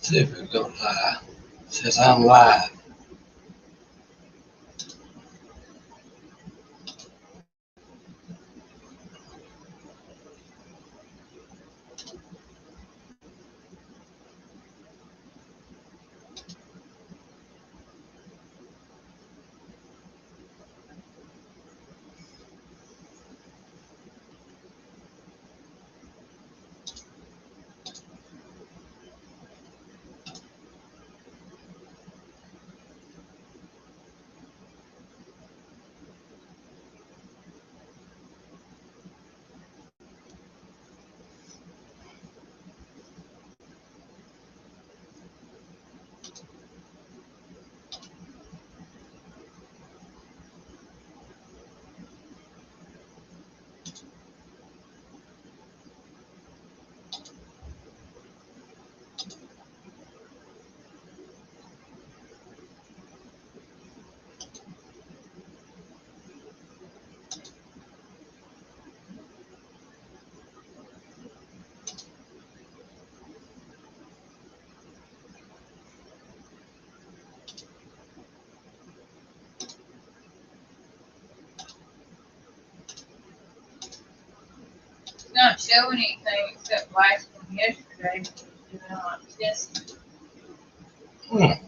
See if it goes live. It says I'm live. It's not showing anything except last one yesterday. Just live.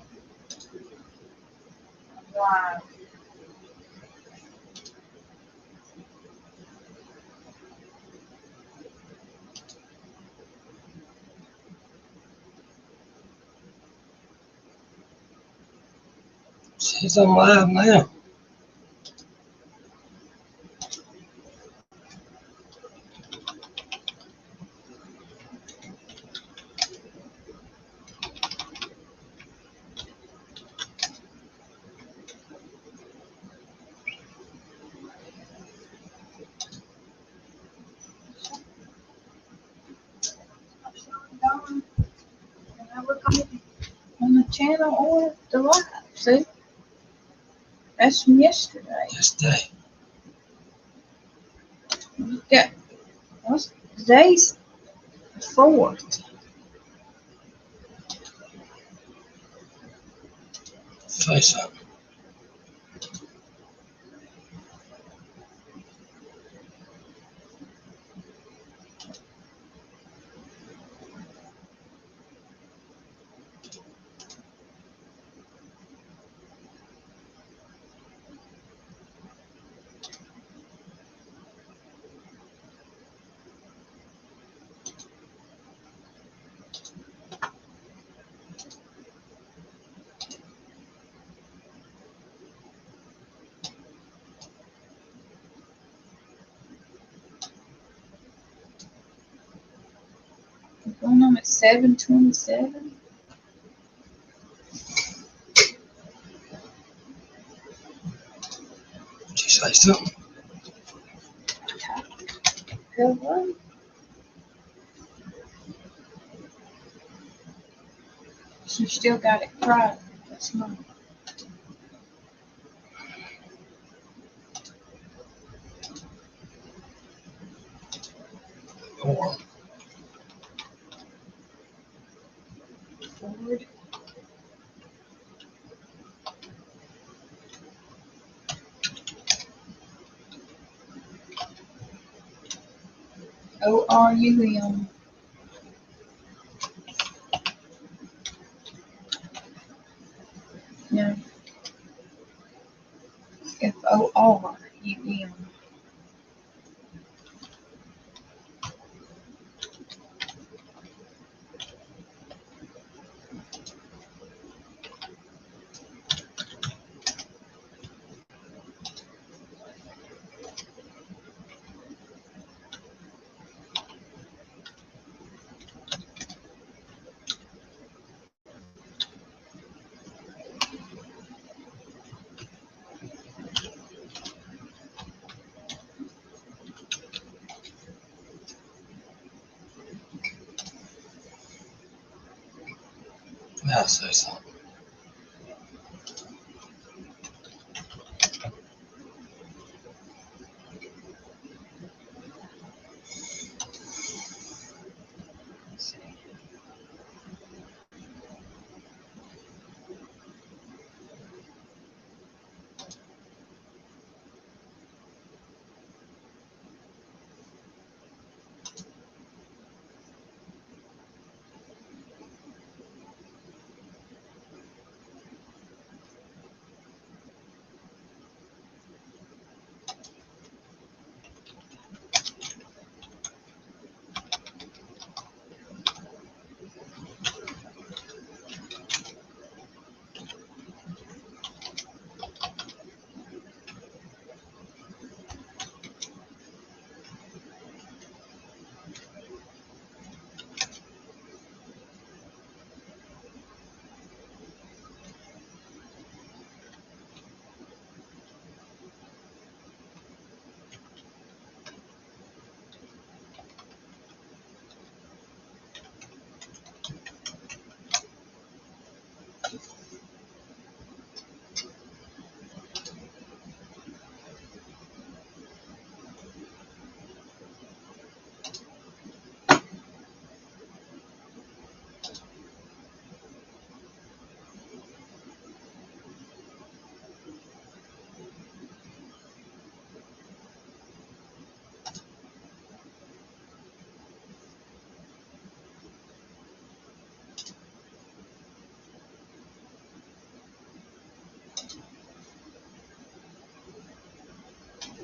Says I'm live now. And I look on the channel or the live. See? That's from yesterday. Yesterday. You got what's today's 4th. Say something. Going on at 7:27. Did you say something? Hello. She still got it private. That's not. Or Forward. ORUM. No. FORUM. now say something.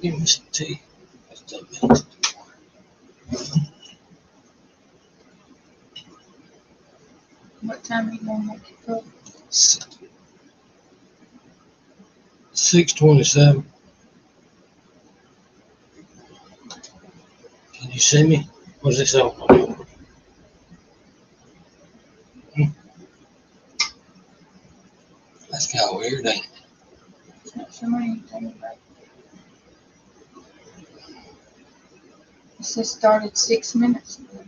Give me some tea. That's the minute. What time are you gonna make it cook? 6:27. Can you see me? What's this on? That's kind of weird, ain't it? It's not showing anything, but it says started 6 minutes ago.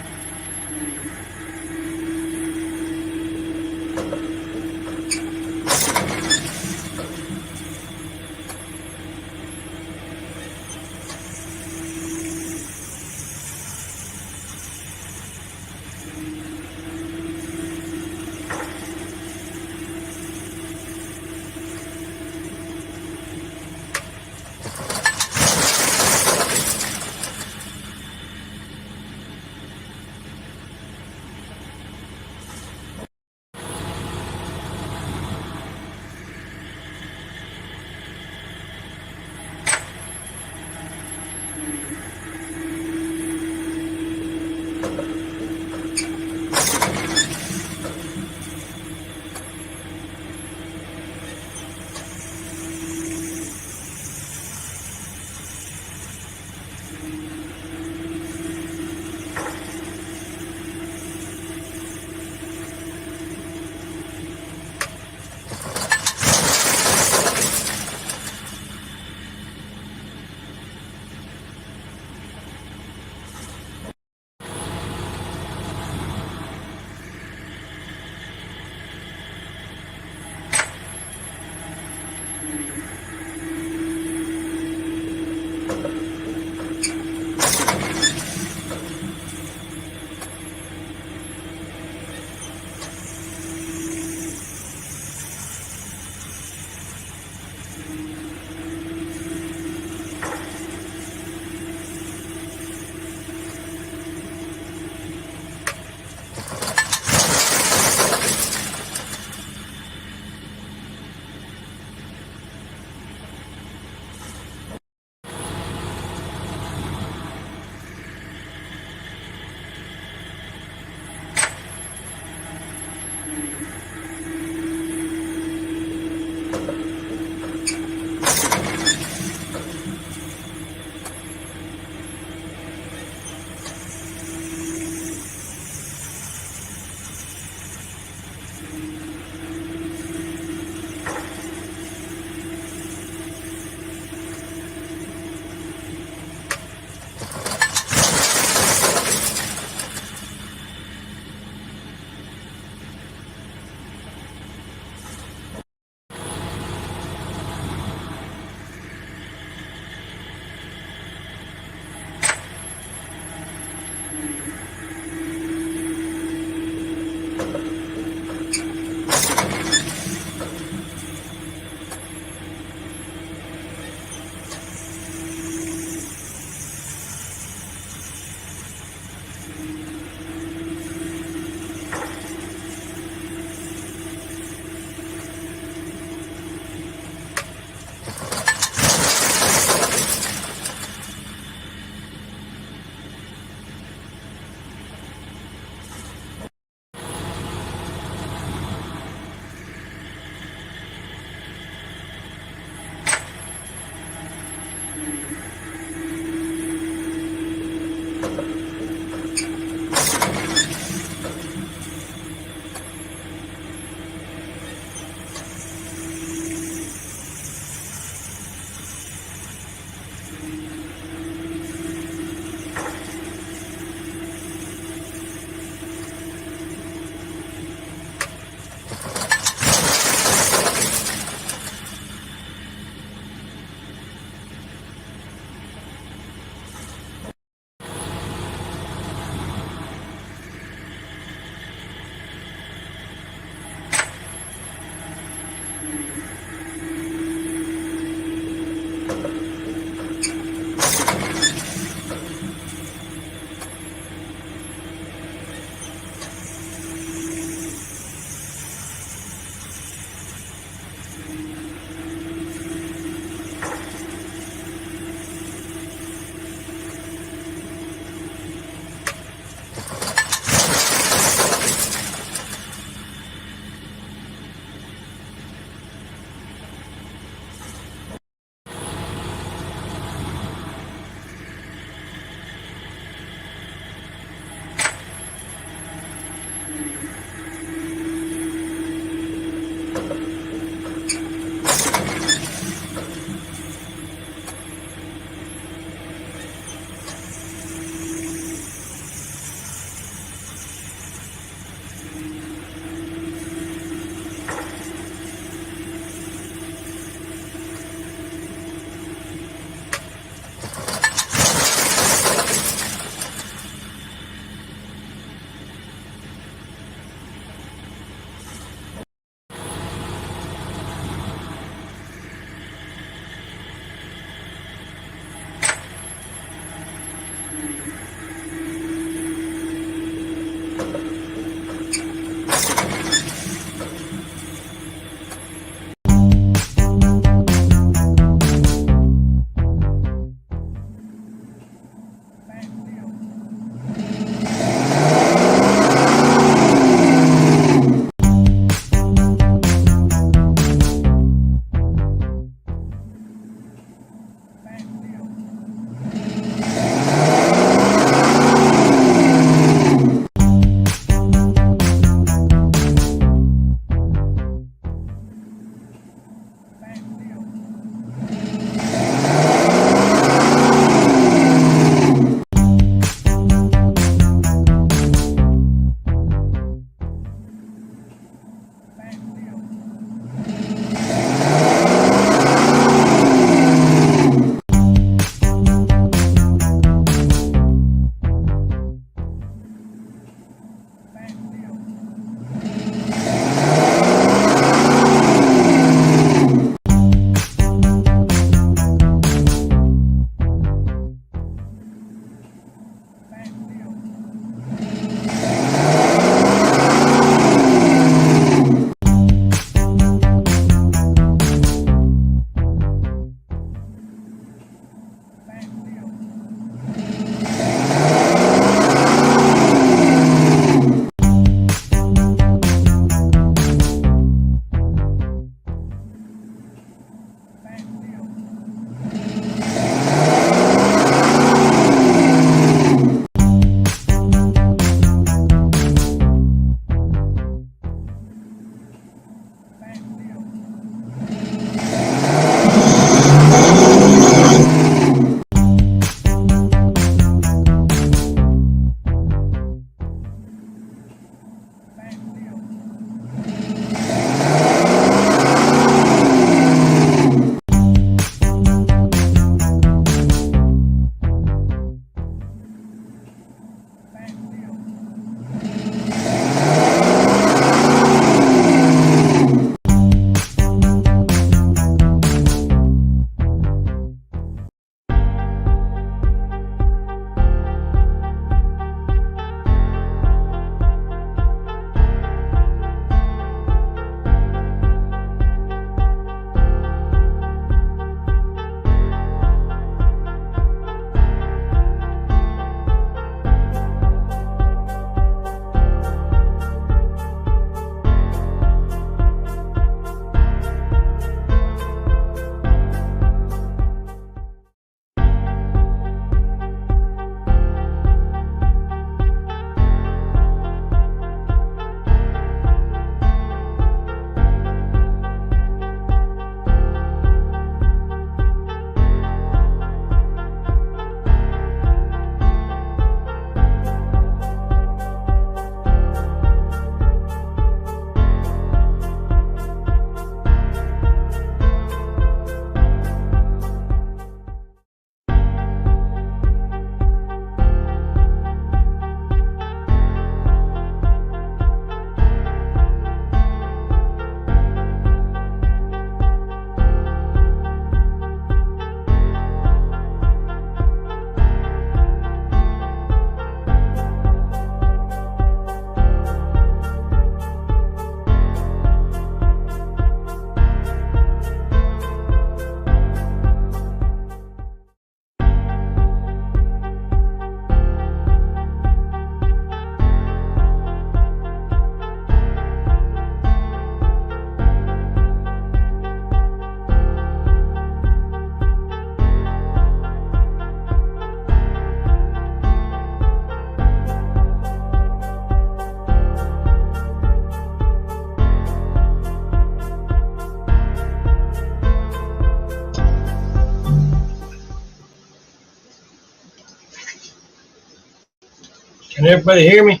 Can everybody hear me?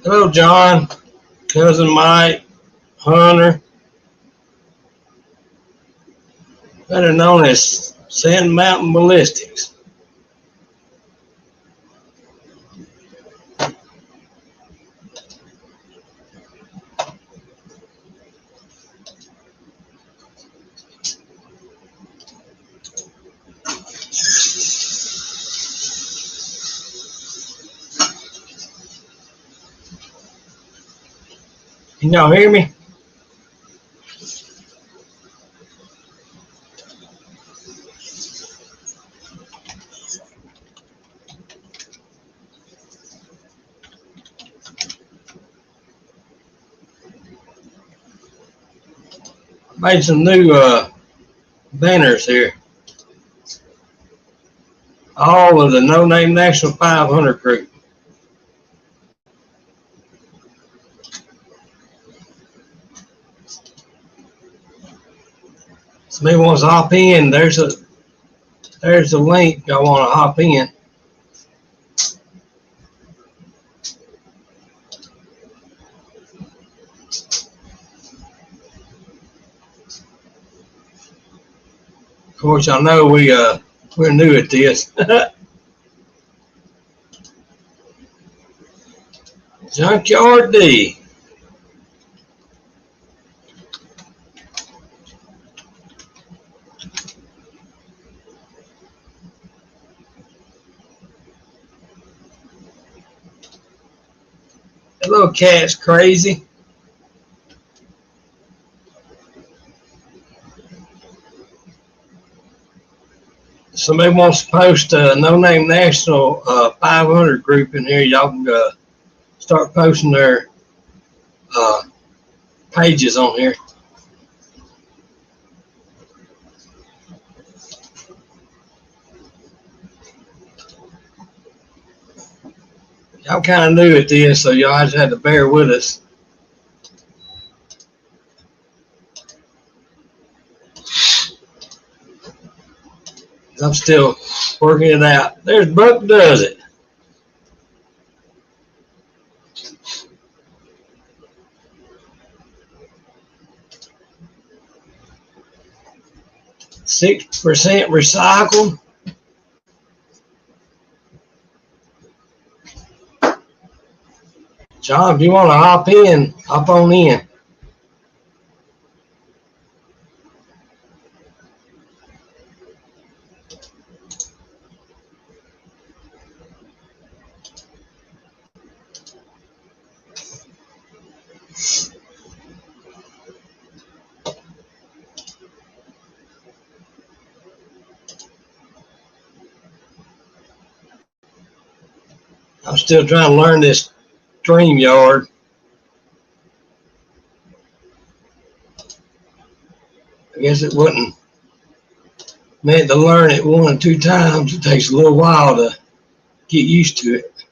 Hello, John, cousin Mike, Hunter, better known as Sand Mountain Ballistics. Can y'all hear me? Made some new banners here. All of the No Name National 500 group. Somebody wants to hop in. There's the link. Y'all want to hop in. Of course, y'all know we're new at this. Junkyard D. That little cat's crazy. Somebody wants to post a No Name National 500 group in here. Y'all can start posting their pages on here. Y'all kind of new at this, so y'all just had to bear with us. I'm still working it out. There's Buck Does It. %6 recycled. John, if you want to hop in, hop on in. I'm still trying to learn this StreamYard. I guess it wasn't meant to learn it 1 or 2 times. It takes a little while to get used to it.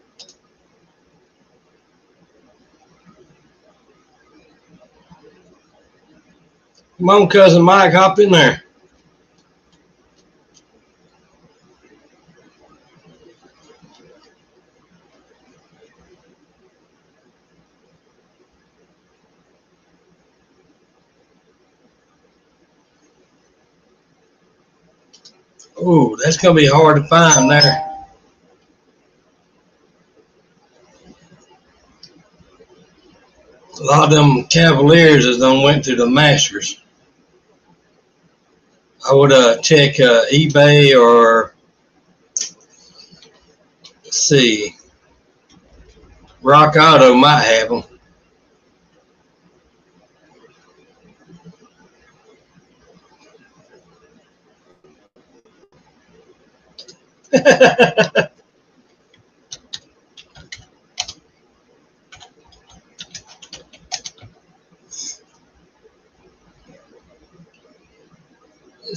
Come on, cousin Mike, hop in there. Oh, that's going to be hard to find there. A lot of them Cavaliers has done went to the Masters. I would check eBay or, let's see, Rock Auto might have them.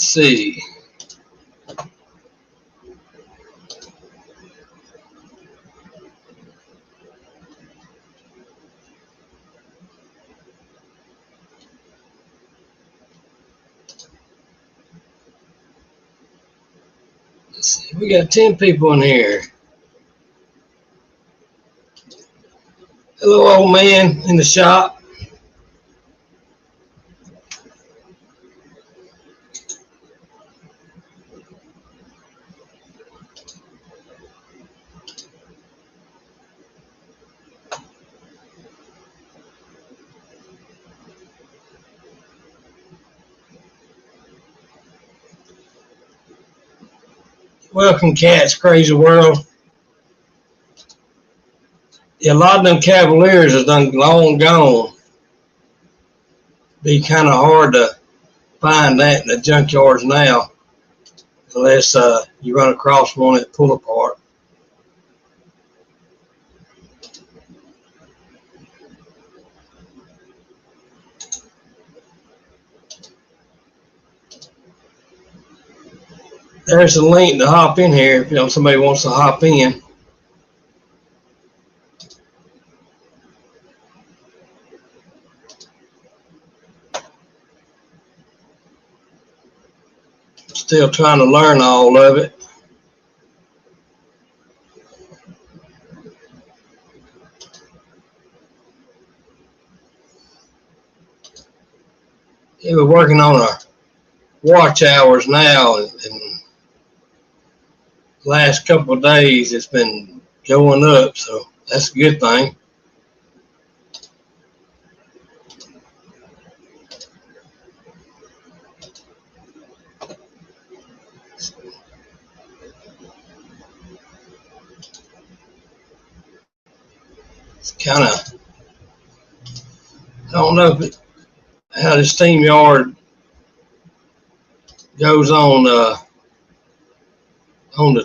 see. Let's see. We got 10 people in here. Hello, old man in the shop. Welcome, Cats Crazy World. Yeah, a lot of them Cavaliers are done long gone. Be kind of hard to find that in the junkyards now, unless you run across one at pull apart. There's a link to hop in here if somebody wants to hop in. Still trying to learn all of it. Yeah, we're working on our watch hours now, and the last couple of days it's been going up, so that's a good thing. It's kind of, I don't know how the SteamYard goes on the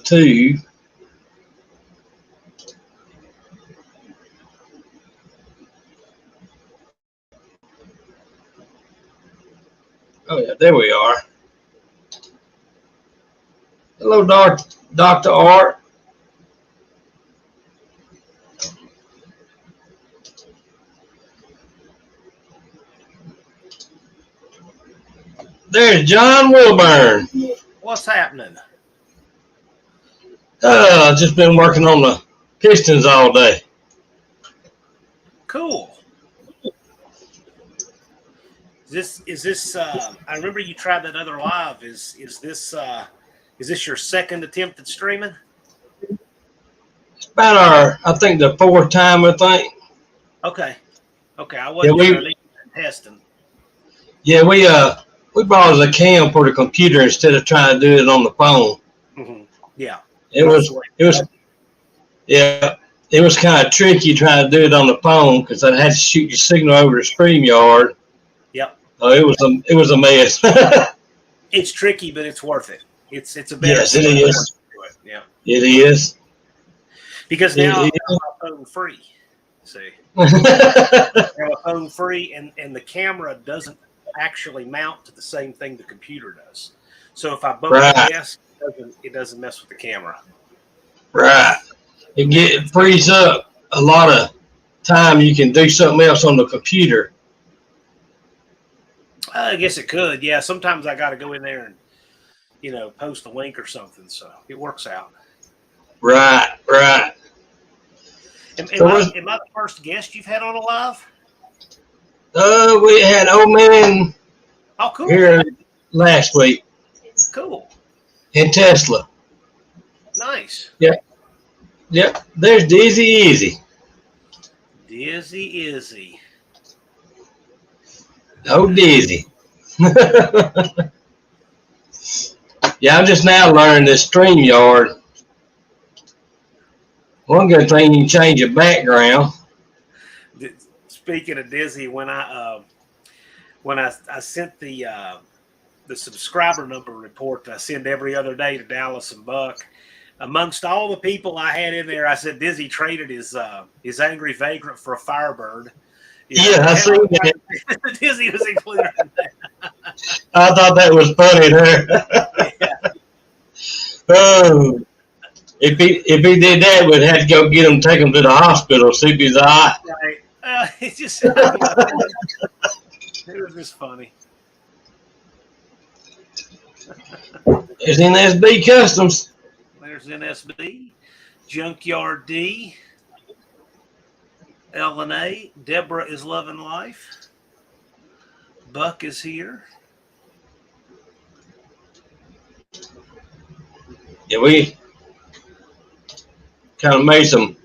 tube. Oh yeah, there we are. Hello, Dr. Art. There's John Wilburn. What's happening? Just been working on the Pistons all day. Cool. Is this I remember you tried that other live. Is this your second attempt at streaming? It's about I think the fourth time, I think. Okay. I wasn't sure. Testing. Yeah, we bought a cam for the computer instead of trying to do it on the phone. Mm-hmm. Yeah. It was kind of tricky trying to do it on the phone because I had to shoot the signal over the StreamYard. Yep. It was a mess. It's tricky, but it's worth it. It's a better. Yes, it is. Yeah. It is. Because now I'm phone free. See. I'm phone free, and the camera doesn't actually mount to the same thing the computer does. So if I bump the desk, it doesn't mess with the camera. Right. It frees up a lot of time. You can do something else on the computer. I guess it could. Yeah. Sometimes I got to go in there and, post a link or something. So it works out. Right. Am I the first guest you've had on a live? We had old man cool. here last week. Cool. In Tesla. Nice. Yep. There's Dizzy Izzy. Dizzy Izzy. Oh, Dizzy. Yeah, I'm just now learning this StreamYard. One good thing, you can change your background. Speaking of Dizzy, when I sent the subscriber number report that I send every other day to Dallas and Buck, amongst all the people I had in there, I said Dizzy traded his Angry Vagrant for a Firebird, Yeah, I seen that. Dizzy was included in that. I thought that was funny there. Yeah. Oh, if he did that, we'd have to go get him, take him to the hospital, see if he's all right. Right. It's just, you know, it was just funny. It's in SB Customs. There's NSB, Junkyard D, LNA. Deborah is loving life. Buck is here. Yeah, we kind of made some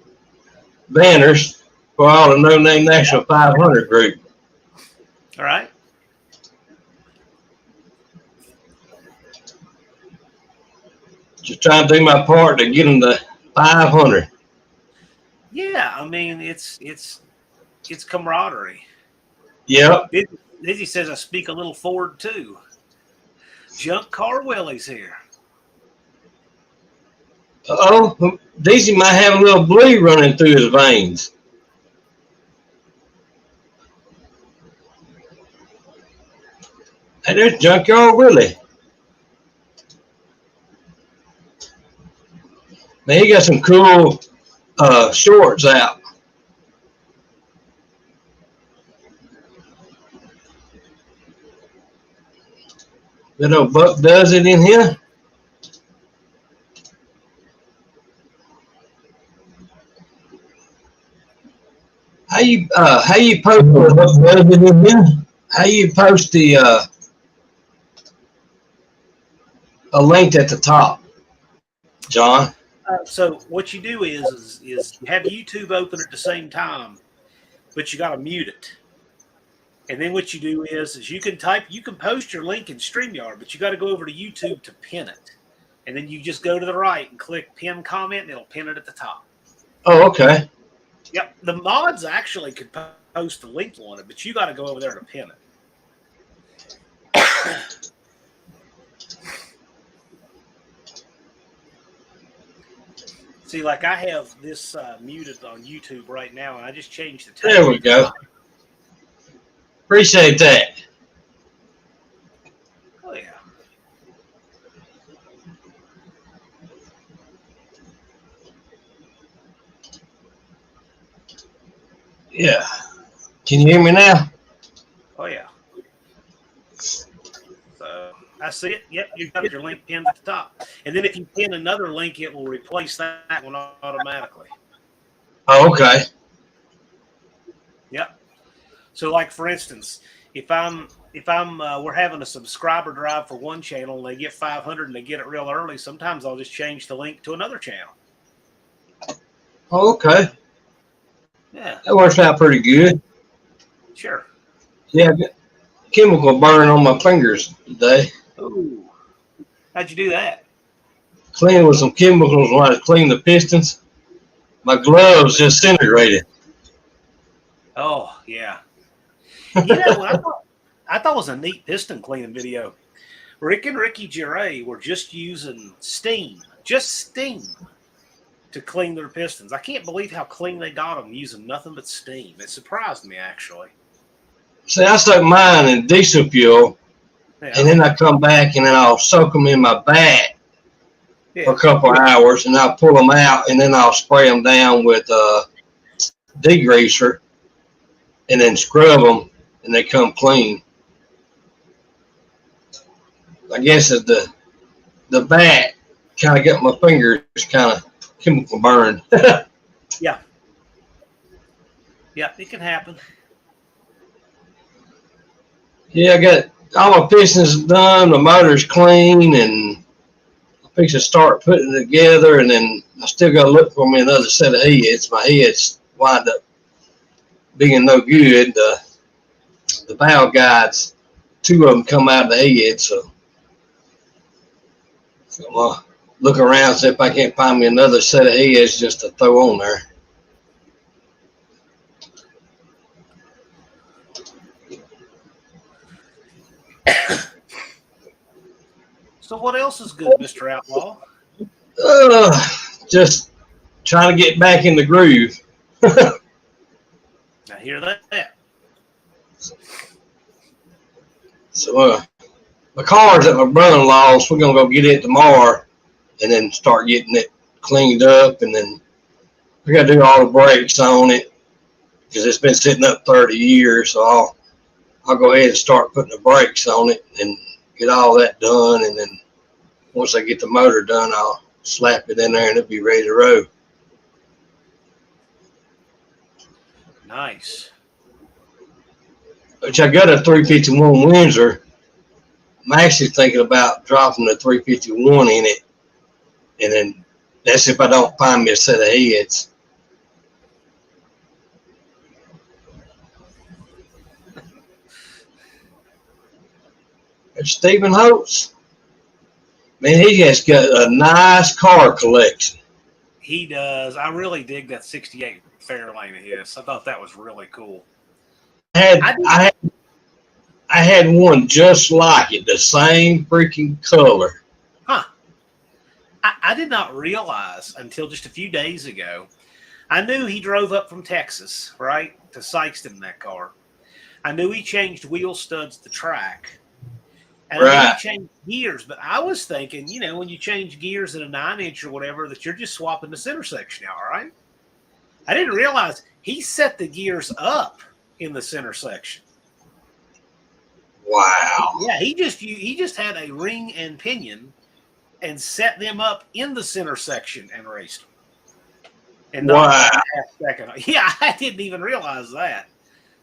banners for all the No Name National 500 group. All right. Just trying to do my part to get them to 500. Yeah, I mean it's camaraderie. Yep. Dizzy says I speak a little Ford too. Junk Car Willie's here. Oh, Daisy might have a little blue running through his veins. Hey, there's Junkyard Willie. Man, he got some cool shorts out. That old Buck does it in here. How you post Buck does it in here? How you post the a link at the top, John? So what you do is have YouTube open at the same time, but you got to mute it. And then what you do is you can post your link in StreamYard, but you got to go over to YouTube to pin it. And then you just go to the right and click pin comment, and it'll pin it at the top. Oh, okay. Yep. The mods actually could post a link on it, but you got to go over there to pin it. See, like I have this muted on YouTube right now, and I just changed the title. There we go. Appreciate that. Oh, yeah. Yeah. Can you hear me now? Oh, yeah. So I see it. Yep, you got your link pinned at the top. And then if you pin another link, it will replace that one automatically. Oh, okay. Yep. So, like for instance, if we're having a subscriber drive for one channel and they get 500 and they get it real early, sometimes I'll just change the link to another channel. Oh, okay. Yeah. That works out pretty good. Sure. Yeah, chemical burn on my fingers today. Ooh. How'd you do that? Cleaning with some chemicals when I cleaned the pistons. My gloves just disintegrated. Oh, yeah. You know what I thought was a neat piston cleaning video. Rick and Ricky Gervais were just using steam to clean their pistons. I can't believe how clean they got them using nothing but steam. It surprised me, actually. See, I stuck mine in diesel fuel, Yeah. and then I come back and then I'll soak them in my bat for a couple of hours, and I'll pull them out, and then I'll spray them down with degreaser, and then scrub them, and they come clean. I guess it's the bat kind of got my fingers kind of chemical burned. Yeah. Yeah, it can happen. Yeah, I got all my pistons done, the motor's clean, and I fix to start putting it together, and then I still got to look for me another set of heads. My heads wind up being no good. The valve guides, two of them come out of the head, so I'm going to look around, see if I can't find me another set of heads just to throw on there. So what else is good, Mr. Outlaw? Just trying to get back in the groove. I hear that. So my car's at my brother-in-law's. So we're gonna go get it tomorrow, and then start getting it cleaned up, and then we got to do all the brakes on it because it's been sitting up 30 years. So I'll go ahead and start putting the brakes on it and get all that done, and then once I get the motor done, I'll slap it in there and it'll be ready to roll. Nice. Which I got a 351 Windsor. I'm actually thinking about dropping the 351 in it, and then that's if I don't find me a set of heads. There's Stephen Holtz. Man, he has got a nice car collection. He does. I really dig that 68 Fairlane of his. I thought that was really cool. I had one just like it, the same freaking color. Huh. I did not realize until just a few days ago. I knew he drove up from Texas, right, to Sykeston in that car. I knew he changed wheel studs at the track. And I knew he changed gears, but I was thinking, you know, when you change gears in a 9-inch or whatever, that you're just swapping the center section out, right? I didn't realize he set the gears up in the center section. Wow. Yeah, he just had a ring and pinion and set them up in the center section and raced them. And wow. Yeah, I didn't even realize that.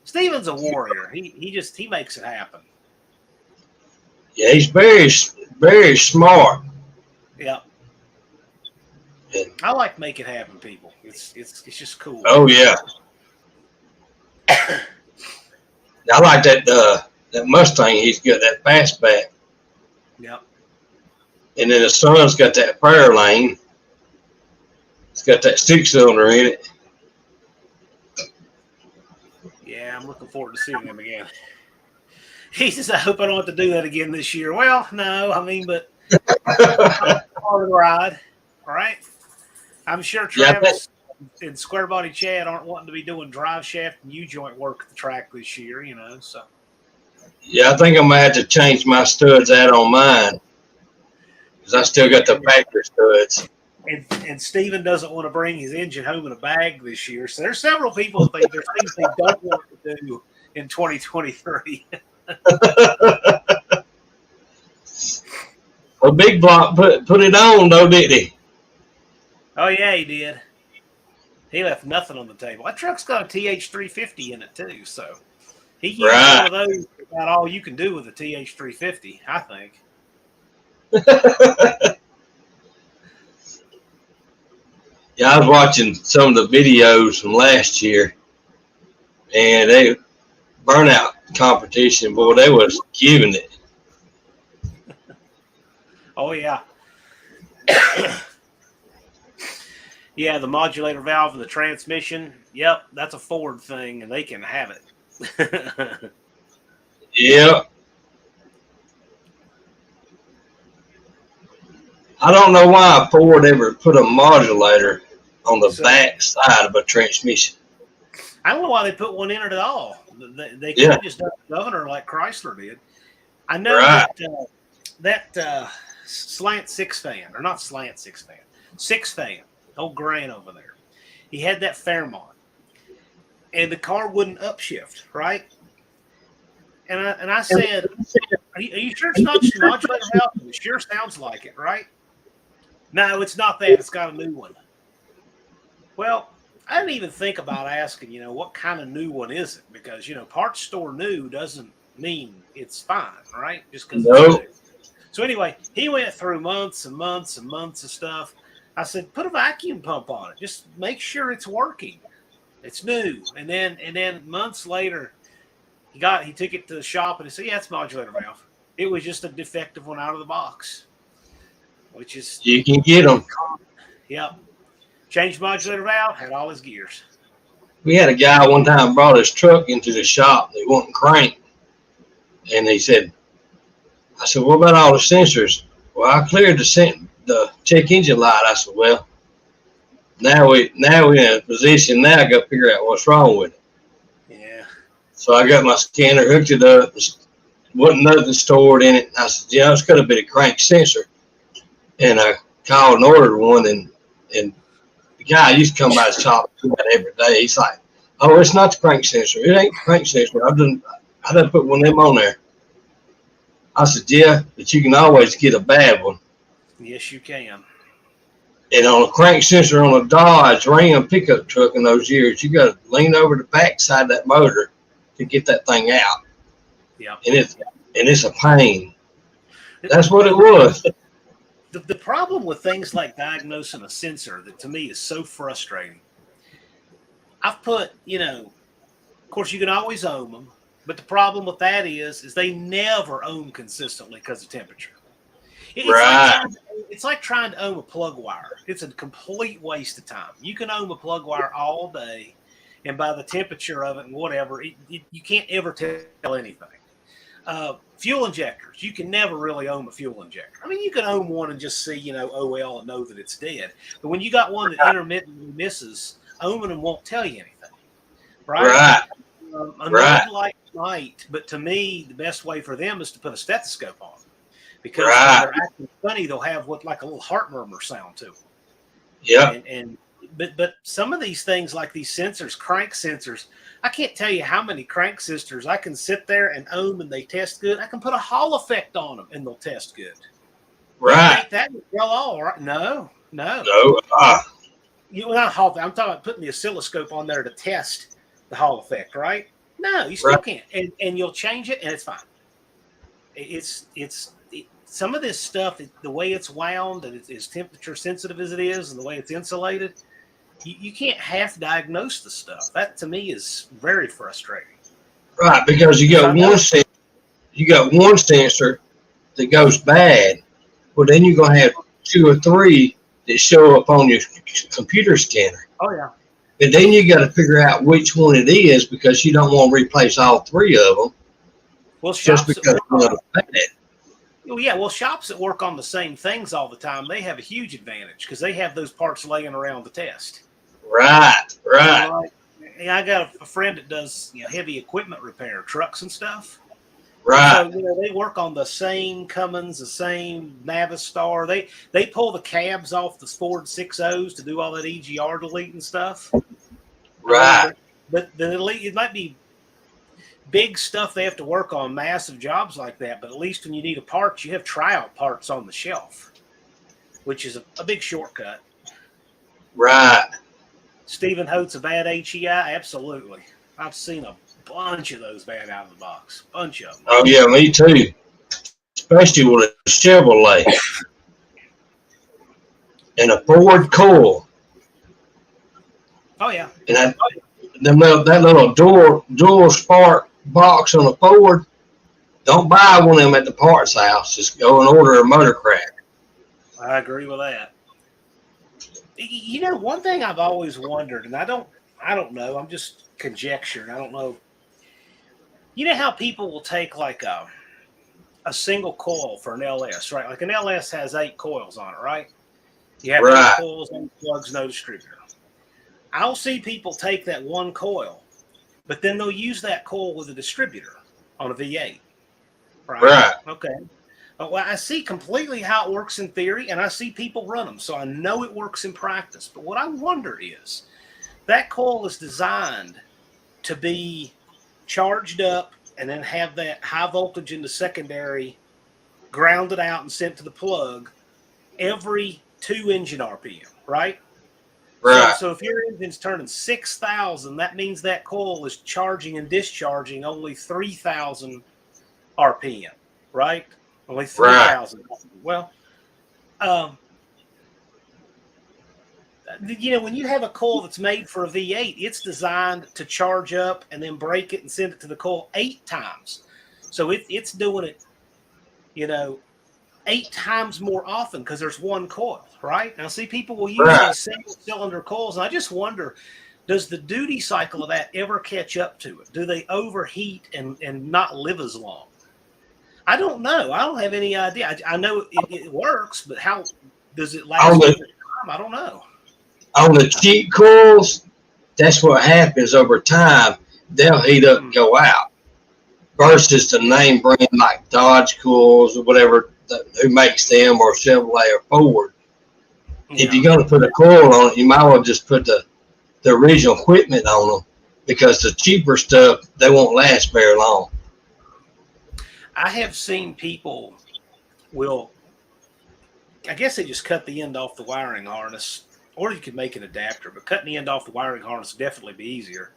Steven's a warrior. He makes it happen. Yeah, he's very, very smart. Yeah. I like making happen, people. It's just cool. Oh yeah. I like that Mustang he's got, that fastback. Yep. And then the son's got that Fairlane. It's got that 6-cylinder in it. Yeah, I'm looking forward to seeing him again. He says, I hope I don't have to do that again this year. Well, no, I mean, but part of the ride, all right? I'm sure Travis and Square Body Chad aren't wanting to be doing drive shaft and U-joint work at the track this year, you know, so. Yeah, I think I'm going to have to change my studs out on mine because I still got the factory studs. And Steven doesn't want to bring his engine home in a bag this year. So there's several people who think there's things they don't want to do in 2023. Well, Big Block put it on, though, didn't he? Oh, yeah, he did. He left nothing on the table. That truck's got a TH350 in it, too. So he used one of those about all you can do with a TH350, I think. Yeah, I was watching some of the videos from last year, and they burnout competition, boy, they was giving it. Oh, yeah. Yeah, the modulator valve and the transmission. Yep, that's a Ford thing, and they can have it. Yep. I don't know why Ford ever put a modulator on the back side of a transmission. I don't know why they put one in it at all. They could have just done a governor like Chrysler did. I know that slant six fan, or not slant six fan, old Grant over there. He had that Fairmont, and the car wouldn't upshift, right? And I said, are you sure it's not just a modulator valve? It sure sounds like it, right? No, it's not that. It's got a new one. Well, I didn't even think about asking, what kind of new one is it? Because, parts store new doesn't mean it's fine, right? Just because it's new. So anyway, he went through months and months and months of stuff. I said, put a vacuum pump on it. Just make sure it's working. It's new. And then months later, he took it to the shop and he said, yeah, it's modulator valve. It was just a defective one out of the box. Which is you can get them. Yep. Changed modulator valve, had all his gears. We had a guy one time brought his truck into the shop. They wouldn't crank. And he said, I said, what about all the sensors? Well, I cleared the check engine light. I said, well, now we're in a position now to go figure out what's wrong with it. Yeah. So I got my scanner, hooked it up. Wasn't nothing stored in it. I said, yeah, it's got a bit of crank sensor. And I called and ordered one, and the guy used to come by the shop every day. He's like, oh, it's not the crank sensor. It ain't the crank sensor. I done put one of them on there. I said, yeah, but you can always get a bad one. Yes, you can. And on a crank sensor on a Dodge Ram pickup truck in those years, you got to lean over the backside of that motor to get that thing out. Yeah. And it's a pain. That's what it was. The problem with things like diagnosing a sensor that to me is so frustrating. I've put, of course you can always ohm them, but the problem with that is they never ohm consistently because of temperature. It's like trying to ohm a plug wire. It's a complete waste of time. You can ohm a plug wire all day, and by the temperature of it and whatever, you can't ever tell anything. Fuel injectors, you can never really ohm a fuel injector. I mean, you can ohm one and just see, OL and know that it's dead. But when you got one that intermittently misses, ohming them won't tell you anything, right? Another light might, but to me, the best way for them is to put a stethoscope on, because when they're acting funny, they'll have like a little heart murmur sound to them. Yeah. But some of these things, like these sensors, crank sensors, I can't tell you how many crank sensors I can sit there and ohm and they test good. I can put a Hall effect on them and they'll test good. Right. Think that well, all right. No. No. Not Hall. I'm talking about putting the oscilloscope on there to test the Hall effect, right? No, you still can't. And you'll change it and it's fine. It's some of this stuff, the way it's wound and it's as temperature sensitive as it is and the way it's insulated, you can't half diagnose the stuff. That to me is very frustrating. Right, because you got one sensor that goes bad, well then you're gonna have 2 or 3 that show up on your computer scanner. Oh yeah. And then you got to figure out which one it is, because you don't want to replace all 3 of them. Well, just because one is bad. Well, yeah. Well, shops that work on the same things all the time, they have a huge advantage because they have those parts laying around to test. Right. I got a friend that does heavy equipment repair, trucks and stuff. Right. So they work on the same Cummins, the same Navistar. They pull the cabs off the Ford 6.0s to do all that EGR delete and stuff. Right. But it might be big stuff they have to work on, massive jobs like that. But at least when you need a part, you have tryout parts on the shelf, which is a big shortcut. Right. Stephen Holt's a bad HEI? Absolutely. I've seen a bunch of those bad out of the box. Bunch of them. Oh, yeah, me too. Especially with a Chevrolet. And a Ford coil. Oh, yeah. And that little dual spark box on a Ford, don't buy one of them at the parts house. Just go and order a motor crack. I agree with that. One thing I've always wondered, and I don't know, I'm just conjecturing, I don't know. You know how people will take like a single coil for an LS, right? Like an LS has 8 coils on it, right? You have 8 coils, no plugs, no distributor. I'll see people take that one coil, but then they'll use that coil with a distributor on a V8. Right. Okay. Well, I see completely how it works in theory, and I see people run them, so I know it works in practice. But what I wonder is, that coil is designed to be charged up and then have that high voltage in the secondary grounded out and sent to the plug every 2 engine RPM, right? Right. So if your engine's turning 6,000, that means that coil is charging and discharging only 3,000 RPM, right? Only 3,000. Right. Well, when you have a coil that's made for a V8, it's designed to charge up and then break it and send it to the coil 8 times. So it's doing it, 8 times more often because there's one coil, right? Now, see, people will use these single-cylinder coils, and I just wonder, does the duty cycle of that ever catch up to it? Do they overheat and not live as long? I don't know. I don't have any idea. I know it works, but how does it last over time? I don't know. On the cheap coils, that's what happens over time. they'll heat up and go out. Versus the name brand like Dodge Coils or whatever, who makes them, or Chevrolet or Ford. If you're going to put a coil on it, you might as well just put the original equipment on them, because the cheaper stuff, they won't last very long. I have seen people will, I guess they just cut the end off the wiring harness, or you could make an adapter, but cutting the end off the wiring harness would definitely be easier.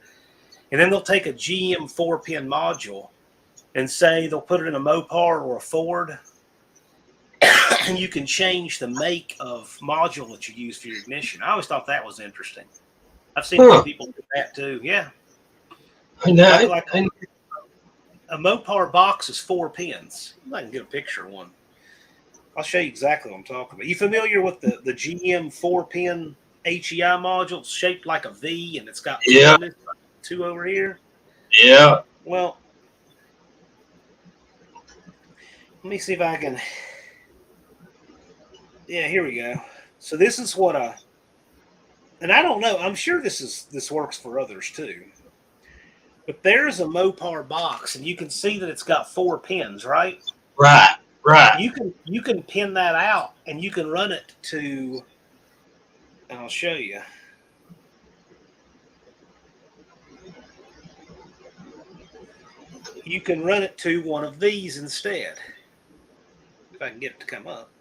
And then they'll take a GM 4-pin module and say they'll put it in a Mopar or a Ford, and you can change the make of module that you use for your ignition. I always thought that was interesting. I've seen people do that too. Yeah. A Mopar box is 4 pins. I can get a picture of one. I'll show you exactly what I'm talking about. You familiar with the GM 4-pin HEI module? It's shaped like a V, and it's got two over here. Yeah. Well, let me see if I can. Yeah, here we go. So this is what and I don't know. I'm sure this works for others too. But there's a Mopar box, and you can see that it's got 4 pins, right? Right. You can pin that out, and you can run it to. And I'll show you. You can run it to one of these instead. If I can get it to come up.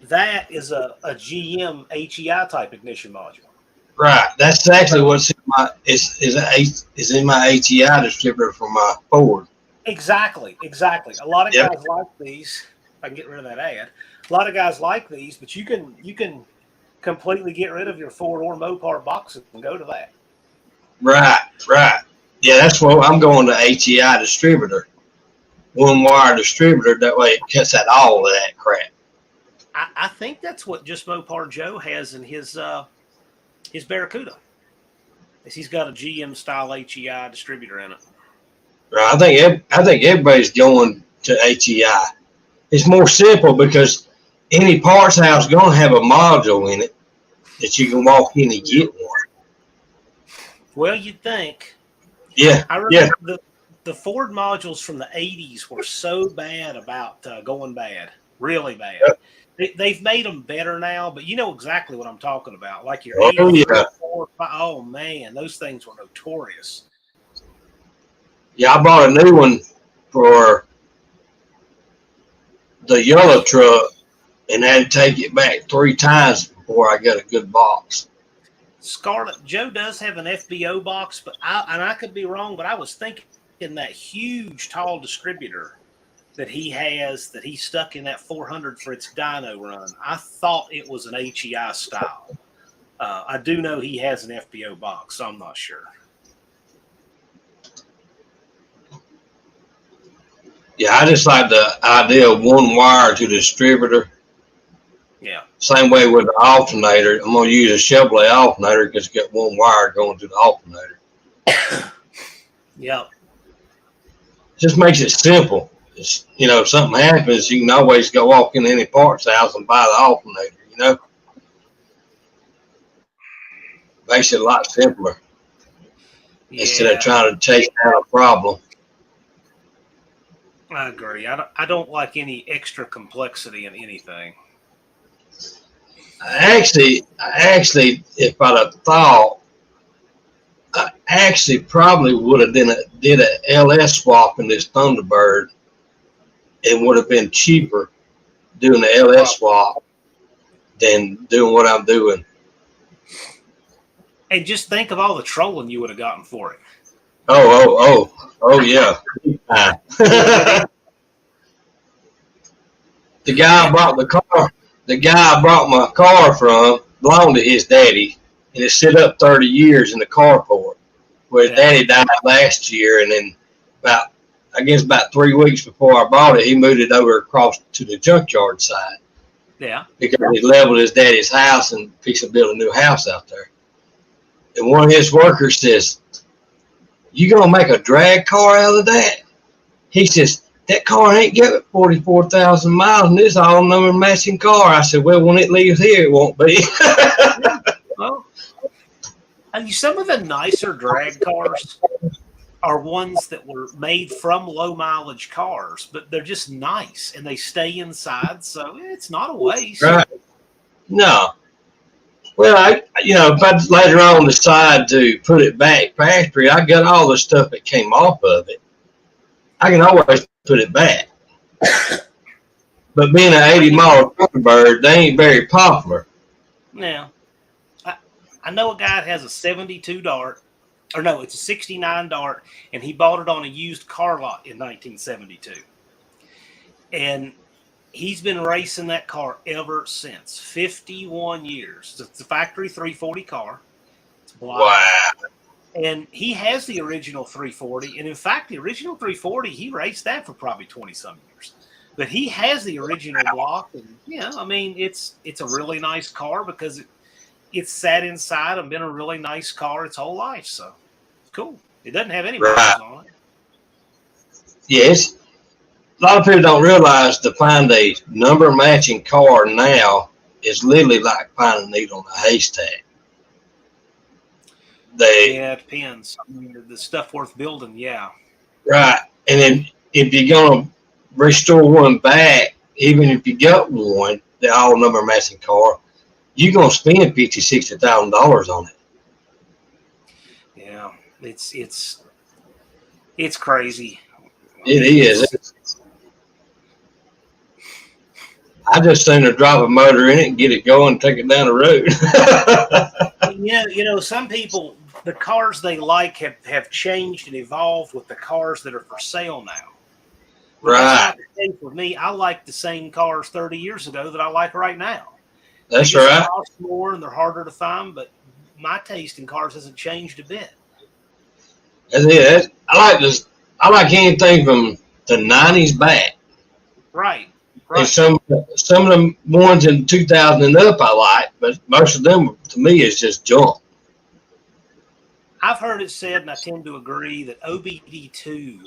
That is a GM HEI type ignition module. Right. That's actually what's in my is in my HEI distributor for my Ford. Exactly. A lot of guys like these. If I can get rid of that ad. A lot of guys like these, but you can completely get rid of your Ford or Mopar boxes and go to that. Right. Yeah, that's what I'm going to HEI distributor. One wire distributor. That way it cuts out all of that crap. I think that's what Just Mopar Joe has in his Barracuda. He's got a GM style HEI distributor in it. Right. I think everybody's going to HEI. It's more simple because any parts house is going to have a module in it that you can walk in and get one. Well, you'd think. Yeah. I remember the Ford modules from the 80s were so bad about going bad, really bad. Yep. They've made them better now, but you know exactly what I'm talking about. Like your 4, 5, oh man, those things were notorious. Yeah, I bought a new one for the yellow truck and had to take it back 3 times before I got a good box. Scarlett, Joe does have an FBO box, but I could be wrong, but I was thinking that huge tall distributor that he has, that he stuck in that 400 for its dyno run. I thought it was an HEI style. I do know he has an FBO box, so I'm not sure. Yeah, I just like the idea of one wire to the distributor. Yeah. Same way with the alternator. I'm going to use a Chevrolet alternator because it's got one wire going to the alternator. Yep. Just makes it simple. It's, if something happens, you can always go walk in any parts house and buy the alternator, Makes it a lot simpler. Yeah. Instead of trying to chase down a problem. I agree. I don't like any extra complexity in anything. Actually, if I'd have thought, I actually probably would have did a LS swap in this Thunderbird. It would have been cheaper doing the LS swap than doing what I'm doing. And just think of all the trolling you would have gotten for it. Oh yeah. The guy I brought my car from belonged to his daddy, and it sit up 30 years in the carport. Where his daddy died last year, and then about 3 weeks before I bought it, he moved it over across to the junkyard side. Yeah. Because he leveled his daddy's house and fixed to build a new house out there. And one of his workers says, "You gonna make a drag car out of that?" He says, "That car ain't got 44,000 miles, and it's all number matching car." I said, "Well, when it leaves here, it won't be." Well, And some of the nicer drag cars are ones that were made from low mileage cars, but they're just nice and they stay inside, so it's not a waste. Right. No. Well, if I later on decide to put it back factory, I got all the stuff that came off of it. I can always put it back. But being an 80-mile Thunderbird, they ain't very popular. Now, I know a guy that has a 72 Dart, or no, it's a 69 Dart, and he bought it on a used car lot in 1972. And he's been racing that car ever since. 51 years. It's a factory 340 car. It's black. Wow. And he has the original 340. And in fact, the original 340, he raced that for probably 20-some years. But he has the original block. And, I mean, it's a really nice car because it's sat inside and been a really nice car its whole life. So, cool. It doesn't have any miles on it. Yes. A lot of people don't realize to find a number matching car now is literally like finding a needle in a haystack. Yeah, it depends. I mean, the stuff worth building, yeah. Right. And then if you're going to restore one back, even if you got one, the all number matching car, you're going to spend $50,000, $60,000 on it. Yeah, it's crazy. It is. I just sooner drop a motor in it and get it going and take it down the road. Some people, the cars they like have changed and evolved with the cars that are for sale now. But right. That's not the case with me. I like the same cars 30 years ago that I like right now. That's they right. Cost more and they're harder to find, but my taste in cars hasn't changed a bit. That's it. I like anything from the 90s back. Right. And some of the ones in 2000 and up I like, but most of them to me is just junk. I've heard it said, and I tend to agree, that OBD2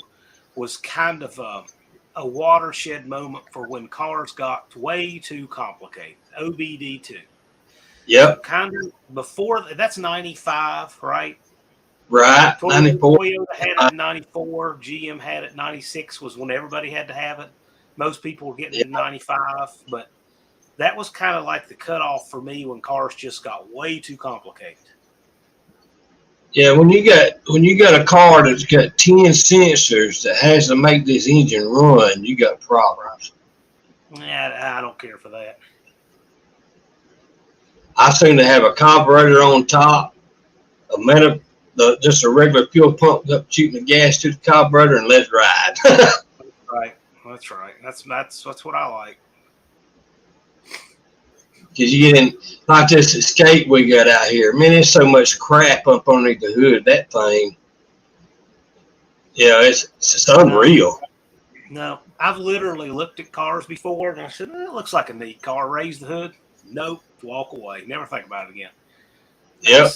was kind of a watershed moment for when cars got way too complicated. OBD2. Yep. So kind of before that's 95, right? Right. 94. Toyota had it in 94. GM had it in 96 was when everybody had to have it. Most people were getting it in 95, but that was kind of like the cutoff for me when cars just got way too complicated. Yeah, when you got a car that's got 10 sensors that has to make this engine run, you got problems. Yeah, I don't care for that. I seem to have a carburetor on top, just a regular fuel pump up shooting the gas to the carburetor and let's ride. Right. That's right. That's what I like. Because you get in, like this Escape we got out here. Man, there's so much crap up underneath the hood of that thing. It's just unreal. No, I've literally looked at cars before and I said, it looks like a neat car. Raise the hood. Nope. Walk away. Never think about it again. Yep.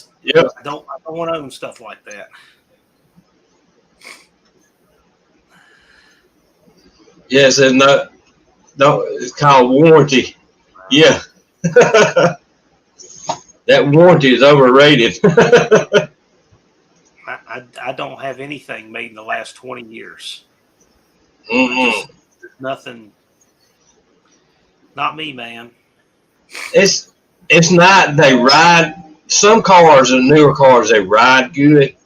I don't want to own stuff like that. Yes, and no, it's called warranty. Yeah. That warranty is overrated. I don't have anything made in the last 20 years. Mm-hmm. Nothing. Not me, man. It's not. They ride. Some cars are newer cars. They ride good,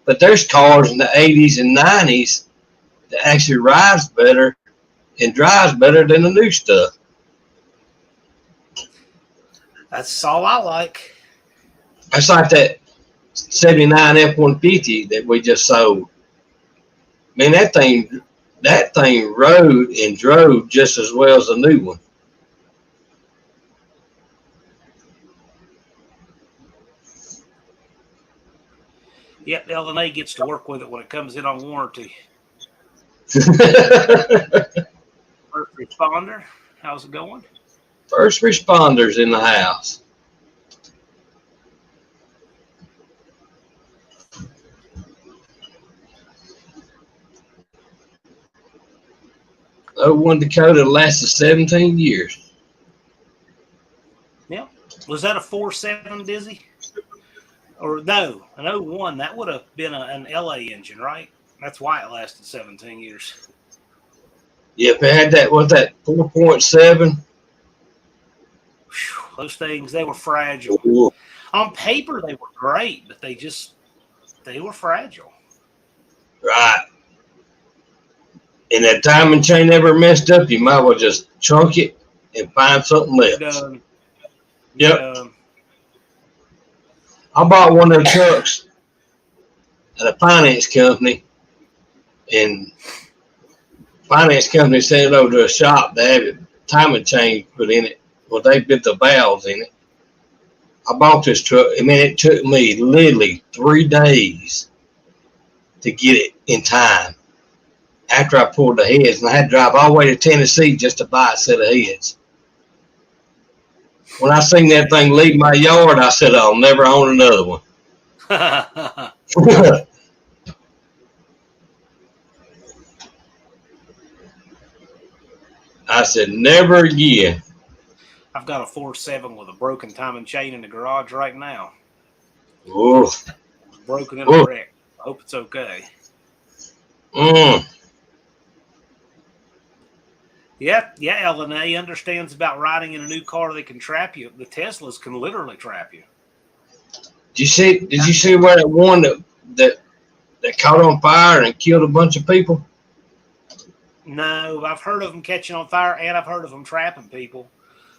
but there's cars in the 80s and 90s that actually rides better and drives better than the new stuff. That's all I like. It's like that 79 F-150 that we just sold. Man, that thing rode and drove just as well as the new one. Yep, LNA gets to work with it when it comes in on warranty. First responder, how's it going? First responders in the house. One Dakota lasted 17 years. Yeah. Was that a 4.7 Dizzy? Or no, an '01. That would have been an LA engine, right? That's why it lasted 17 years. Yeah, if it had that, what's that, 4.7? Those things, they were fragile. Ooh, On paper, they were great, but they were fragile. right. And that timing chain ever messed up, you might well just chunk it and find something You're else. done. You're Yep. done. I bought one of them trucks at a finance company, and finance company sent it over to a shop to have it timing chain put in it. Well, they bit the valves in it. I bought this truck. I mean, it took me literally 3 days to get it in time after I pulled the heads, and I had to drive all the way to Tennessee just to buy a set of heads. When I seen that thing leave my yard, I said, I'll never own another one. I said, never again. I've got a 4.7 with a broken timing chain in the garage right now. Oof. Broken in a Oof. wreck. I hope it's okay. Yeah, LNA understands about riding in a new car. They can trap you. The Teslas can literally trap you. Did you see where that one that caught on fire and killed a bunch of people? No, I've heard of them catching on fire, and I've heard of them trapping people.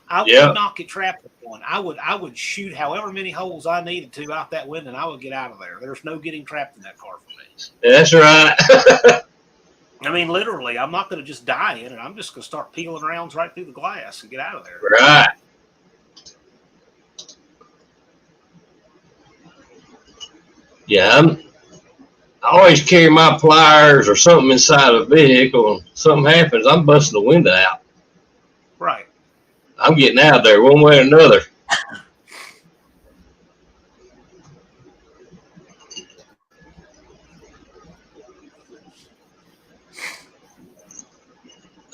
I Yeah. would not get trapped with one. I would shoot however many holes I needed to out that window, and I would get out of there. There's no getting trapped in that car for me. That's right. I mean, literally, I'm not going to just die in it. I'm just going to start peeling rounds right through the glass and get out of there. Right. Yeah, I always carry my pliers or something inside a vehicle, and something happens, I'm busting the window out. Right. I'm getting out of there one way or another.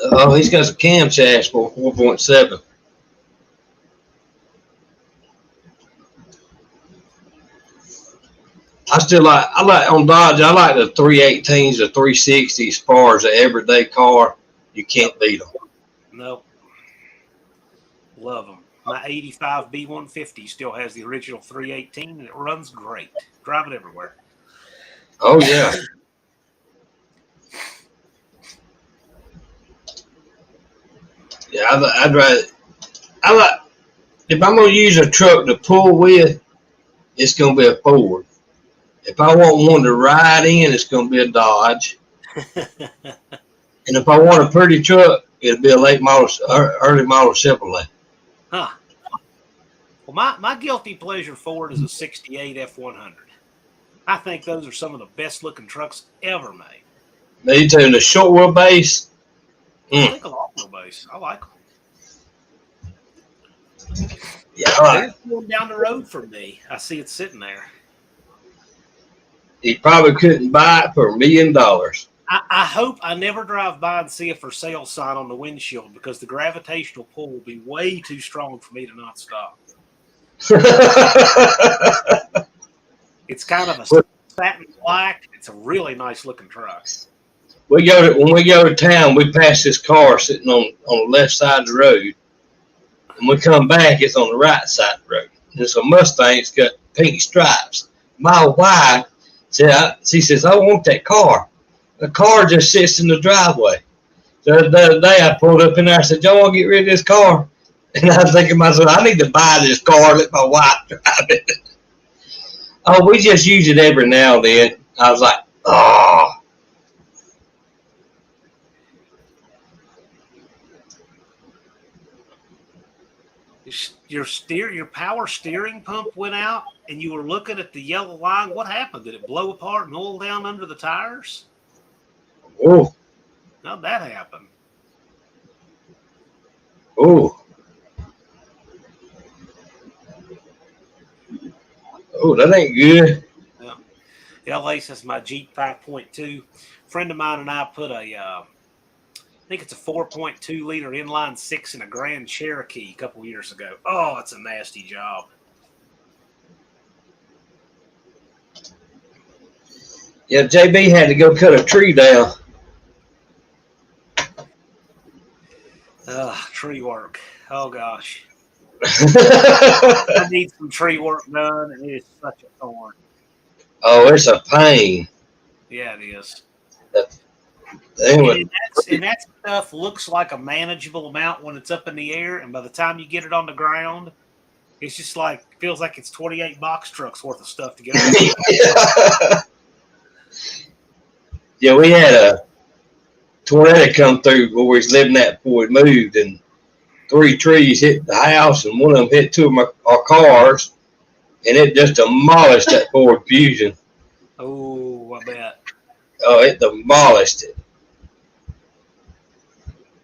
Oh, he's got some cam shafts for 4.7. I like on Dodge, I like the 318s, the 360s as far as an everyday car. You can't beat them. Nope. Love them. My 85 B150 still has the original 318, and it runs great. Drive it everywhere. Oh, yeah. Yeah, I'd rather, if I'm going to use a truck to pull with, it's going to be a Ford. If I want one to ride in, it's going to be a Dodge. And if I want a pretty truck, it'll be a early model Chevrolet. Huh. Well, my guilty pleasure Ford is a 68 F100. I think those are some of the best looking trucks ever made. Me too. The short wheelbase. I think a long wheelbase. I like them. Yeah, all right. There's one down the road from me. I see it sitting there. He probably couldn't buy it for $1 million. I hope I never drive by and see a for sale sign on the windshield, because the gravitational pull will be way too strong for me to not stop. It's kind of a satin black. It's a really nice looking truck. When we go to town, we pass this car sitting on the left side of the road. When we come back, it's on the right side of the road. And it's a Mustang. It's got pink stripes. My wife she says, I want that car. The car just sits in the driveway. So the other day I pulled up in there. I said, y'all want to get rid of this car? And I was thinking to myself, I need to buy this car and let my wife drive it. Oh, we just use it every now and then. I was like, oh. Your power steering pump went out, and you were looking at the yellow line. What happened? Did it blow apart and oil down under the tires? Oh. How'd that happen? Oh. Oh, that ain't good. Yeah. LA says my Jeep 5.2. Friend of mine and I put I think it's a 4.2 liter inline six in a Grand Cherokee a couple years ago. Oh, it's a nasty job. Yeah, JB had to go cut a tree down. Tree work. Oh gosh. I need some tree work done, and it is such a thorn. Oh, it's a pain. Yeah, it is. Anyway, And that stuff looks like a manageable amount when it's up in the air, and by the time you get it on the ground, it's just like feels like it's 28 box trucks worth of stuff to get out. Yeah, we had a tornado come through where we was living at before we moved, and 3 trees hit the house, and one of them hit 2 of our cars, and it just demolished that Ford Fusion. Oh, I bet. Oh, it demolished it.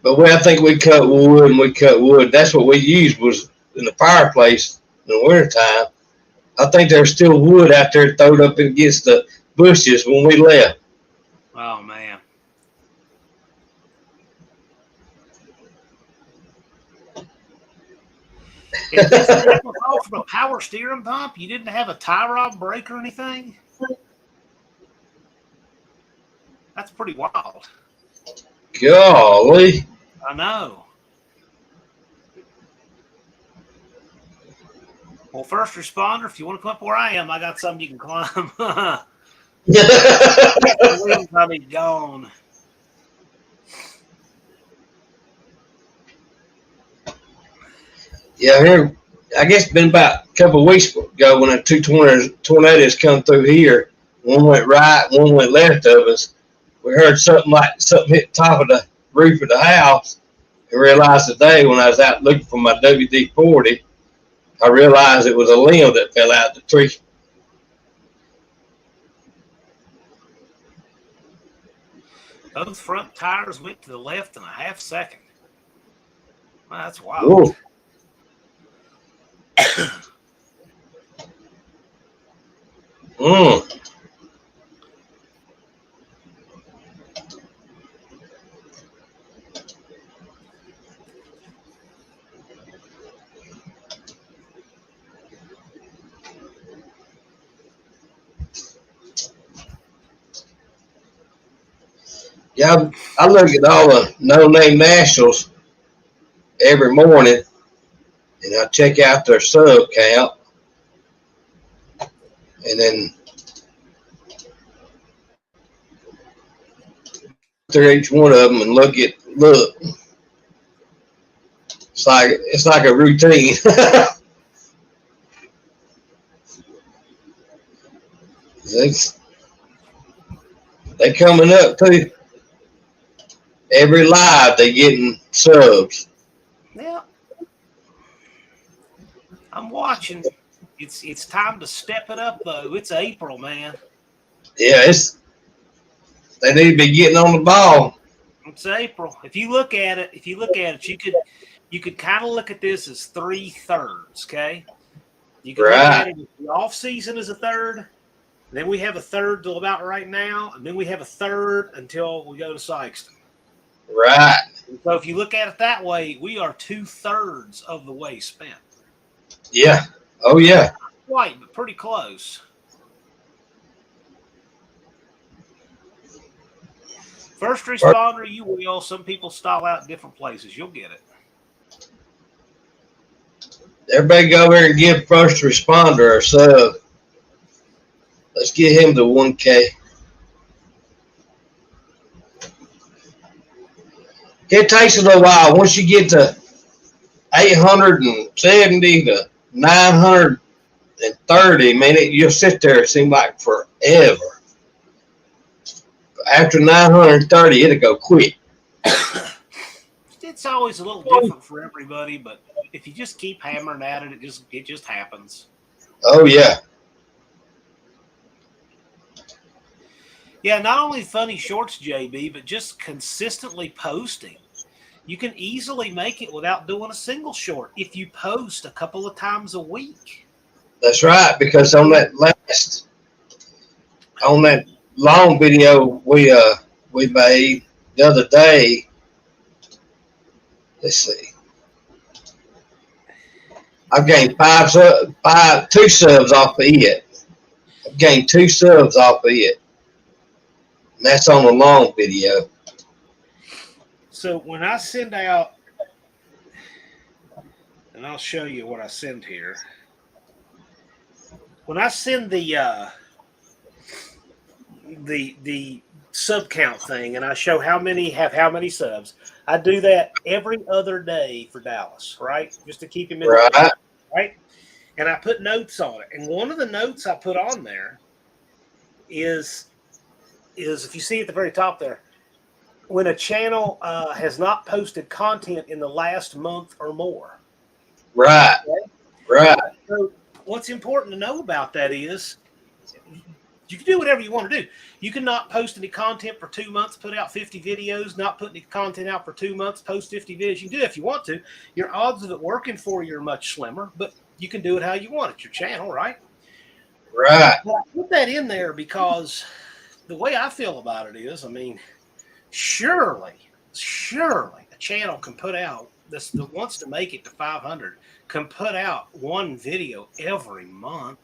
But I think we cut wood and we cut wood. That's what we used was in the fireplace in the wintertime. I think there's still wood out there thrown up against the bushes when we left. Oh, man. If this thing was all from a power steering pump, you didn't have a tie rod break or anything? That's pretty wild. Golly. I know. Well, first responder, if you want to come up where I am, I got something you can climb. The wheels might be gone. Yeah, here, I guess it's been about a couple of weeks ago when the 2 tornadoes come through here. One went right, one went left of us. We heard something hit the top of the roof of the house, and realized today when I was out looking for my WD-40, I realized it was a limb that fell out of the tree. Both front tires went to the left in a half second. Wow, that's wild. Yeah, I look at all the Namenationals every morning, and I check out their sub count, and then through each one of them and look. It's like a routine. they coming up too. Every live they getting subs. Yeah. I'm watching. It's time to step it up though. It's April, man. Yeah, they need to be getting on the ball. It's April. If you look at it, you could kind of look at this as 3/3. Okay. You can look at it. The off season is a third. Then we have a third till about right now, and then we have a third until we go to Sykeston. Right. So if you look at it that way, we are 2/3 of the way spent. Yeah. Oh yeah. Not quite, but pretty close. First responder, you will. Some people stall out in different places. You'll get it. Everybody go over there and give first responder a sub. Let's get him to 1K. It takes a little while. Once you get to 870 to 930, man, you'll sit there. It seems like forever. After 930, it'll go quick. It's always a little different for everybody, but if you just keep hammering at it, it just happens. Oh yeah. Yeah, not only funny shorts, JB, but just consistently posting. You can easily make it without doing a single short if you post a couple of times a week. That's right, because on that long video we made the other day, let's see, I've gained 2 subs off of it. I've gained 2 subs off of it. And that's on a long video. So when I send out, and I'll show you what I send here. When I send the sub count thing, and I show how many have how many subs, I do that every other day for Dallas, right? Just to keep him in the Right. right? And I put notes on it. And one of the notes I put on there is if you see at the very top there, when a channel has not posted content in the last month or more. Right. Okay? Right. So what's important to know about that is you can do whatever you want to do. You can not post any content for 2 months, put out 50 videos, not put any content out for 2 months, post 50 videos. You can do that if you want to. Your odds of it working for you are much slimmer, but you can do it how you want. It's your channel, right? Right. But I put that in there because the way I feel about it is, I mean, surely a channel can put out this that wants to make it to 500 can put out one video every month.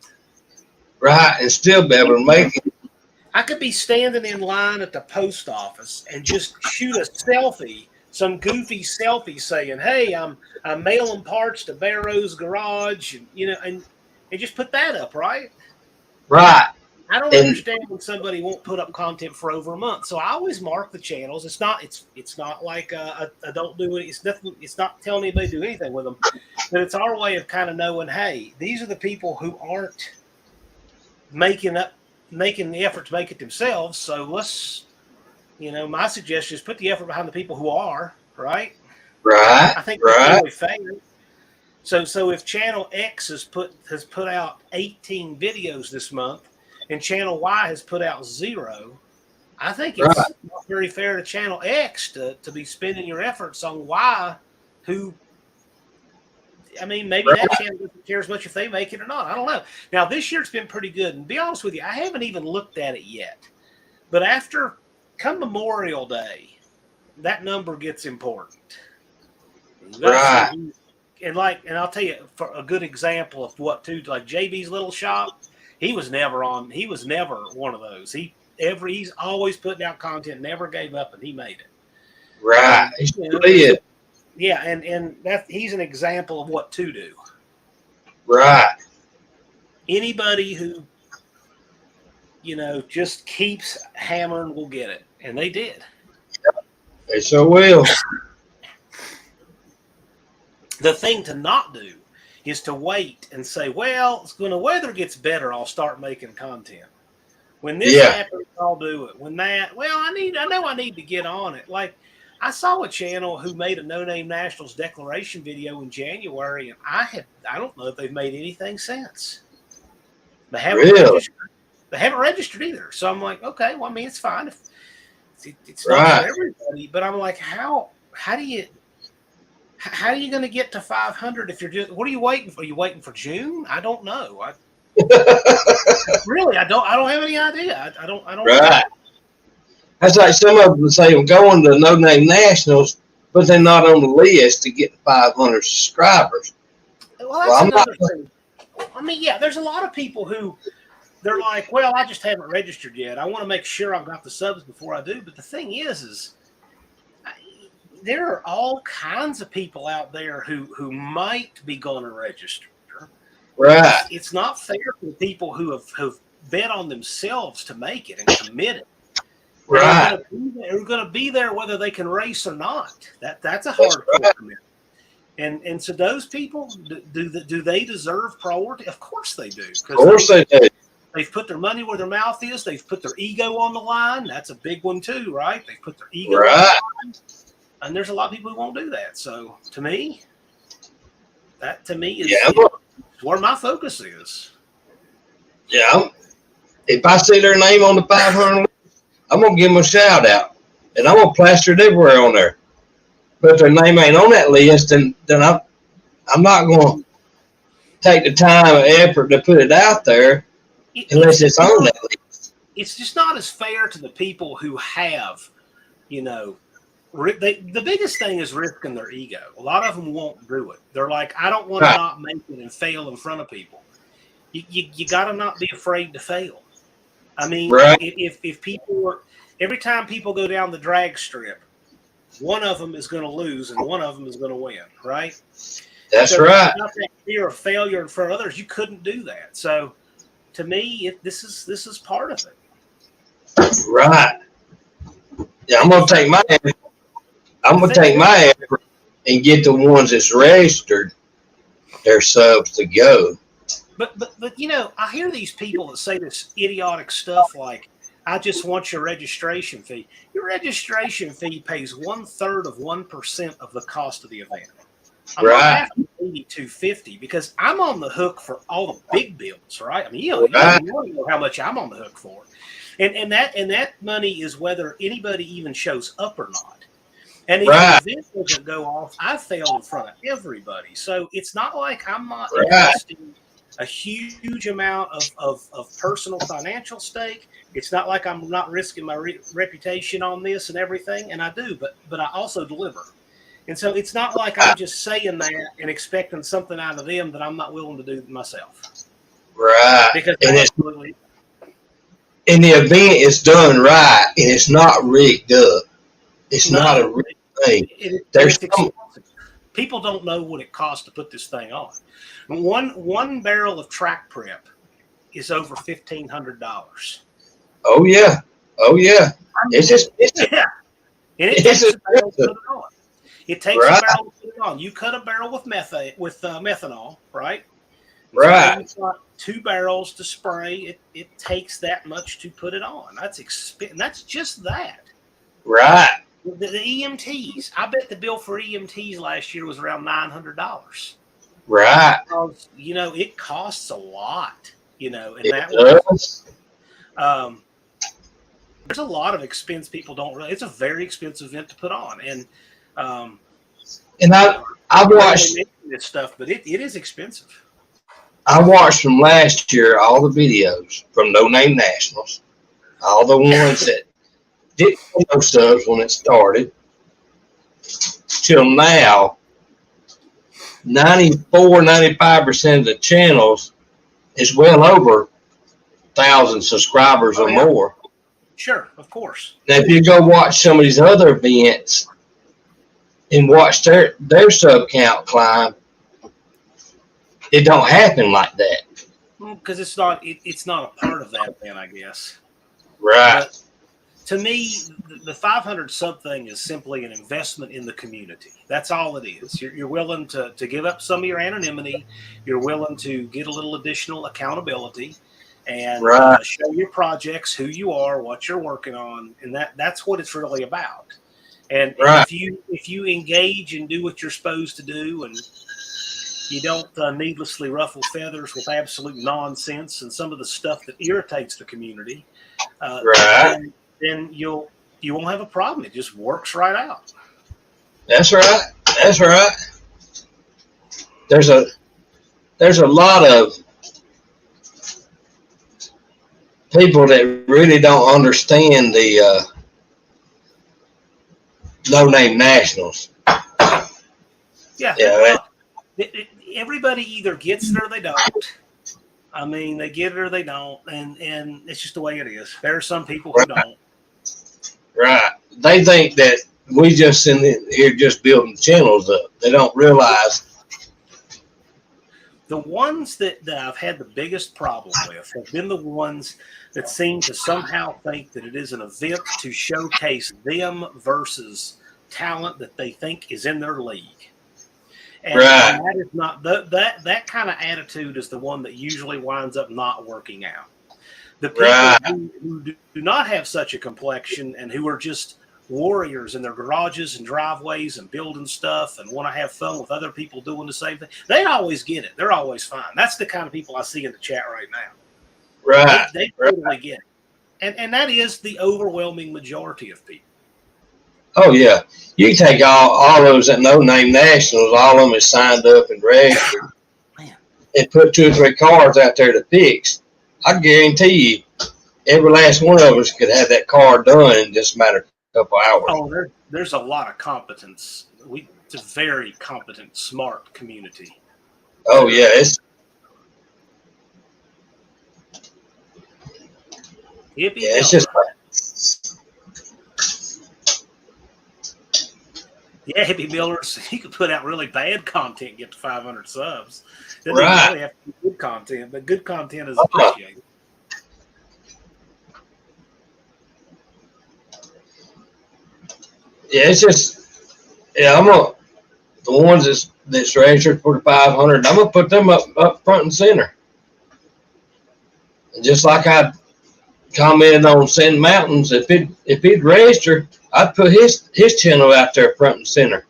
Right. And still be able to make it. I could be standing in line at the post office and just shoot a selfie, some goofy selfie saying, "Hey, I'm mailing parts to Barrow's Garage," and and just put that up, right? Right. I don't And understand when somebody won't put up content for over a month. So I always mark the channels. It's not like I don't do it. It's nothing. It's not telling anybody to do anything with them, but it's our way of kind of knowing, hey, these are the people who aren't making the effort to make it themselves. So let's, my suggestion is put the effort behind the people who are, right? right. I think that's Right. really fair. So if Channel X has put out 18 videos this month, and Channel Y has put out 0, I think it's Right. not very fair to Channel X to be spending your efforts on Y, who, I mean, maybe Right. that channel doesn't care as much if they make it or not. I don't know. Now, this year it's been pretty good. And to be honest with you, I haven't even looked at it yet. But come Memorial Day, that number gets important. Right. And I'll tell you, for a good example of what too, like JB's little shop, he was never one of those. He's always putting out content, never gave up, and he made it. Right. He still did. Yeah, and that he's an example of what to do. Right. Anybody who just keeps hammering will get it, and they did. They sure will. The thing to not do is to wait and say, well, when the weather gets better, I'll start making content. When this happens, I'll do it. When that, well, I know I need to get on it. Like, I saw a channel who made a Namenationals declaration video in January, and I don't know if they've made anything since. They haven't registered. They haven't registered either. So I'm like, okay, well, I mean, it's fine. It's not for everybody, but I'm like, how are you going to get to 500 if you're just, what are you waiting for? Are you waiting for June? I don't know. Really, I don't have any idea. I don't Right. Know. That's like some of them say, I'm going to No Name Nationals, but they're not on the list to get 500 subscribers. Well, that's another thing. I mean, yeah, there's a lot of people who they're like, well, I just haven't registered yet. I want to make sure I've got the subs before I do. But the thing is there are all kinds of people out there who might be going to register. Right. It's not fair for the people who have bet on themselves to make it and committed. Right. They're going to be there whether they can race or not. That's a hardcore commitment. And so those people, do they deserve priority? Of course they do. Of course they do. They've put their money where their mouth is. They've put their ego on the line. That's a big one too, right? They've put their ego on the line. And there's a lot of people who won't do that. So to me is where my focus is. Yeah. If I see their name on the 500, I'm going to give them a shout out. And I'm going to plaster it everywhere on there. But if their name ain't on that list, then I'm not going to take the time and effort to put it out there unless it's on that list. It's just not as fair to the people who have, the biggest thing is risking their ego. A lot of them won't do it. They're like, I don't want to not make it and fail in front of people. You got to not be afraid to fail. I mean, Right. if people were, every time people go down the drag strip, one of them is going to lose and one of them is going to win, right? That's So right. without that fear of failure in front of others, you couldn't do that. So to me, this is part of it. Right. Yeah, I'm And gonna take my effort and get the ones that's registered their subs to go. But you know, I hear these people that say this idiotic stuff like, "I just want your registration fee." Your registration fee pays 1/3 of 1% of the cost of the event. I'm not Right. after $82.50 because I'm on the hook for all the big bills, right? I mean, Right. you know how much I'm on the hook for, and that money is whether anybody even shows up or not. And if the Right. event doesn't go off, I failed in front of everybody. So it's not like I'm not Right. investing a huge amount of personal financial stake. It's not like I'm not risking my reputation on this and everything, and I do, but I also deliver. And so it's not like I'm just saying that and expecting something out of them that I'm not willing to do myself. Right. Because And I it's absolutely, and the event is done right, and it's not rigged up. It's not a no, rigged thing. and There's it's some. expensive. People don't know what it costs to put this thing on. One barrel of track prep is over $1,500. Oh yeah. Oh yeah. I It's mean, expensive. yeah, and it It's takes a barrel to put expensive. it on. It takes a Right. barrel to put it on. You cut a barrel with methanol, right? And so now Right. you've got 2 barrels to spray. It takes that much to put it on. That's expensive. That's just that. Right. The EMTs. I bet the bill for EMTs last year was around $900. Right. Because it costs a lot. And It that does. um, there's a lot of expense people don't really. It's a very expensive event to put on, and um, And I rarely watched mention this stuff, but it is expensive. from last year all the videos from No Name Nationals, all the ones that didn't know subs when it started till now. 94, 95% of the channels is well over 1,000 subscribers Oh or yeah, more. sure, of course. Now, if you go watch some of these other events and watch their sub count climb, it don't happen like that. Because it's not a part of that then, I guess. Right. But to me, the 500 sub thing is simply an investment in the community. That's all it is. You're willing to give up some of your anonymity. You're willing to get a little additional accountability and Right. show your projects, who you are, what you're working on, and that's what it's really about. And Right. if you engage and do what you're supposed to do, and you don't needlessly ruffle feathers with absolute nonsense and some of the stuff that irritates the community, Right. then you won't have a problem. It just works right out. That's right. That's right. There's a lot of people that really don't understand the No Name Nationals. Yeah. Yeah. Everybody either gets it or they don't. I mean, they get it or they don't, and it's just the way it is. There are some people who don't. Right. They think that we just in here just building channels up. They don't realize. The ones that I've had the biggest problem with have been the ones that seem to somehow think that it is an event to showcase them versus talent that they think is in their league. And that is not that kind of attitude is the one that usually winds up not working out. The people who do not have such a complexion and who are just warriors in their garages and driveways and building stuff and want to have fun with other people doing the same thing, they always get it. They're always fine. That's the kind of people I see in the chat right now. Right. They totally get it. And that is the overwhelming majority of people. Oh yeah. You can take all those that No Name Nationals, all of them is signed up and registered, and put 2 or 3 cars out there to fix. I guarantee you, every last one of us could have that car done in just a matter of a couple hours. Oh, there's a lot of competence. It's a very competent, smart community. Oh yeah, Hippie Yeah, it's Miller. just Yeah, Hippie Millers, he could put out really bad content and get to 500 subs. Doesn't even right. really have to be good content, but good content is appreciated. Yeah, it's just the ones that's registered for the 500. I'm gonna put them up front and center. And just like I commented on Sand Mountains, if he'd register, I'd put his channel out there front and center.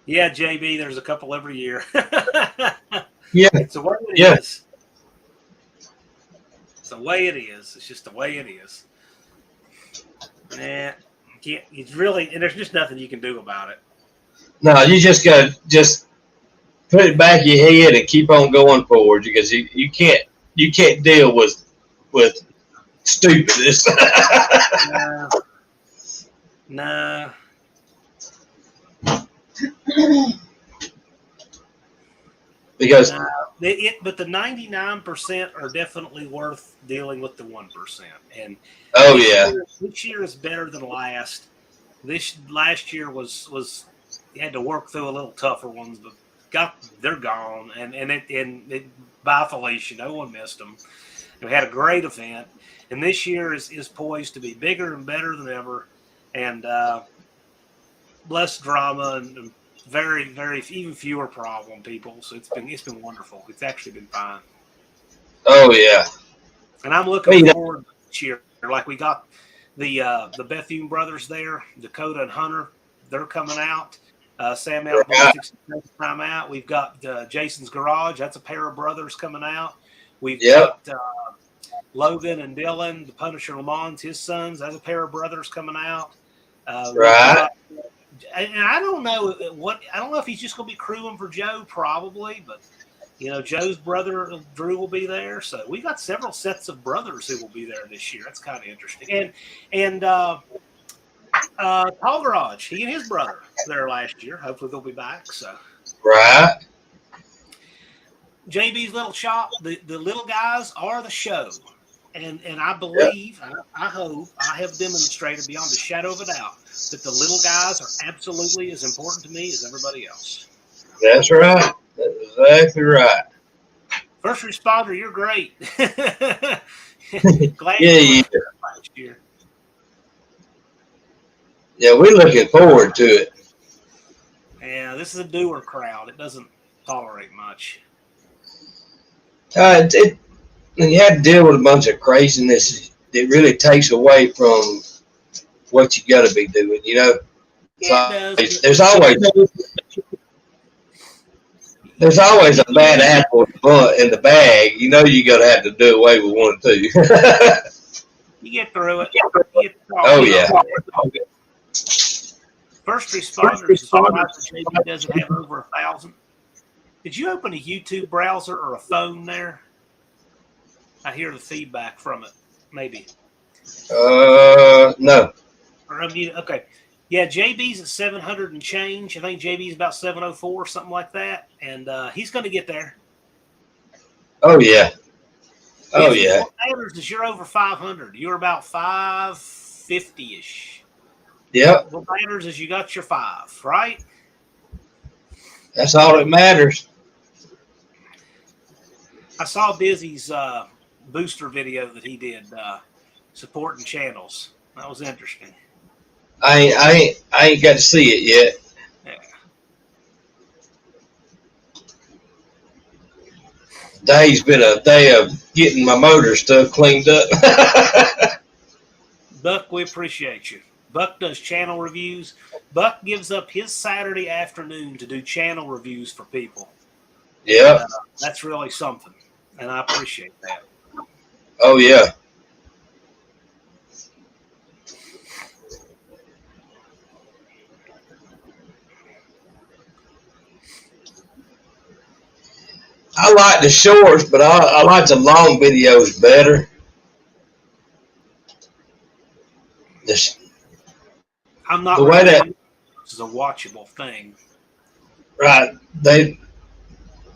Yeah, JB, there's a couple every year. Yeah, It's the way it yeah. is. It's the way it is. It's just the way it is. Nah, it's really, and there's just nothing you can do about it. No, you just gotta put it back in your head and keep on going forward because you can't deal with stupidness. Nah. Because but the 99% are definitely worth dealing with the 1%. And this year is better than last. Last year was you had to work through a little tougher ones, but they're gone. And by Felicia, no one missed them. We had a great event, and this year is poised to be bigger and better than ever, and less drama and very, very even fewer problem people. So it's been wonderful. It's actually been fine. oh yeah, and I'm looking forward to this year. Like we got the Bethune brothers there, Dakota and Hunter. They're coming out. Sam L. Ballistics time out. We've got Jason's Garage. That's a pair of brothers coming out. We've got Logan and Dylan, the Punisher Lamont, his sons. That's a pair of brothers coming out. right. And I don't know if he's just going to be crewing for Joe, probably, but Joe's brother Drew will be there. So we got several sets of brothers who will be there this year. That's kind of interesting. And Paul Garage, he and his brother there last year. Hopefully they'll be back. So right. JB's little shop, the little guys are the show. And I believe, I hope, I have demonstrated beyond a shadow of a doubt that the little guys are absolutely as important to me as everybody else. That's right. That's exactly right. First responder, you're great. Glad you last year. Yeah, we're looking forward to it. Yeah, this is a doer crowd. It doesn't tolerate much. And you have to deal with a bunch of craziness. It really takes away from what you got to be doing. There's always a bad apple in the bag. You got to have to do away with one or two. You get through it. Oh yeah. First responders. JB doesn't have over 1,000. Did you open a YouTube browser or a phone there? I hear the feedback from it, maybe. No. Okay. Yeah, JB's at 700 and change. I think JB's about 704, something like that. And he's going to get there. Oh, yeah. Oh, yeah. What matters is you're over 500. You're about 550-ish. Yep. What matters is you got your 5, right? That's all that matters. I saw Dizzy's booster video that he did supporting channels. That was interesting. I ain't got to see it yet. Yeah. Day's been a day of getting my motor stuff cleaned up. Buck, we appreciate you. Buck does channel reviews. Buck gives up his Saturday afternoon to do channel reviews for people. Yeah. That's really something, and I appreciate that. Oh, yeah. I like the shorts, but I like the long videos better. I'm not the way that this is a watchable thing. Right. They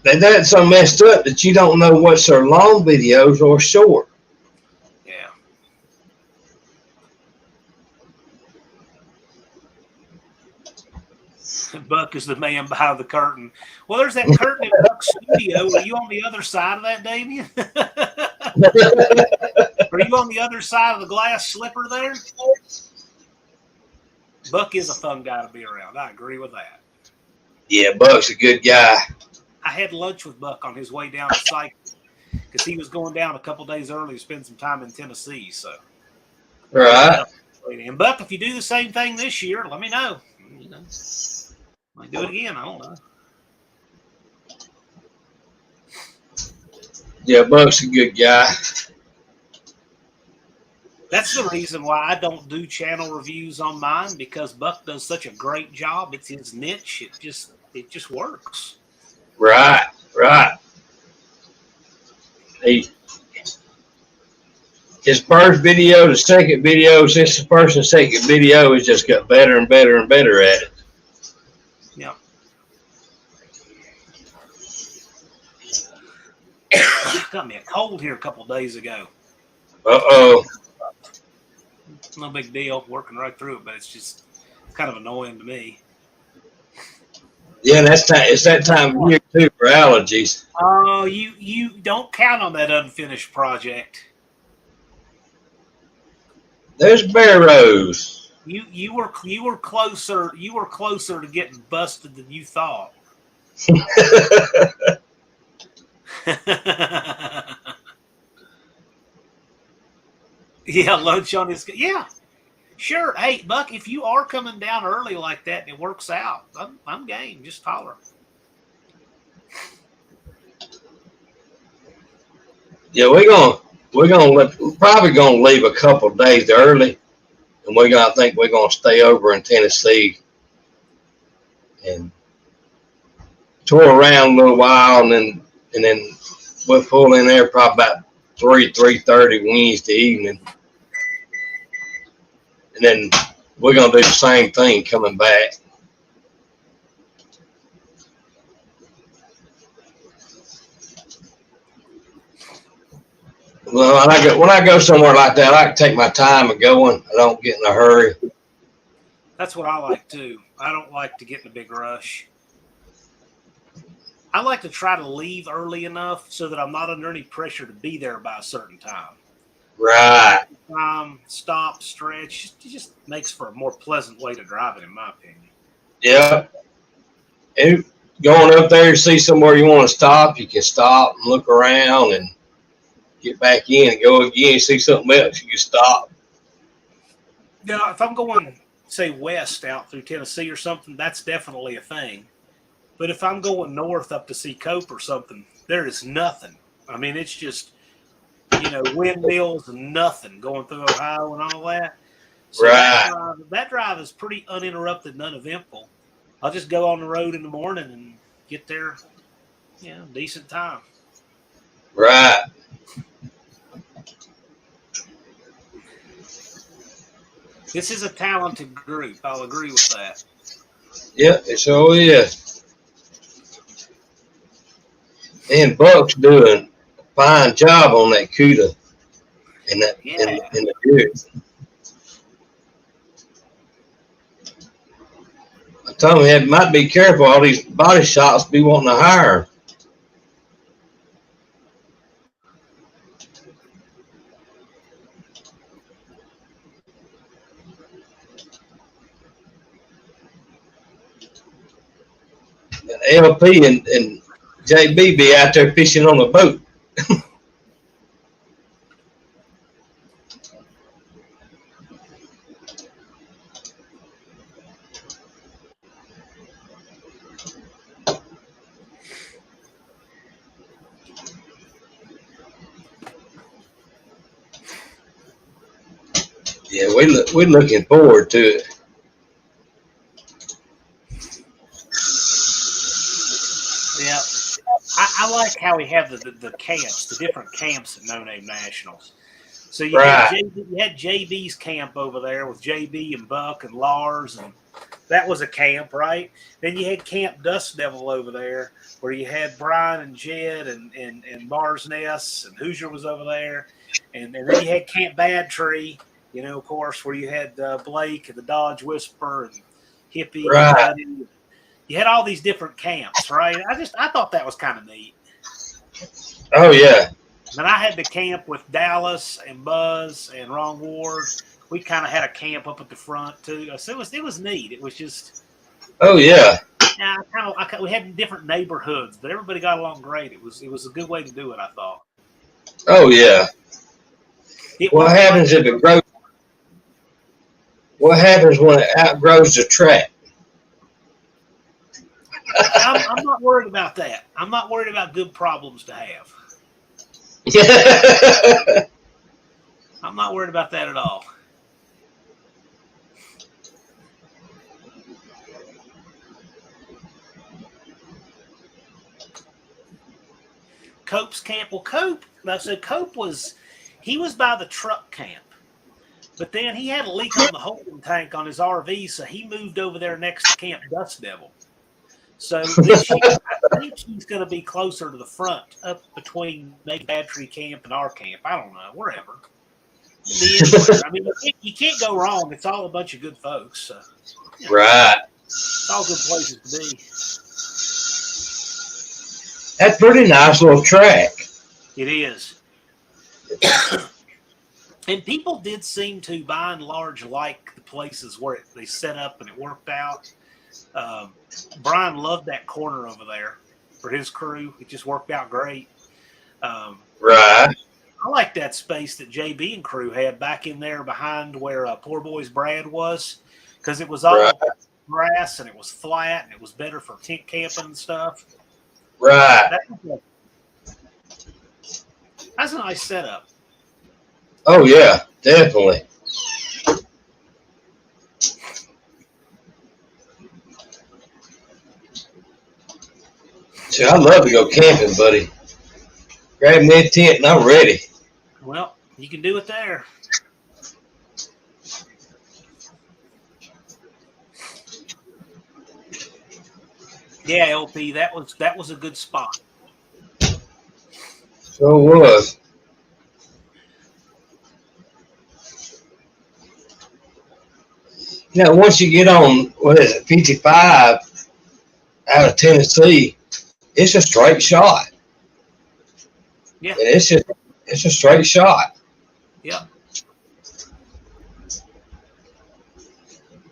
done it so messed up that you don't know what's their long videos or short. Yeah. Buck is the man behind the curtain. Well, there's that curtain in Buck's studio. Are you on the other side of that, Damien? Are you on the other side of the glass slipper there? Buck is a fun guy to be around. I agree with that. Yeah, Buck's a good guy. I had lunch with Buck on his way down to Psych because he was going down a couple days early to spend some time in Tennessee. So, Right. And Buck, if you do the same thing this year, let me know. You know, might do it again. I don't know. Yeah, Buck's a good guy. That's the reason why I don't do channel reviews on mine, because Buck does such a great job. It's his niche. It just works. Right. His first video, the second video, since the first and second video, he's just got better and better and better at it. Yeah. Got me a cold here a couple days ago. Uh-oh. No big deal, working right through it, but it's just kind of annoying to me. Yeah, it's that time of year too for allergies. Oh, you don't count on that unfinished project. There's Barrows. You were closer to getting busted than you thought. Yeah, lunch on his. Yeah, sure. Hey, Buck, if you are coming down early like that and it works out, I'm game. Just holler. Yeah, we're probably gonna leave a couple of days early, and I think we're gonna stay over in Tennessee and tour around a little while, and then we'll pull in there probably about 3:30 Wednesday evening, and then we're gonna do the same thing coming back. Well, when I go somewhere like that, I like to take my time and going. I don't get in a hurry. That's what I like too. I don't like to get in a big rush. I like to try to leave early enough so that I'm not under any pressure to be there by a certain time. Right. Stop, stretch. It just makes for a more pleasant way to drive it, in my opinion. Yeah. And going up there to see somewhere you want to stop, you can stop and look around and get back in and go again, see something else, you can stop. Now, if I'm going, say, west out through Tennessee or something, that's definitely a thing. But if I'm going north up to see Cope or something, there is nothing. I mean, it's just, windmills and nothing going through Ohio and all that. So right. That drive is pretty uninterrupted and uneventful. I'll just go on the road in the morning and get there, decent time. Right. This is a talented group. I'll agree with that. Yeah, it sure is. And Buck's doing a fine job on that CUDA and the beard. I told him he might be careful. All these body shops be wanting to hire. LP and JB be out there fishing on the boat. Yeah, we're looking forward to it. Yeah, I like how we have the camps, the different camps at No Name Nationals. So you had JB's camp over there with JB and Buck and Lars, and that was a camp, right? Then you had Camp Dust Devil over there, where you had Brian and Jed and Mars Ness, and Hoosier was over there, and then you had Camp Bad Tree, of course, where you had Blake and the Dodge Whisperer and Hippie. Right. you had all these different camps, right? I thought that was kind of neat. Oh yeah. And I had to camp with Dallas and Buzz and Ron Ward. We kind of had a camp up at the front too. So it was neat. It was just. Oh yeah. Yeah, we had different neighborhoods, but everybody got along great. It was a good way to do it, I thought. Oh yeah. What happens if it grows? What happens when it outgrows the track? I'm not worried about that. I'm not worried about good problems to have. I'm not worried about that at all. Cope's camp. Well, Cope was by the truck camp, but then he had a leak on the holding tank on his RV, so he moved over there next to Camp Dust Devil. So this year, I think he's going to be closer to the front, up between maybe Battery Camp and our camp. I don't know, wherever. I mean, you can't go wrong. It's all a bunch of good folks. So, right. It's all good places to be. That's pretty nice little track. It is. And people did seem to, by and large, like the places where they set up and it worked out. Brian loved that corner over there for his crew. It just worked out great. Right. I like that space that JB and crew had back in there behind where Poor Boys Brad was, because it was all grass and it was flat and it was better for tent camping and stuff. Right. That's a nice setup. Oh yeah, definitely. See, I love to go camping, buddy. Grab me a tent and I'm ready. Well, you can do it there. Yeah, LP, that was a good spot. So it was. Now, once you get on, 55 out of Tennessee, it's a straight shot. Yeah. And it's a straight shot. Yeah.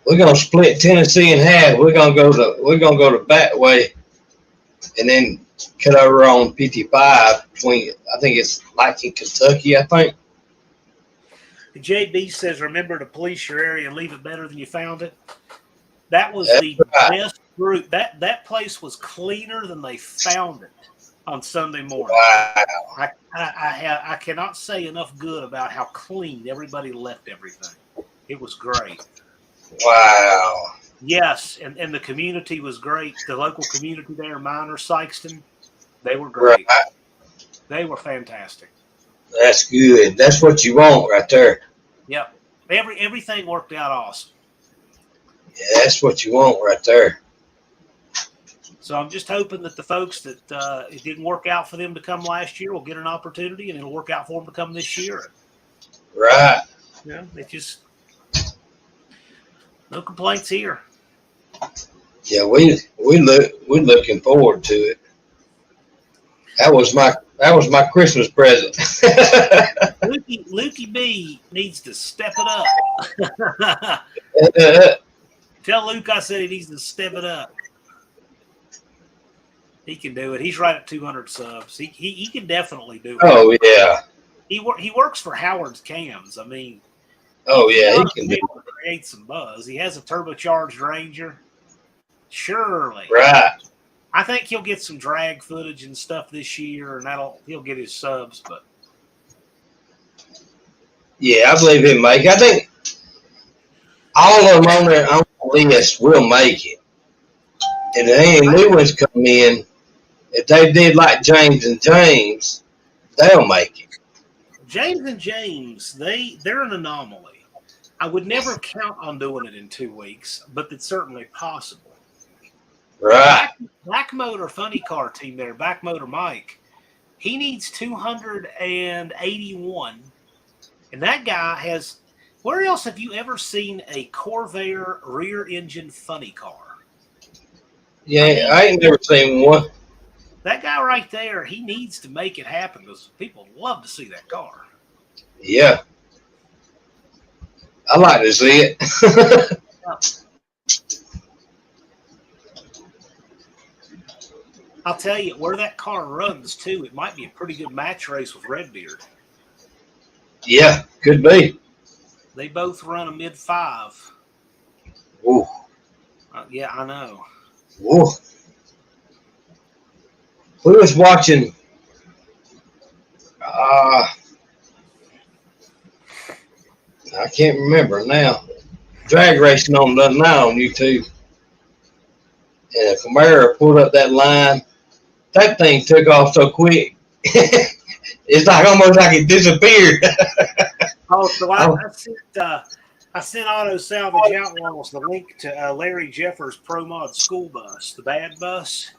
We're gonna split Tennessee in half. We're gonna go to back way, and then cut over on 55 between. I think it's like in Kentucky. I think. JB says, "Remember to police your area and leave it better than you found it." That was That's the right. best group. That place was cleaner than they found it on Sunday morning. Wow. I cannot say enough good about how clean everybody left everything. It was great. Wow. Yes, and the community was great. The local community there, Minor, Sykeston, they were great. Right. They were fantastic. That's good. That's what you want right there. Yep. Everything worked out awesome. Yeah, that's what you want right there. So I'm just hoping that the folks that it didn't work out for them to come last year will get an opportunity, and it'll work out for them to come this year. Right. Yeah, it just no complaints here. Yeah, we're looking forward to it. That was my Christmas present. Lukey B needs to step it up. Tell Luke I said he needs to step it up. He can do it. He's right at 200 subs. He can definitely do it. Oh yeah. He works for Howard's Cams. I mean. Oh yeah, he can do it. Create some buzz. He has a turbocharged Ranger. Surely. Right. I think he'll get some drag footage and stuff this year, and he'll get his subs. But yeah, I believe he'll make it. I think all of them on their own list will make it. And if any new ones come in, if they did like James and James, they'll make it. James and James, they're an anomaly. I would never count on doing it in 2 weeks, but it's certainly possible. Right. Black Motor Funny Car team there, Back Motor Mike, he needs 281. And that guy has, where else have you ever seen a Corvair rear engine funny car? Yeah, I ain't never seen one. That guy right there, he needs to make it happen because people love to see that car. Yeah, I like to see it. I'll tell you, where that car runs, too, it might be a pretty good match race with Redbeard. Yeah, could be. They both run a mid-5. Ooh, Yeah, I know. ooh. We was watching. I can't remember now. Drag racing on done now on YouTube. And Camaro pulled up that line. That thing took off so quick. It's like almost like it disappeared. Oh, so I sent Auto Salvage Outlaws the link to Larry Jeffers' Pro Mod school bus, the bad bus.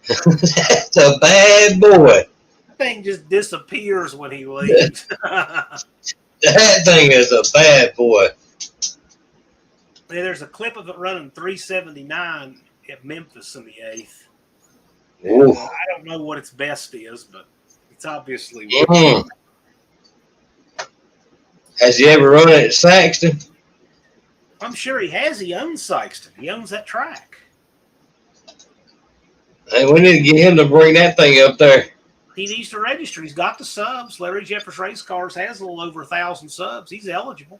That's a bad boy. That thing just disappears when he leaves. That thing is a bad boy. There's a clip of it running 379 at Memphis in the 8th. I don't know what its best is, but it's obviously working. Has he ever run it at Saxton? I'm sure he has. He owns Sykeston. He owns that track. Hey, we need to get him to bring that thing up there. He needs to register. He's got the subs. Larry Jeffers Race Cars has a little over 1,000 subs. He's eligible.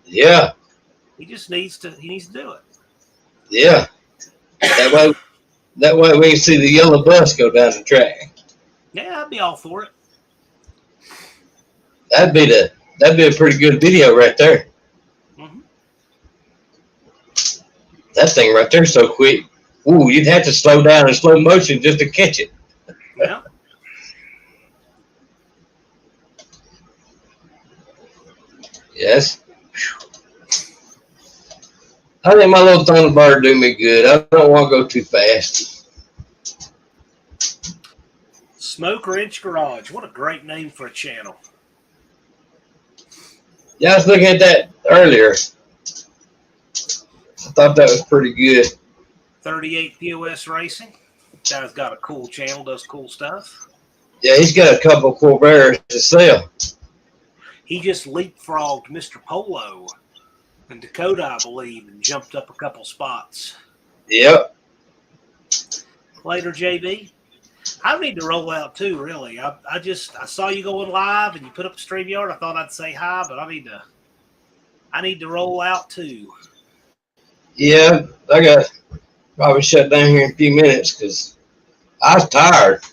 Yeah. He just needs to. He needs to do it. Yeah. That way we can see the yellow bus go down the track. Yeah, I'd be all for it. That'd be a pretty good video right there. Mm-hmm. That thing right there is so quick. Ooh, you'd have to slow down in slow motion just to catch it. Yeah. Yes. I think my little Thunderbird do me good. I don't want to go too fast. Smoke Wrench Garage. What a great name for a channel. Yeah, I was looking at that earlier. I thought that was pretty good. 38 POS Racing. Guy's got a cool channel, does cool stuff. Yeah, he's got a couple Corvairs to sell. He just leapfrogged Mr. Polo in Dakota, I believe, and jumped up a couple spots. Yep. Later, JB. I need to roll out too, really. I saw you going live and you put up a StreamYard. I thought I'd say hi, but I need to roll out too. Yeah, I got probably shut down here in a few minutes because I was tired.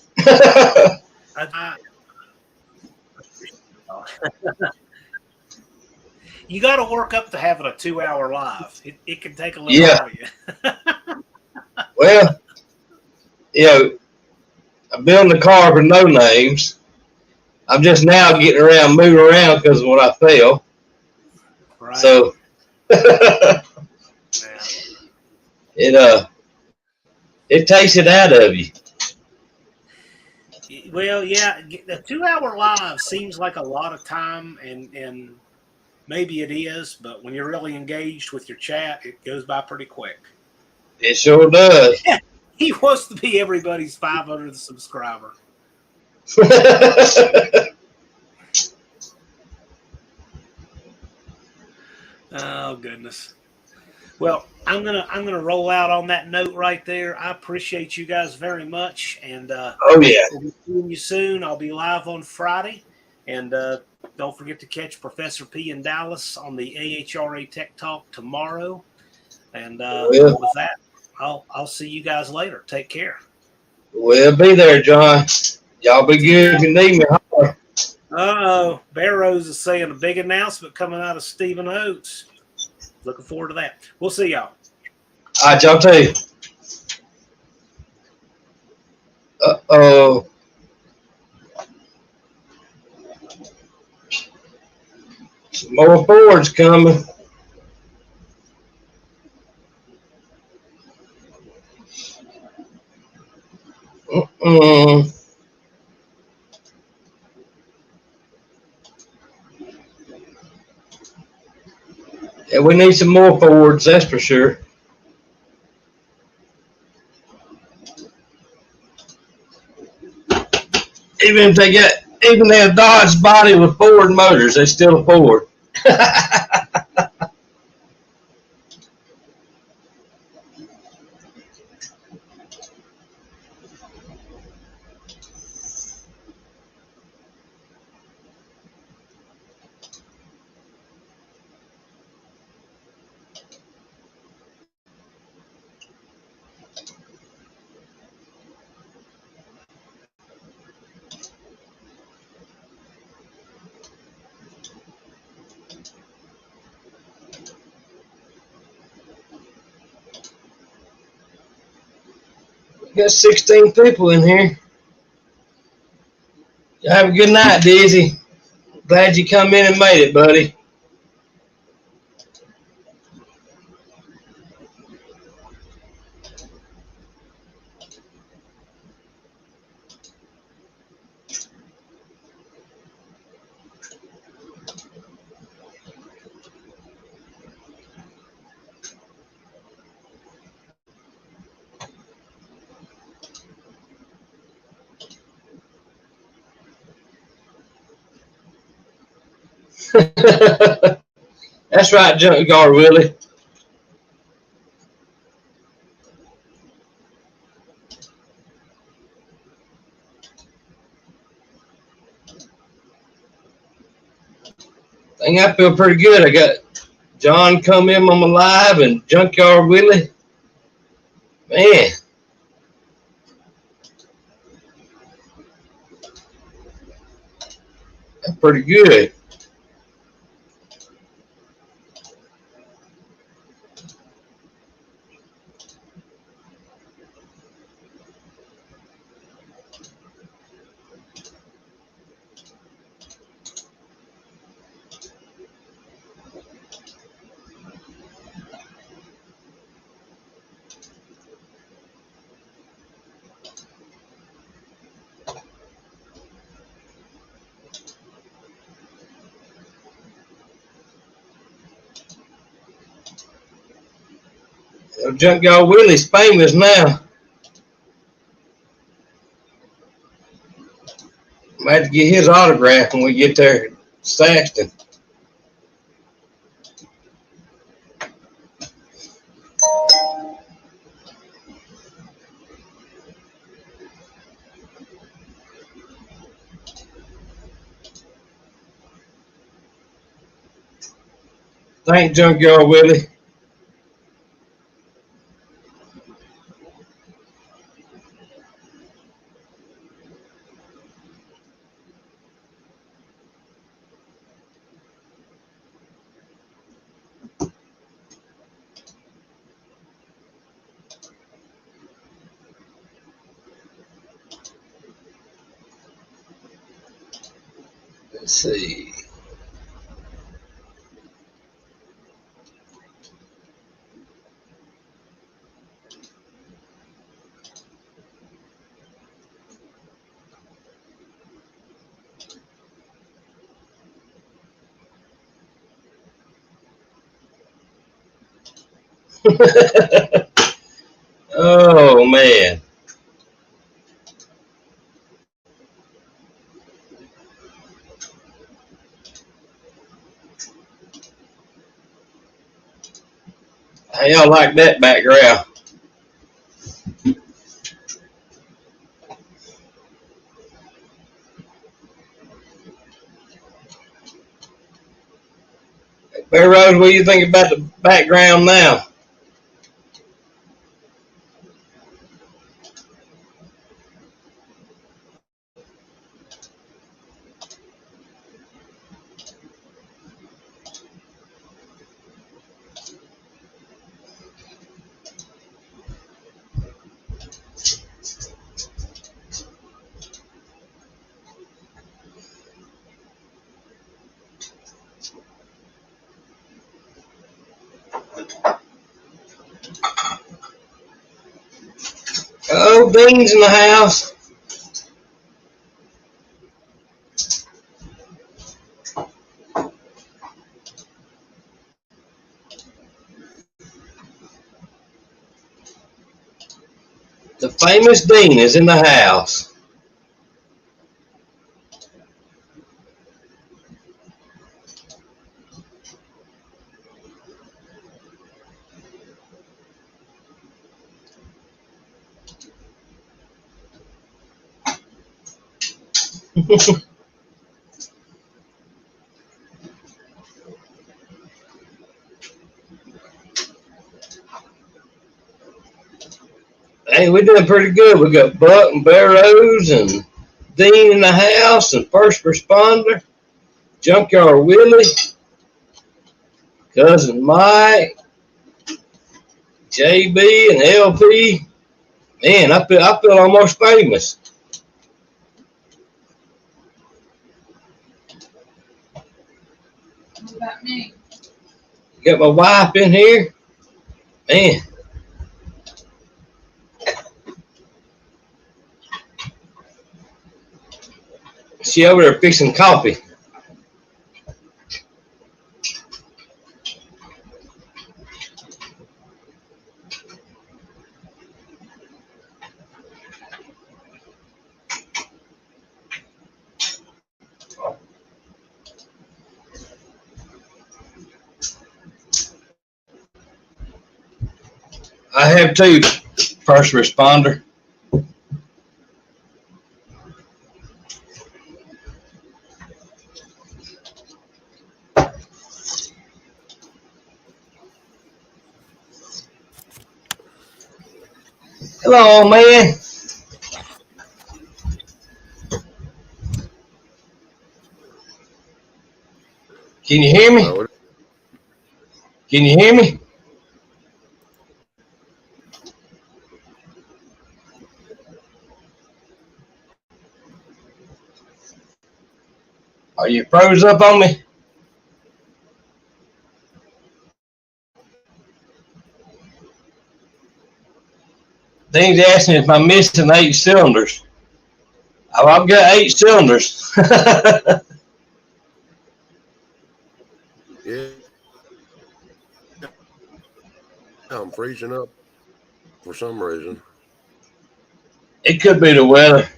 You got to work up to having a 2-hour live. It can take a little out of you. Well, I'm building a car for no names. I'm just now getting around, moving around because of when I fell. Right. So it takes it out of you. Well, yeah, the 2-hour live seems like a lot of time, and maybe it is, but when you're really engaged with your chat, it goes by pretty quick. It sure does. Yeah, he wants to be everybody's 500th subscriber. Oh goodness. Well, I'm gonna roll out on that note right there. I appreciate you guys very much, and oh yeah, we'll be seeing you soon. I'll be live on Friday, and don't forget to catch Professor P in Dallas on the AHRA Tech Talk tomorrow. And with that, I'll see you guys later. Take care. We'll be there, John. Y'all be good if you need me. Uh-oh. Barrows is saying a big announcement coming out of Stephen Oates. Looking forward to that. We'll see y'all. All right, y'all too. Uh-oh. Some more Fords coming. Yeah, we need some more Fords, that's for sure. Even if they got, even they have Dodge body with Ford motors, they still a Ford. Got 16 people in here. Have a good night, Dizzy. Glad you come in and made it, buddy. That's right, Junkyard Willie. I think I feel pretty good. I got John come in on my live and Junkyard Willie. Man, that's pretty good. Junkyard Willie's famous now. Might have to get his autograph when we get there, Saxton. Thank Junkyard Willie. Let's see. Oh, man. How y'all like that background? Bear Rose, what do you think about the background now? Oh, Dean's in the house. The famous Dean is in the house. Hey, we're doing pretty good. We got Buck and Barrows and Dean in the house and first responder, Junkyard Willie, Cousin Mike, JB and LP. Man, I feel almost famous. What about me? Got my wife in here. Man. She over there fixing coffee. I have two, first responder. Hello, man. Can you hear me? Can you hear me? Are you froze up on me? Things asking if I'm missing 8 cylinders. Oh, I've got 8 cylinders. Yeah, I'm freezing up for some reason. It could be the weather.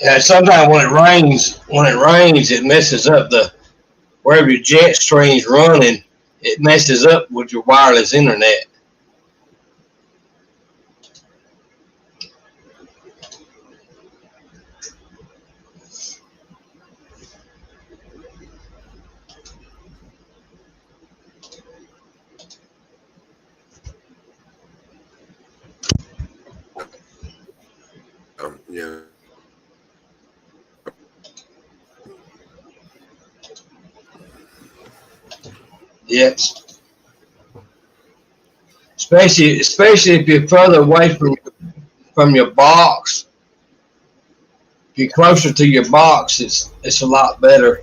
Yeah, sometimes when it rains, it messes up wherever your jet stream's running. It messes up with your wireless internet. Yeah. Yes. Especially if you're further away from your box. If you're closer to your box, it's a lot better.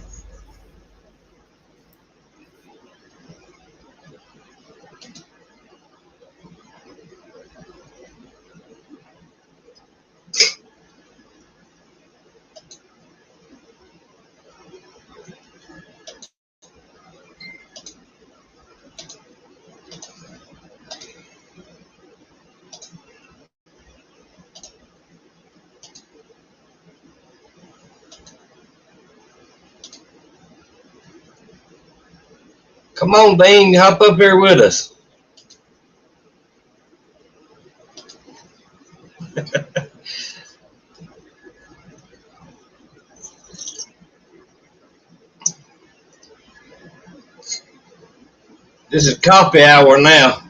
Come on, Dean, hop up here with us. This is coffee hour now.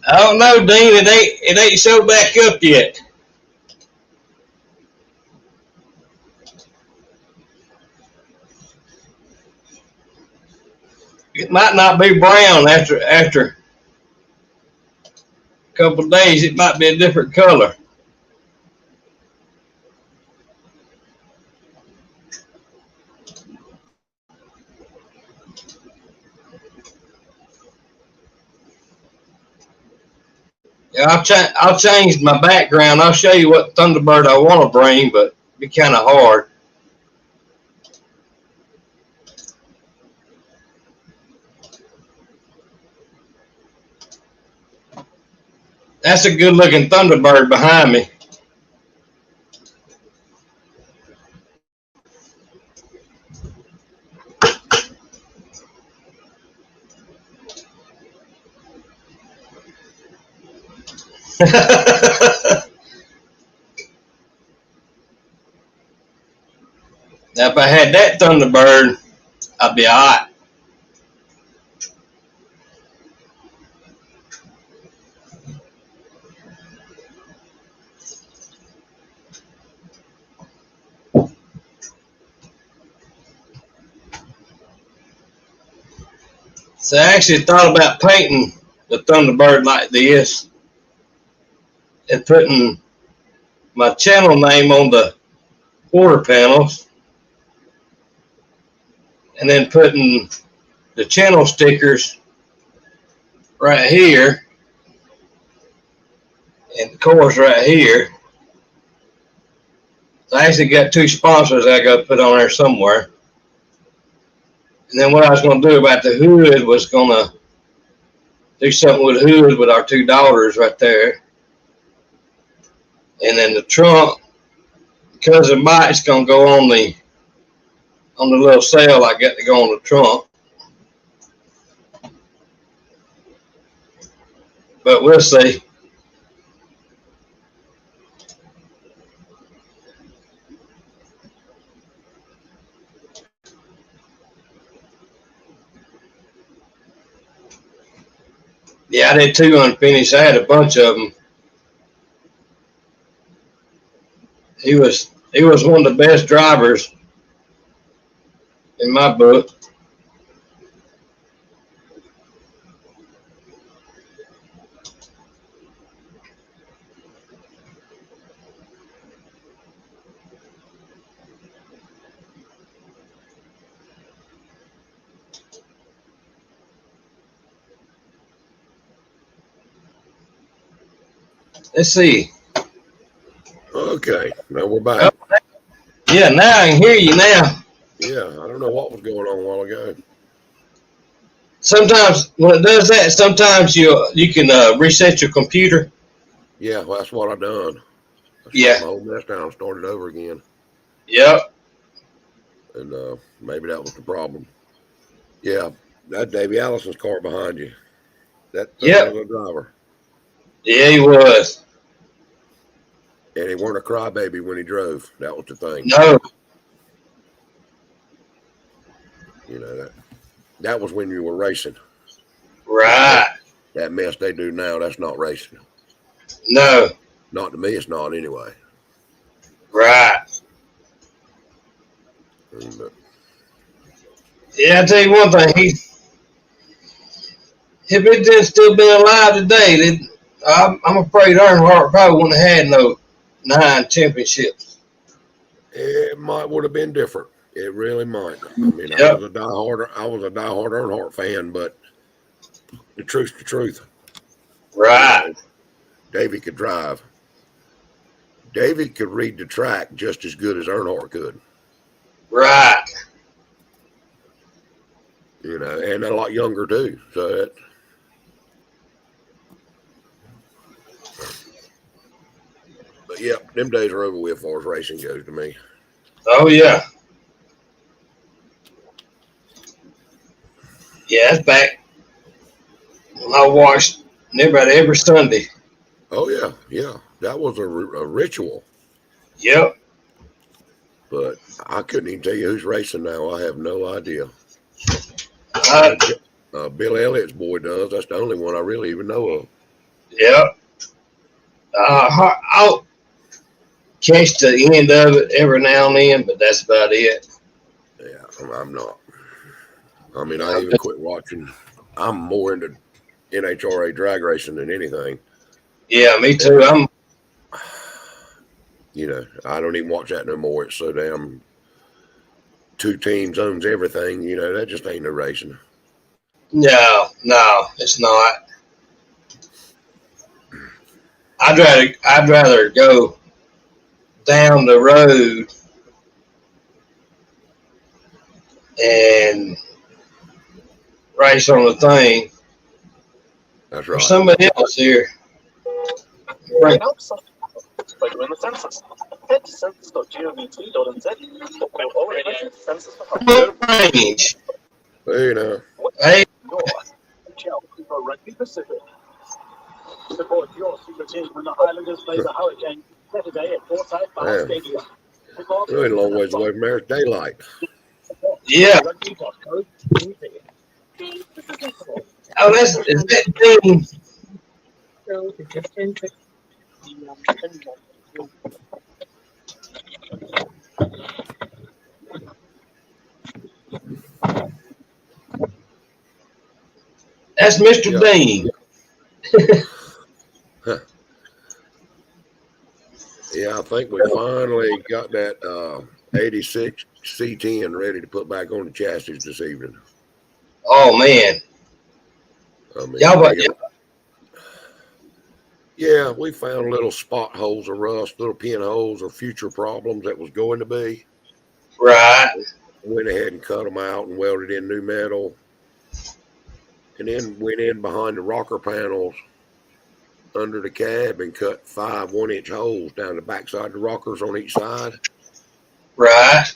I don't know, Dean. It ain't showed back up yet. It might not be brown after a couple of days. It might be a different color. Yeah, I'll change my background. I'll show you what Thunderbird I want to bring, but it'd be kind of hard. That's a good looking Thunderbird behind me. Now, if I had that Thunderbird, I'd be all right. So I actually thought about painting the Thunderbird like this and putting my channel name on the quarter panels and then putting the channel stickers right here and the course right here. So I actually got 2 sponsors I got to put on there somewhere. And then what I was going to do about the hood was going to do something with the hood with our 2 daughters right there. And then the trunk, because the bike's going to go on the little sail I got to go on the trunk. But we'll see. Yeah, I did 2 unfinished. I had a bunch of them. He was one of the best drivers in my book. Let's see. Okay, now we're back. Yeah, now I can hear you now. Yeah, I don't know what was going on a while ago. Sometimes when it does that, sometimes you can reset your computer. Yeah, well, that's what I done. I shut Yeah. my whole mess down and started over again. Yep. And maybe that was the problem. Yeah, that Davy Allison's car behind you. That Yep. was a driver. Yeah, he was. And he weren't a crybaby when he drove. That was the thing. No. You know, that was when you were racing. Right. That mess they do now, that's not racing. No. Not to me, it's not anyway. Right. But, Yeah, I tell you one thing. If it didn't still been alive today, I'm afraid Earnhardt probably wouldn't have had no 9 championships. it might would have been different. It really might. I mean, Yep. I was a diehard Earnhardt fan, but the truth's the truth. Right. You know, Davey could drive. Davey could read the track just as good as Earnhardt could. Right. You know, and a lot younger too. So but yeah, them days are over with as far as racing goes to me. Oh yeah. Yeah, it's back. When I watched every Sunday. Oh yeah, yeah. That was a ritual. Yep. But I couldn't even tell you who's racing now. I have no idea. Bill Elliott's boy does. That's the only one I really even know of. Yep. I'll catch the end of it every now and then, but that's about it. Yeah, I'm not. I mean, I even quit watching. I'm more into NHRA drag racing than anything. Yeah, me too. You know, I don't even watch that no more. It's so damn 2 teams owns everything. You know, that just ain't no racing. No, it's not. I'd rather go down the road and race on the thing. That's right. There's somebody else here. Right. By doing the census. Head to census.gov.nz or energy census for help. Range. You know. Hey, North, for Rugby Pacific. Support your super team when the Highlanders play the Hurricanes Saturday at Forsyth Bar Man. Stadium. We're a long ways away from there. It's daylight. yeah. Oh, is that thing? That's Mr. Yeah. Dean. Yeah, I think we finally got that 86 C10 ready to put back on the chassis this evening. Oh man. I mean, Y'all, yeah, we found little spot holes of rust, little pinholes or future problems that was going to be. right. Went ahead and cut them out and welded in new metal. And then went in behind the rocker panels under the cab and cut 5 1-inch holes down the backside of the rockers on each side. Right.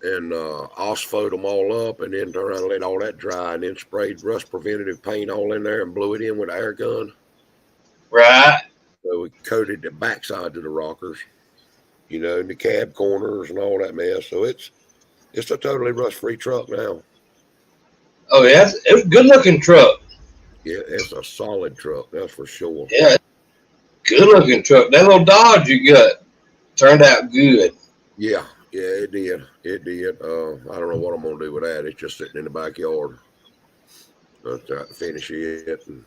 And asphalted them all up and then turned around and let all that dry and then sprayed rust preventative paint all in there and blew it in with an air gun. Right. So we coated the backside of the rockers, you know, and the cab corners and all that mess. So it's a totally rust-free truck now. Oh yeah, it's a good looking truck. Yeah, it's a solid truck, that's for sure. Yeah, good looking truck. That little Dodge you got turned out good. Yeah, it did. It did. I don't know what I'm gonna do with that. It's just sitting in the backyard. I'll try to finish it and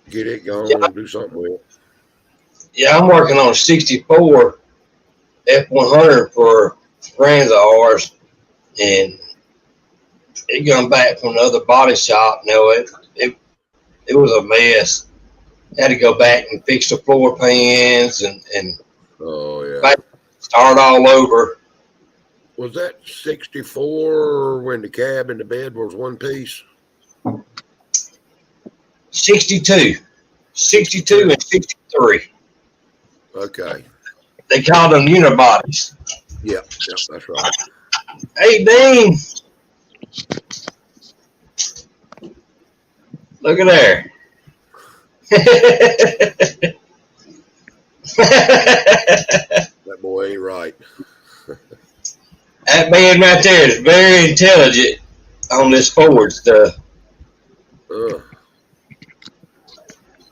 get it going and do something with it. Yeah, I'm working on a 64 F100 for friends of ours, and it come back from another body shop. No, it was a mess. Had to go back and fix the floor pans and Oh yeah. start all over. Was that 64 when the cab and the bed was one piece? 62 and 63. Okay. They called them unibodies. Yep, that's right. Hey, Dean. Look at there. That boy ain't right. That man right there is very intelligent on this Ford stuff.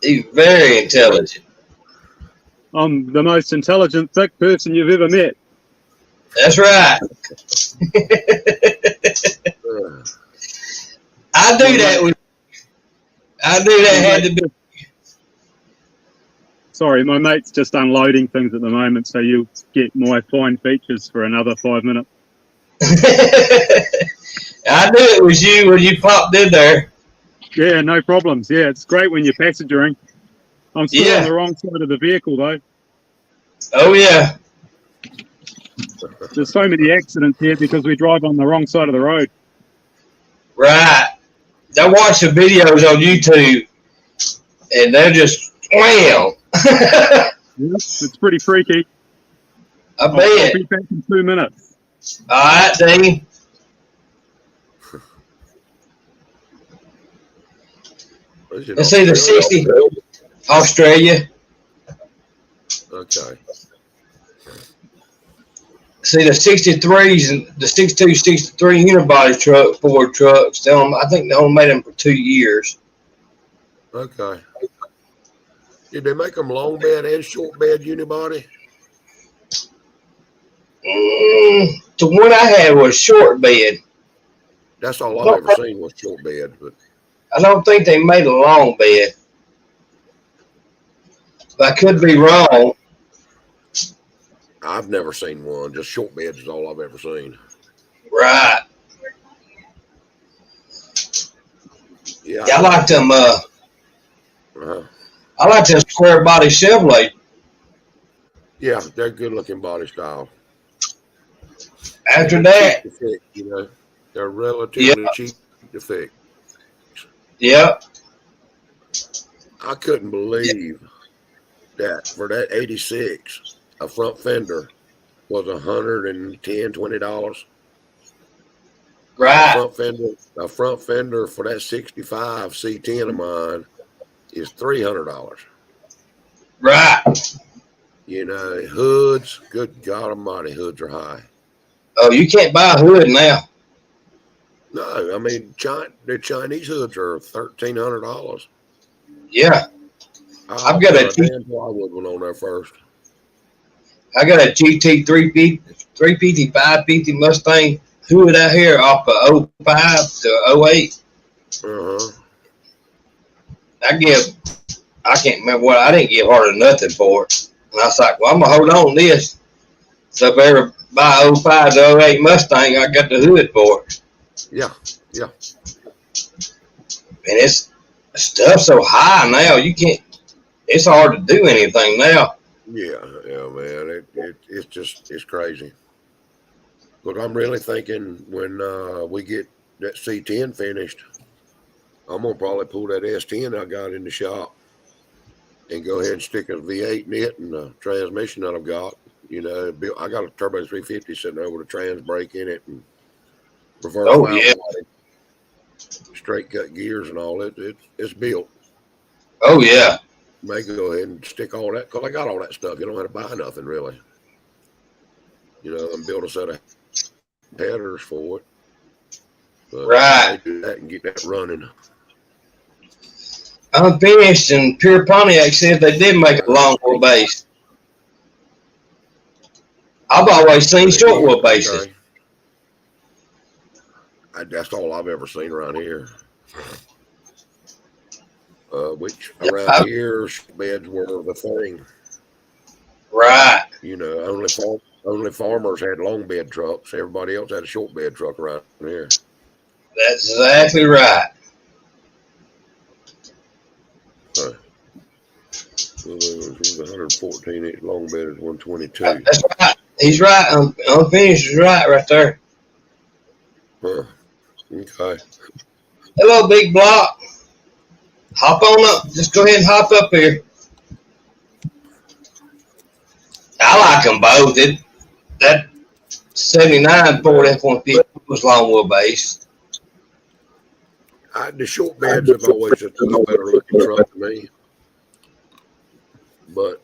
He's very intelligent. I'm the most intelligent, thick person you've ever met. That's right. I do that. Had to be. Sorry, my mate's just unloading things at the moment, so you'll get my fine features for another 5 minutes. I knew it was you when you popped in there. Yeah, no problems. Yeah, it's great when you're passengering. I'm still on the wrong side of the vehicle, though. Oh, yeah. There's so many accidents here because we drive on the wrong side of the road. Right. I watch the videos on YouTube, and they're just wham. It's pretty freaky. I bet. I'll be back in 2 minutes. All right, Dean. Let's see the 60. Australia. Okay. See the 63s and the 62, 63 unibody truck, Ford trucks. I think they only made them for 2 years. Okay. Did they make them long bed and short bed unibody? The one I had was short bed. That's all I've ever seen was short bed, but I don't think they made a long bed. But I could be wrong. I've never seen one. Just short beds is all I've ever seen. Right. Yeah, I like them. I like them square body Chevrolet. Yeah, they're good looking body style. After that, cheap to fix, you know, they're relatively cheap to fix. Yep. I couldn't believe that 86, a front fender was $110-$120. Right. A front fender for that 65 C10 of mine is $300. Right. You know, hoods, good God Almighty, hoods are high. Oh, you can't buy a hood now. No, I mean, the Chinese hoods are $1,300. Yeah. I've got a damn plywood one on there first. I got a GT 350, 550 Mustang hood out here off of 05 to 08. Uh-huh. I can't remember what, I didn't give hardly nothing for it. And I was like, well, I'm going to hold on to this. So if I ever buy 05 to 08 Mustang, I got the hood for it. Yeah, yeah. And stuff's so high now, it's hard to do anything now. Yeah, man. It's crazy. But I'm really thinking when we get that C10 finished, I'm going to probably pull that S10 I got in the shop and go ahead and stick a V8 in it and the transmission that I've got. You know, I got a turbo 350 sitting there with a trans brake in it and reverse valve, straight cut gears and all. It's built. Oh, yeah. May go ahead and stick all that, because I got all that stuff. You don't have to buy nothing, really. You know, and build a set of headers for it. But right. I do that and get that running. Unfinished and Pure Pontiac said they did make a long wheelbase. I've always seen short wheelbases. Okay. That's all I've ever seen around here. Which around here, beds were the thing. Right. You know, only farmers had long bed trucks. Everybody else had a short bed truck around here. That's exactly right. It was 114 inch long bed is 122. That's right. He's right. Unfinished is right there. Huh. Okay. Hello, big block. Hop on up. Just go ahead and hop up here. I like them both. That 79 Ford F-150 was long wheelbase. The short beds have always just been a better looking truck to me. But,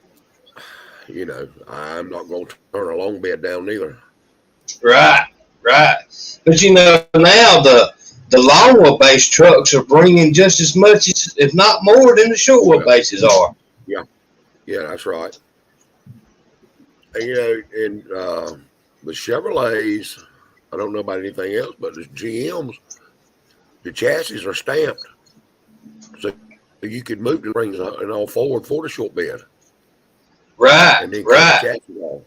you know, I'm not going to turn a long bed down neither. Right. But, you know, now the long wheelbase trucks are bringing just as much, if not more, than the short wheelbases are. Yeah, that's right. And, you know, in the Chevrolets, I don't know about anything else, but the GMs, the chassis are stamped. So you could move the rings and all forward for the short bed. Right, and then right. The chassis off.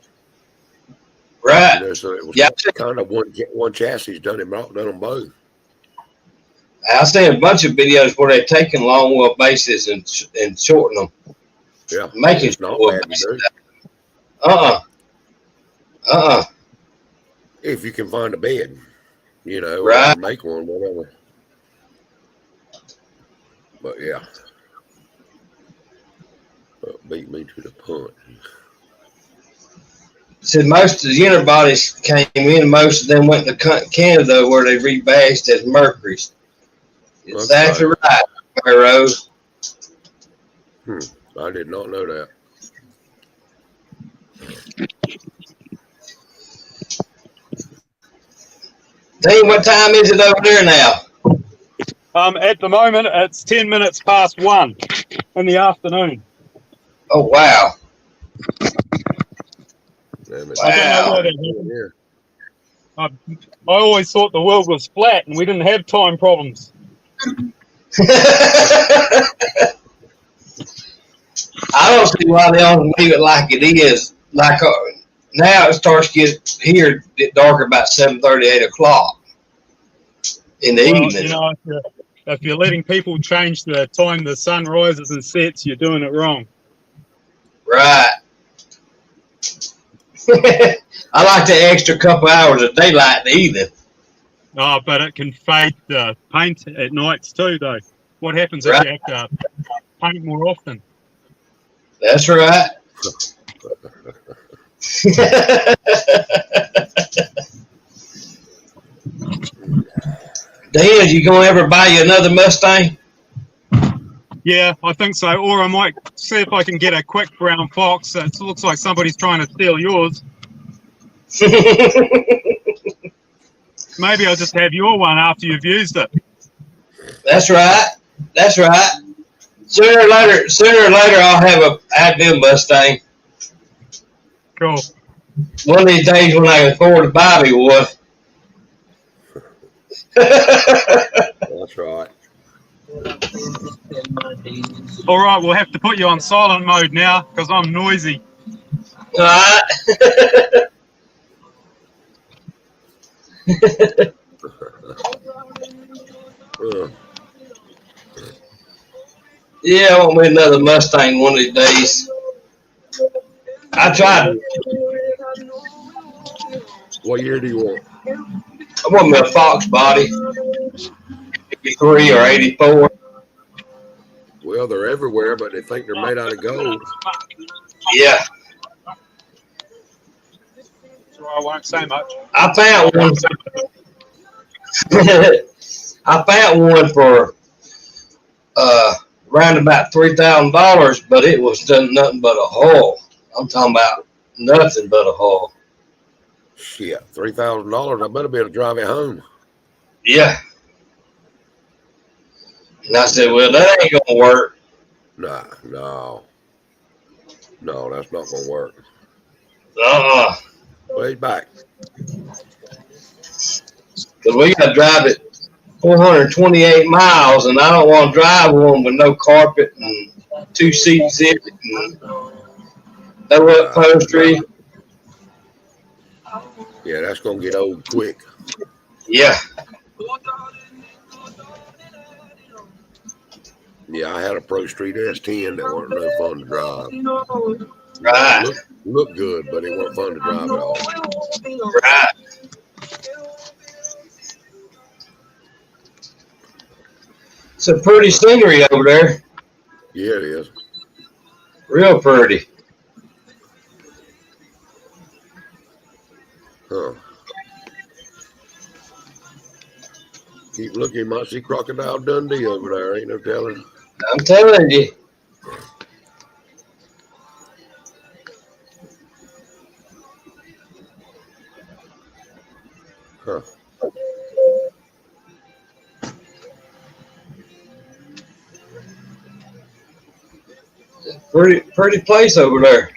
Right. You know, so it was kind of one chassis done them both. I've seen a bunch of videos where they're taking long wheelbases and shortening them. Yeah. Making it's not bad to do. If you can find a bed, you know, right. Or make one, whatever. But yeah. Beat me to the punch. Said most of the unibodies came in, most of them went to Canada where they rebadged as Mercury's. Exactly right, Rose. I did not know that. Dean, what time is it over there now? At the moment, it's 10 minutes past 1 in the afternoon. Oh, wow. Wow. I always thought the world was flat and we didn't have time problems. I don't see why they don't leave it like it is. Like now it starts to get dark about 7:30, 8 o'clock in the evening. You know, if you're letting people change the time the sun rises and sets, you're doing it wrong. Right. I like the extra couple hours of daylight in the evening. Oh, but it can fade the paint at nights too, though. What happens if you have to paint more often? That's right. Dan, you gonna ever buy you another Mustang? Yeah, I think so. Or I might see if I can get a quick brown fox. It looks like somebody's trying to steal yours. Maybe I'll just have your one after you've used it. That's right. That's right. Sooner or later, I'll have a ideal Mustang. Cool. One of these days when I can afford to buy me one. That's right. All right, we'll have to put you on silent mode now because I'm noisy. All right. Yeah, I want me another Mustang one of these days. I tried. What year do you want? I want me a Fox body. 83 or 84. Well, they're everywhere, but they think they're made out of gold. Yeah. So I won't say much. I found one. I found one for around about $3,000, but it was done nothing but a hull. I'm talking about nothing but a hull. Shit, $3,000. I better be able to drive it home. Yeah. And I said, well, that ain't gonna work. Nah, no, that's not gonna work. Way back. Because we got to drive it 428 miles, and I don't want to drive one with no carpet and 2 seats in it and no upholstery. Yeah, that's gonna get old quick. Yeah. Yeah, I had a Pro Street S10 that weren't no fun to drive. Right. Looked good, but it wasn't fun to drive at all. Right. It's a pretty scenery over there. Yeah, it is. Real pretty. Huh. Keep looking, you might see Crocodile Dundee over there. Ain't no telling. I'm telling you. Huh. Pretty place over there.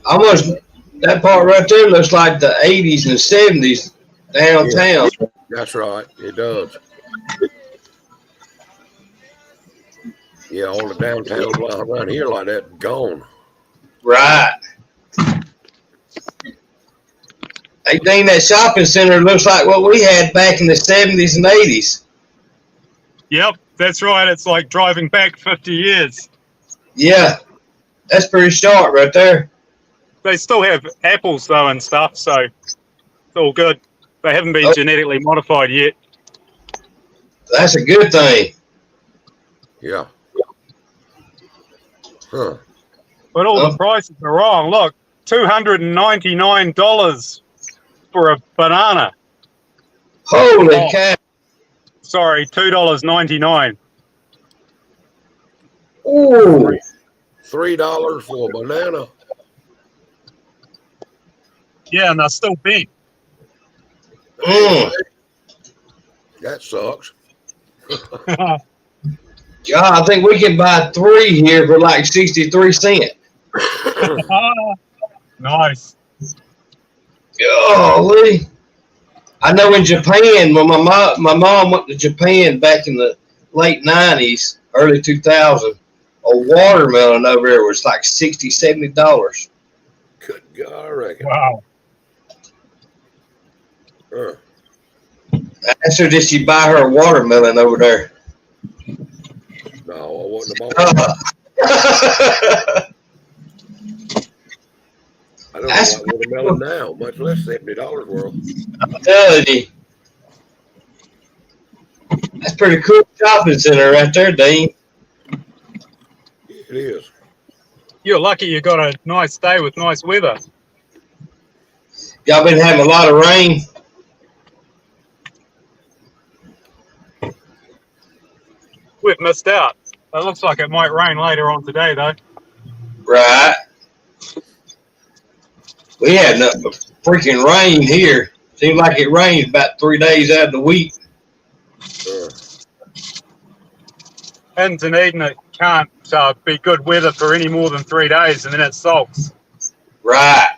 Almost that part right there looks like the 80s and 70s downtown. Yeah, that's right. It does. Yeah, all the downtown around here like that gone. Right. Hey, dang, that shopping center looks like what we had back in the 70s and 80s. Yep, that's right. It's like driving back 50 years. Yeah, that's pretty sharp right there. They still have apples, though, and stuff, so it's all good. They haven't been genetically modified yet. That's a good thing. Yeah. Huh. But all the prices are wrong. Look, $299 for a banana. Holy cow. Sorry, $2.99. Ooh. $3 for a banana. Yeah, and they're still big. That sucks. God, I think we can buy 3 here for like 63 cents. Nice. Golly. I know in Japan, when my mom went to Japan back in the late 90s, early 2000, a watermelon over there was like $60, $70. Good God, I reckon. Wow. Huh. I asked her, did she buy her a watermelon over there? No, I wasn't about I don't know about watermelon now, much less $70 worth. I'm telling you. That's pretty cool shopping center right there, Dean. It is. You're lucky you got a nice day with nice weather. Y'all been having a lot of rain. We've missed out. It looks like it might rain later on today, though. Right. We had nothing but freaking rain here. Seems like it rains about 3 days out of the week. In Dunedin, it can't be good weather for any more than 3 days, and then it sulks. Right.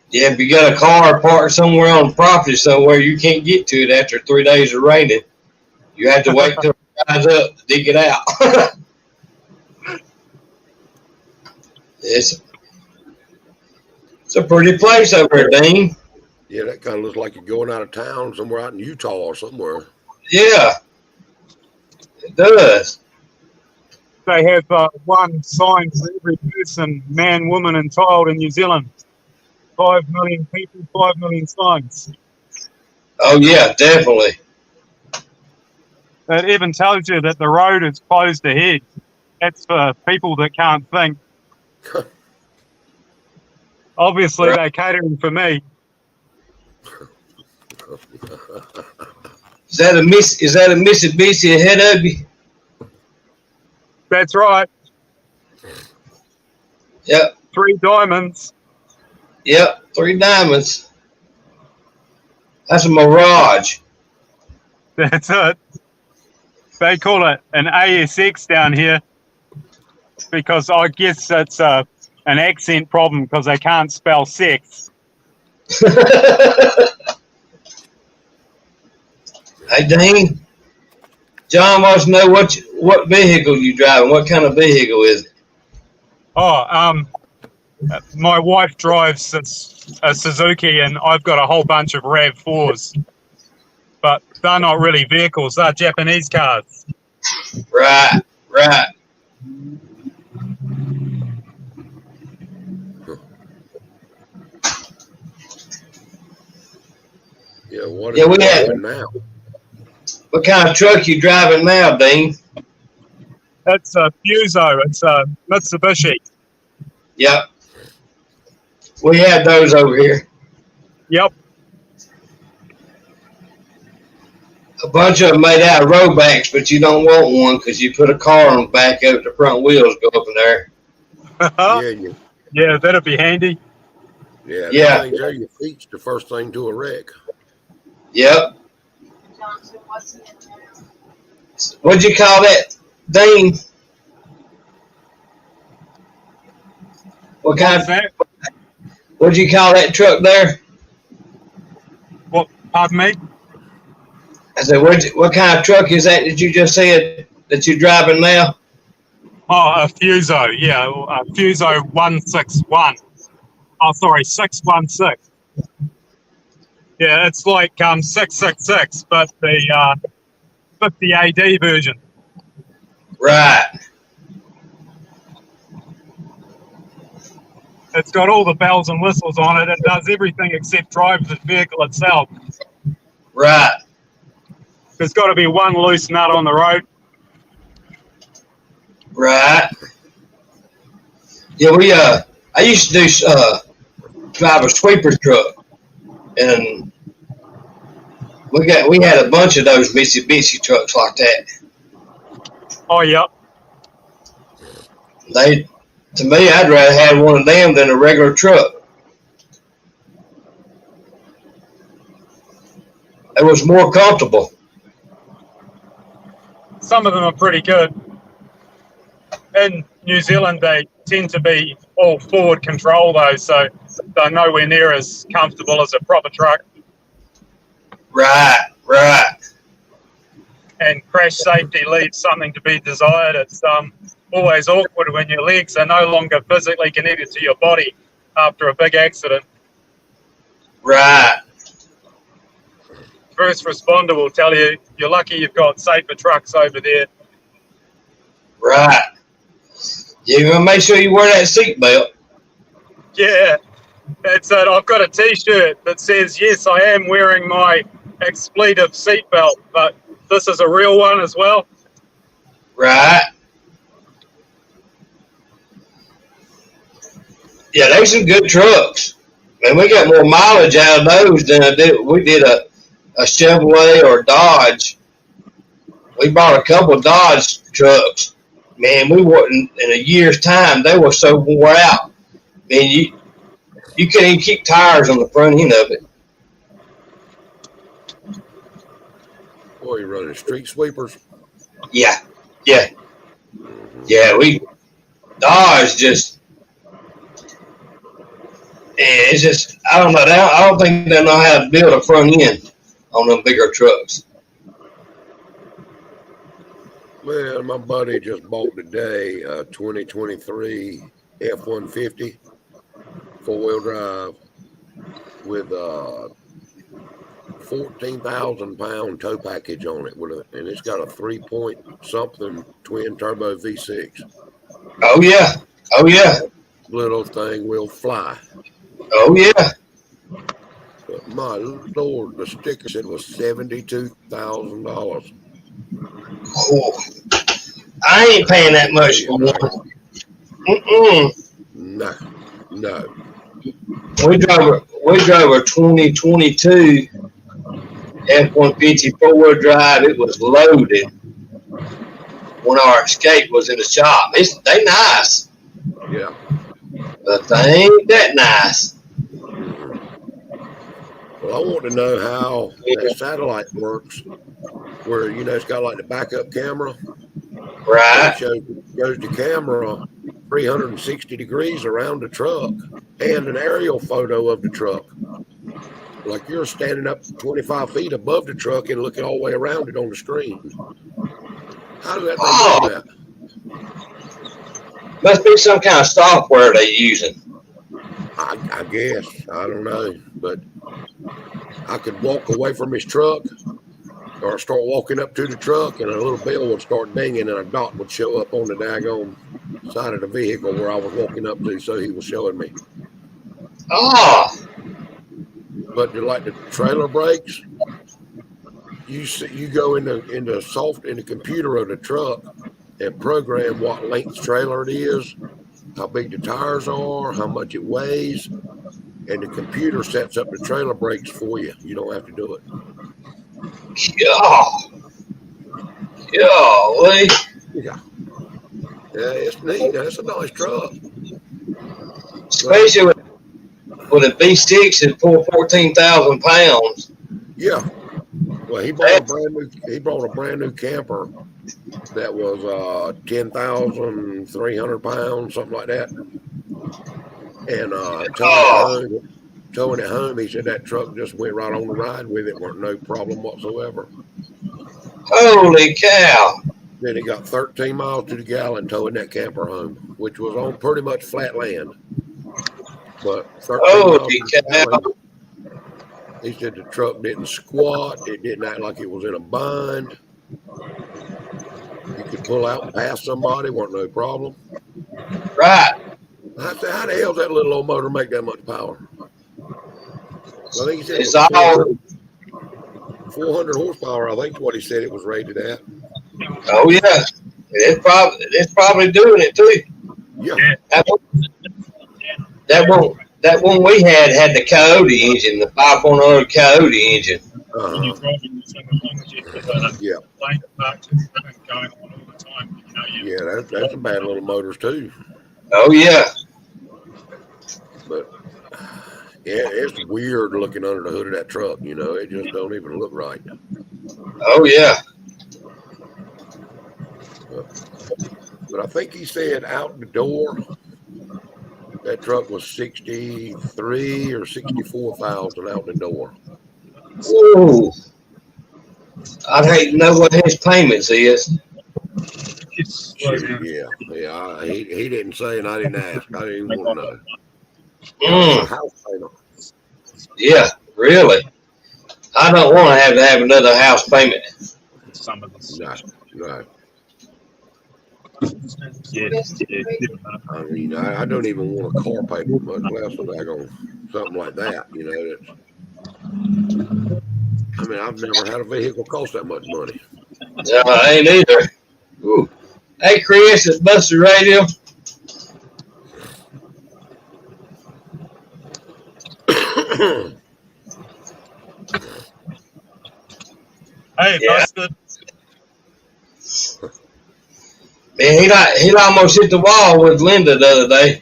Yeah, if you got a car parked somewhere on property somewhere, you can't get to it after 3 days of raining. You have to wait till it dries up to dig it out. It's a pretty place over there, Dean. Yeah, that kind of looks like you're going out of town somewhere out in Utah or somewhere. Yeah, it does. They have one sign for every person, man, woman, and child in New Zealand. 5 million people, 5 million signs. Oh, yeah, definitely. It even tells you that the road is closed ahead. That's for people that can't think. Obviously, they're catering for me. Is that a Mitsubishi ahead of you? That's right. Yep. 3 diamonds. Yep, 3 diamonds. That's a Mirage. That's it. They call it an ASX down here because I guess it's an accent problem because they can't spell sex. Hey, Dean. John wants to know what vehicle you driving. What kind of vehicle is it? Oh, my wife drives a Suzuki, and I've got a whole bunch of RAV4s. But they're not really vehicles, they're Japanese cars. Right. Yeah, what Yeah, are we you had- doing now? What kind of truck you driving now, Dean? It's a Fuso, it's a Mitsubishi. Yep. We had those over here. Yep. A bunch of them made out of road backs, but you don't want one because you put a car on the back of it, the front wheels go up in there. Yeah, that'd be handy. Yeah. Yeah. Things there, your feet's the first thing to a wreck. Yep. What'd you call that, Dean? What kind What's that? What'd you call that truck there? What? Pardon me? I said, what kind of truck is that you just said that you're driving now? Oh, a Fuso, yeah, a Fuso 161. Oh, sorry, 616. Yeah, it's like 666, but the 50 AD version. Right. It's got all the bells and whistles on it. It does everything except drive the vehicle itself. Right. There's got to be one loose nut on the road. Right. Yeah, I used to drive a sweeper truck, and we had a bunch of those Mitsubishi trucks like that. Oh, yep. To me, I'd rather have one of them than a regular truck. It was more comfortable. Some of them are pretty good. In New Zealand, they tend to be all forward control, though, so they're nowhere near as comfortable as a proper truck. Right. And crash safety leaves something to be desired. It's always awkward when your legs are no longer physically connected to your body after a big accident. Right. First responder will tell you, you're lucky you've got safer trucks over there. Right. You're going to make sure you wear that seatbelt. Yeah, that's it. I've got a T-shirt that says, yes, I am wearing my expletive seatbelt, but this is a real one as well. Right. Yeah, they some good trucks. Man, we got more mileage out of those than we did a Chevrolet or Dodge. We bought a couple of Dodge trucks. Man, we wouldn't in a year's time. They were so wore out. Man, you couldn't even keep tires on the front end of it. Boy, you running street sweepers? Yeah, yeah, yeah. We Dodge just. It's just, I don't know. I don't think they know how to build a front end on them bigger trucks. Well, my buddy just bought today a 2023 F-150 four-wheel drive with a 14,000-pound tow package on it, and it's got a 3-point-something twin turbo V6. Oh yeah, oh yeah, Little thing will fly. oh yeah. But my Lord, the sticker said was $72,000. Oh, I ain't paying that much for one. No. We drove a 2022 F-150 four-wheel drive. It was loaded when our Escape was in the shop. They nice. Yeah. But they ain't that nice. Well, I want to know how that satellite works, where, it's got like the backup camera. Right. It shows the camera 360 degrees around the truck and an aerial photo of the truck. Like you're standing up 25 feet above the truck and looking all the way around it on the screen. How does that thing do that? Must be some kind of software they're using. I guess. I don't know. But I could walk away from his truck or start walking up to the truck and a little bell would start dinging and a dot would show up on the daggone side of the vehicle where I was walking up to, so he was showing me. But like the trailer brakes, you go in the computer of the truck and program what length trailer it is, how big the tires are, how much it weighs, and the computer sets up the trailer brakes for you. You don't have to do it. Golly. Yeah, it's neat. That's a nice truck. Especially with a V6 that pull 14,000 pounds. Yeah. Well, he bought a brand new camper that was 10,300 pounds, something like that. And towing it home, he said that truck just went right on the ride with it, weren't no problem whatsoever. Holy cow. Then he got 13 miles to the gallon towing that camper home, which was on pretty much flat land. But 13 miles to the gallon, he said the truck didn't squat. It didn't act like it was in a bind. You could pull out and pass somebody, weren't no problem. Right. I said, how the hell does that little old motor make that much power? I think he said It's it was all 400 horsepower, I think is what he said it was rated at. Oh yeah, it's probably doing it too. Yeah. That one we had the Coyote engine, the 5.0 Coyote engine. Yeah. Yeah, that's some bad little motors too. Oh yeah. But yeah, it's weird looking under the hood of that truck. It just don't even look right. Oh yeah. But I think he said out the door that truck was 63 or 64,000 out the door. Ooh. I'd hate to know what his payments is. Yeah. He didn't say, and I didn't ask. I didn't even want to know. House payment. Yeah, really. I don't want to have another house payment. No. I mean, I don't even want a car payment, much less something like that. I mean, I've never had a vehicle cost that much money. No, I ain't either. Ooh. Hey, Chris, it's Buster Radio. Hey, Yeah. Busted. Man, he almost hit the wall with Linda the other day.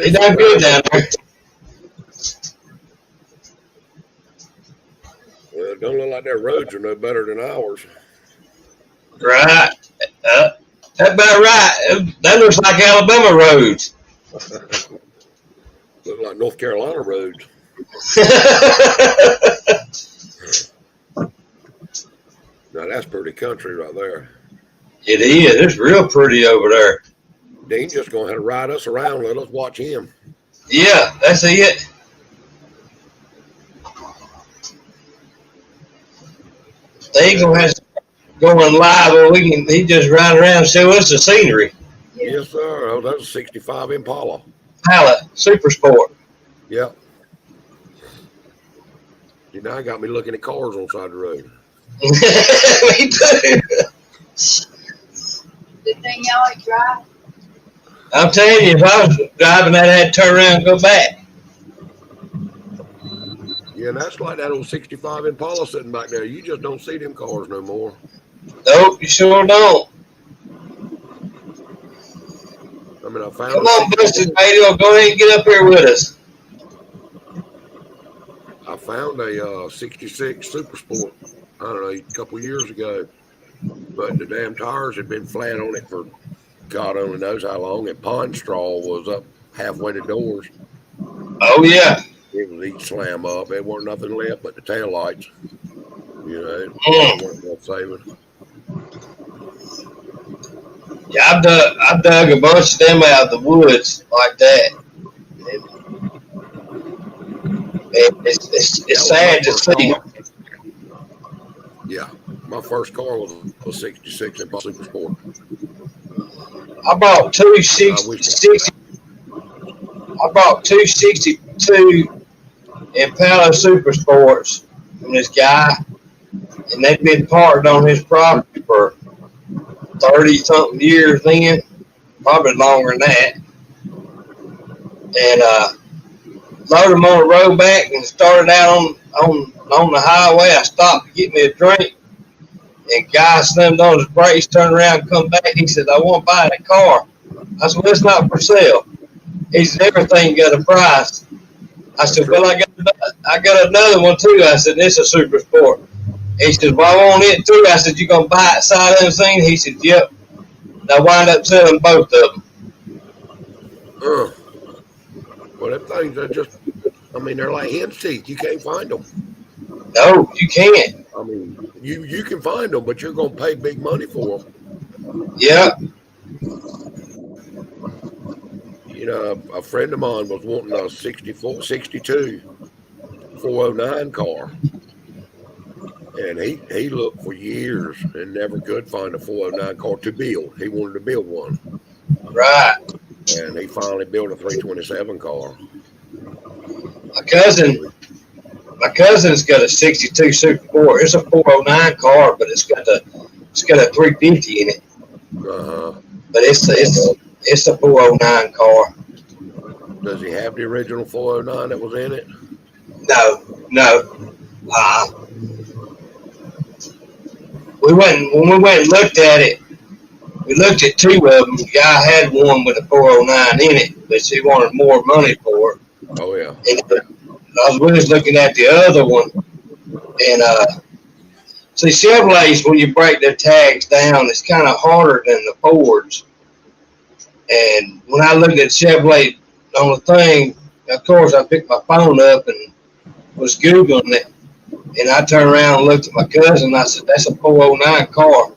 He done good down there. Well, it don't look like their roads are no better than ours. Right. That's about right. That looks like Alabama roads. Look like North Carolina roads. Now that's pretty country right there. It is. It's real pretty over there. Dean just gonna have to ride us around. Let us watch him. Yeah, that's it. They gonna have to going live, or we can. He just ride around and show us the scenery. Yes, sir. Oh, that's a '65 Impala. Pilot, Super Sport. Yep. You now got me looking at cars on the side of the road. Me too. The thing y'all like drive? I'm telling you, if I was driving that, I'd turn around and go back. Yeah, and that's like that old '65 Impala sitting back there. You just don't see them cars no more. Nope, you sure don't. I mean, I found. Come on, Busted Radio, go ahead and get up here with us. I found a '66 Super Sport. I don't know, a couple years ago, but the damn tires had been flat on it for God only knows how long, and pond straw was up halfway to doors. Oh yeah. It was each slam up. There wasn't nothing left but the taillights. You know, it wasn't worth saving. Yeah, I dug a bunch of them out of the woods like that. It's sad to see. Yeah, my first car was a '66 Impala Super Sport. I bought two 62 Impala Super Sports from this guy, and they've been parked on his property for 30-something years then, probably longer than that. And loaded them on the road back and started out on the highway. I stopped to get me a drink, and guy slammed on his brakes, turned around, and come back. He said, "I want to buy that car." I said, "Well, it's not for sale." He said, "Everything got a price." I said, "Well, I got another one too." I said, "It's a Super Sport." He said, "Well, I want it too." I said, "You gonna buy it sight unseen?" He said, "Yep." And I wind up selling both of them. Well, them things are just, I mean, they're like hen's teeth. You can't find them. No, you can't. I mean, you can find them, but you're going to pay big money for them. Yeah. You know, a friend of mine was wanting a 62 409 car. And he looked for years and never could find a 409 car to build. He wanted to build one. Right. And he finally built a 327 car. My cousin's got a 62 Super Sport. It's a 409 car, but it's got a 350 in it. But it's a 409 car. Does he have the original 409 that was in it? No. When we went and looked at it, we looked at two of them. The guy had one with a 409 in it, but he wanted more money for it. Oh, yeah. And we was looking at the other one, and see, Chevrolets, when you break their tags down, it's kind of harder than the Fords. And when I looked at Chevrolet on the thing, of course, I picked my phone up and was Googling it. And I turned around and looked at my cousin, and I said, "That's a 409 car."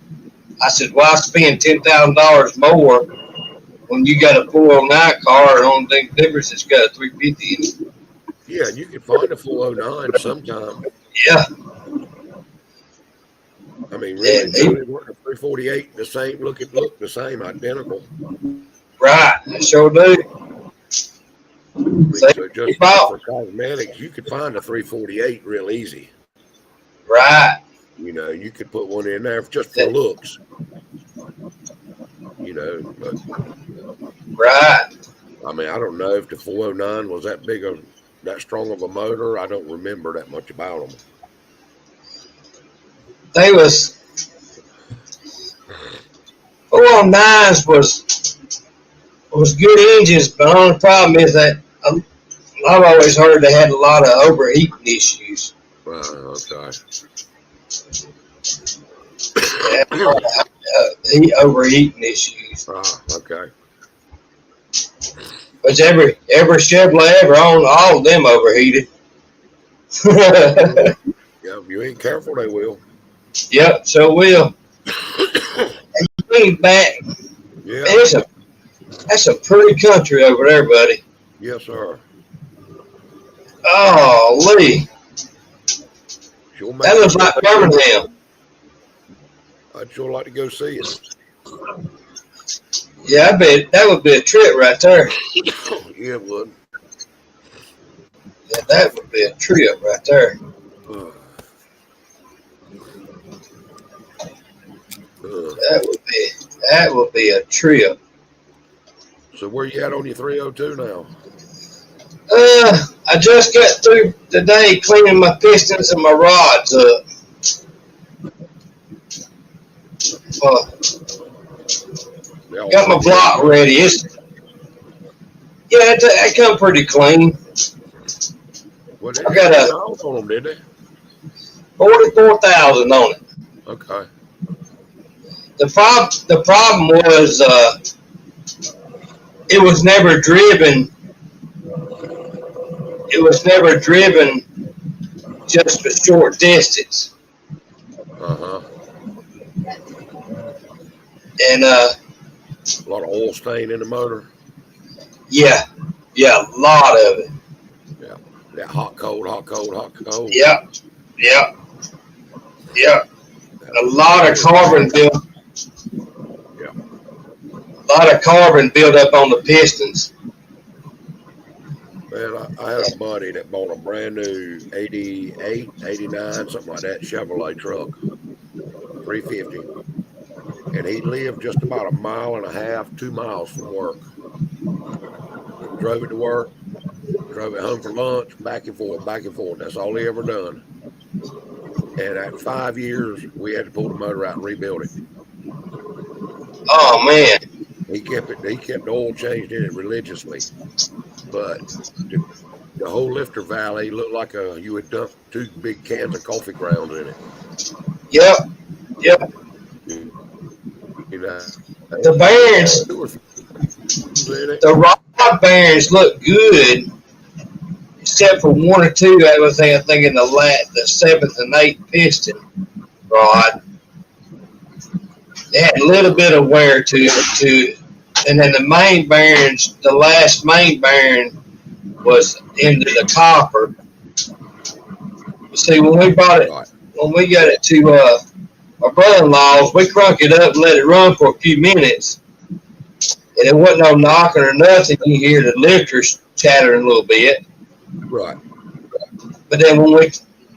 I said, "Why spend $10,000 more when you got a 409 car and on the difference it's got a 350 in it?" Yeah, you can find a 409 sometime. Yeah. I mean, really, they weren't a 348 the same, look the same, identical. Right, I sure do. So just for cosmetics, you could find a 348 real easy. Right. You know, you could put one in there just for looks. You know, but right. I mean, I don't know if the 409 was that strong of a motor. I don't remember that much about them. They was 409s was good engines, but the only problem is that I've always heard they had a lot of overheating issues. Okay. Overheating issues. Okay. Which every Chevrolet ever owned, all of them overheated. Yeah, if you ain't careful, they will. Yep, so will. Bring back. Yeah. That's a pretty country over there, buddy. Yes, sir. Oh, Lee. Sure that looks like Birmingham. I'd sure like to go see it. Yeah, I bet that would be a trip right there. Yeah, it would. Yeah, that would be a trip right there. That would be a trip. So where you at on your 302 now? I just got through today cleaning my pistons and my rods up. Got my block ready. It come pretty clean. Well, I got a on them, did they? 44,000 on it. Okay. The problem was it was never driven. It was never driven just a short distance. And a lot of oil stain in the motor. Yeah, a lot of it. Yeah, hot, cold. Yep. A lot of carbon built. Yeah. A lot of carbon built up on the pistons. Man, I had a buddy that bought a brand new 88, 89, something like that, Chevrolet truck, 350. And he lived just about 1.5 miles, 2 miles from work. Drove it to work, drove it home for lunch, back and forth. That's all he ever done. And at 5 years, we had to pull the motor out and rebuild it. Oh man! He kept the oil changed in it religiously, but the whole lifter valley looked like you had dumped 2 big cans of coffee grounds in it. Yep. You know, the bearings, the rod bearings look good, except for 1 or 2. I was thinking the 7th and 8th piston rod. They had a little bit of wear to it, and then the main bearings. The last main bearing was into the copper. See, when we got it to my brother-in-law's, we crunk it up and let it run for a few minutes, and it wasn't no knocking or nothing. You hear the lifters chattering a little bit. Right. But then when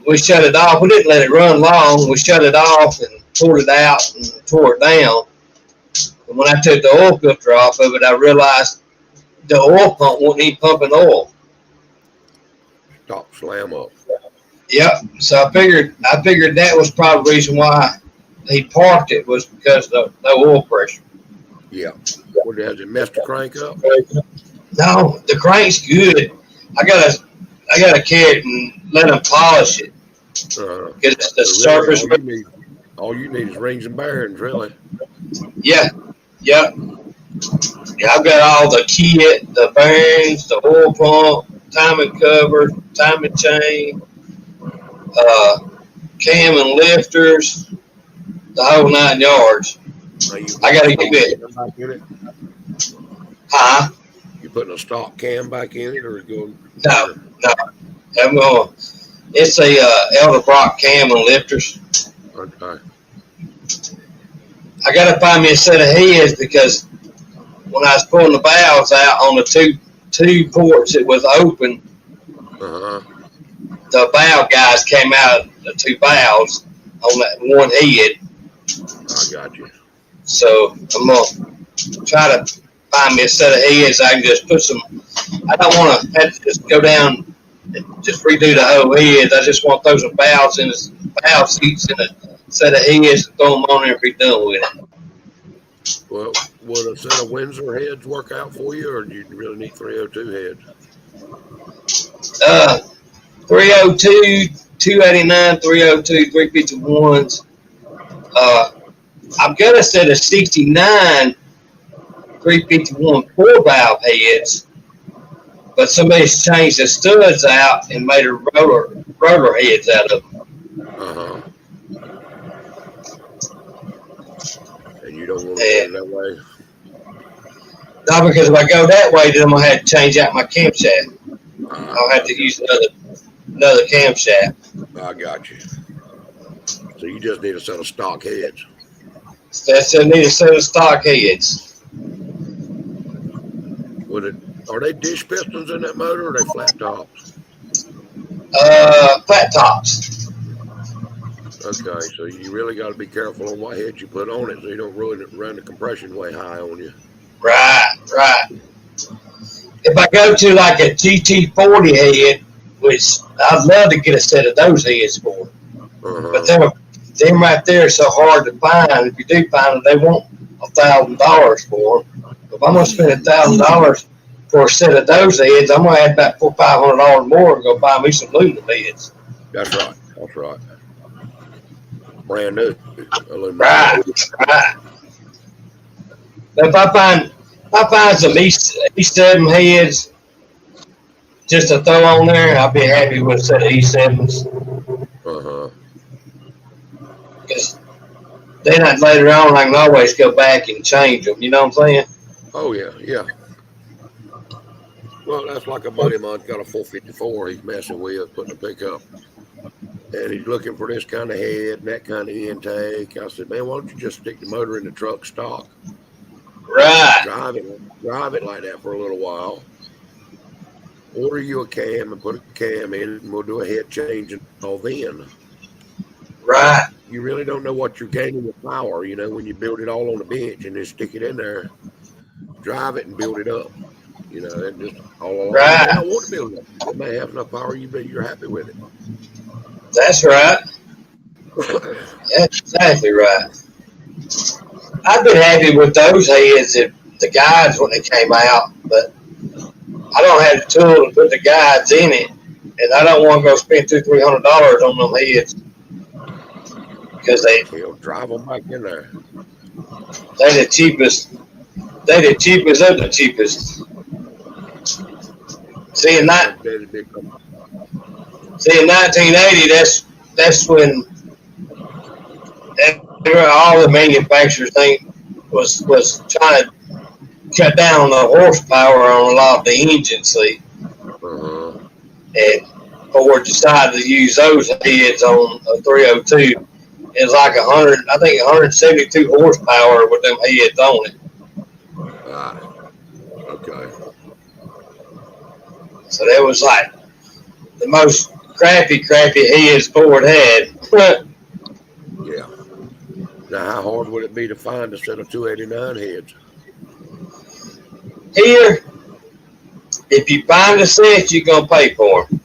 we shut it off, we didn't let it run long. We shut it off and pulled it out and tore it down. And when I took the oil filter off of it, I realized the oil pump wasn't even pumping oil. Stop, slam up. Yep. So I figured that was probably the reason why he parked it, was because of the oil pressure. Yeah. What, has it messed the crank up? No, the crank's good. I gotta carry it and let him polish it. Because the surface. All you need is rings and bearings, really. Yeah. I've got all the kit, the bearings, the oil pump, timing cover, timing chain, cam and lifters, the whole 9 yards. I got to get it. Huh? You putting a stock cam back in it, or is it going? No. I'm going. It's a Elderbrock cam and lifters. Okay. I got to find me a set of heads because when I was pulling the valves out on the two ports that was open, the valve guys came out the two valves on that one head. I got you. So I'm gonna try to find me a set of heads. I can just put some. I don't want to have to just go down and just redo the whole heads. I just want those valves in the valve seats and a set of heads and throw them on there and be done with it. Well, would a set of Windsor heads work out for you, or do you really need 302 heads? 302, 289, 302, 351s. I've got a set of 69 351 4 valve heads, but somebody's changed the studs out and made a rotor heads out of them. And you don't want to go that way? No, because if I go that way, then I'm going to have to change out my camshaft. I'll have to use another camshaft. I got you. So you just need a set of stock heads. That's I need a set of stock heads. Are they dish pistons in that motor, or are they flat tops? Flat tops. Okay, so you really got to be careful on what head you put on it, so you don't run the compression way high on you. Right. If I go to like a GT40 head, which I'd love to get a set of those heads for, but them right there are so hard to find. If you do find them, they want $1,000 for them. If I'm going to spend $1,000 for a set of those heads, I'm going to add about $400-500 more and go buy me some aluminum heads. That's right. Brand new aluminum. Right. But if I find some E7 heads just to throw on there, I'll be happy with a set of E7s. Because then later on, I can always go back and change them. You know what I'm saying? Oh, yeah. Well, that's like a buddy of mine's got a 454 he's messing with, putting a pickup. And he's looking for this kind of head and that kind of intake. I said, man, why don't you just stick the motor in the truck stock? Right. Drive it like that for a little while. Order you a cam and put a cam in, and we'll do a head change and all then. Right. You really don't know what you're gaining with power, when you build it all on the bench and just stick it in there, drive it and build it up. And just all along. Right. I don't want to build it up. It may have enough power, you're happy with it. That's right. That's exactly right. I've been happy with those heads, the guides when they came out, but I don't have the tool to put the guides in it, and I don't want to go spend $200-300 on them heads because they'll drive them back in there. They're the cheapest. They're the cheapest of the cheapest. See, in 1980, that's when all the manufacturers was trying to cut down the horsepower on a lot of the engines, see. And Ford decided to use those heads on a 302. It's like 172 horsepower with them heads on it. Okay. So that was like the most crappy heads Ford had. Yeah. Now, how hard would it be to find a set of 289 heads? Here, if you find a set, you're going to pay for them.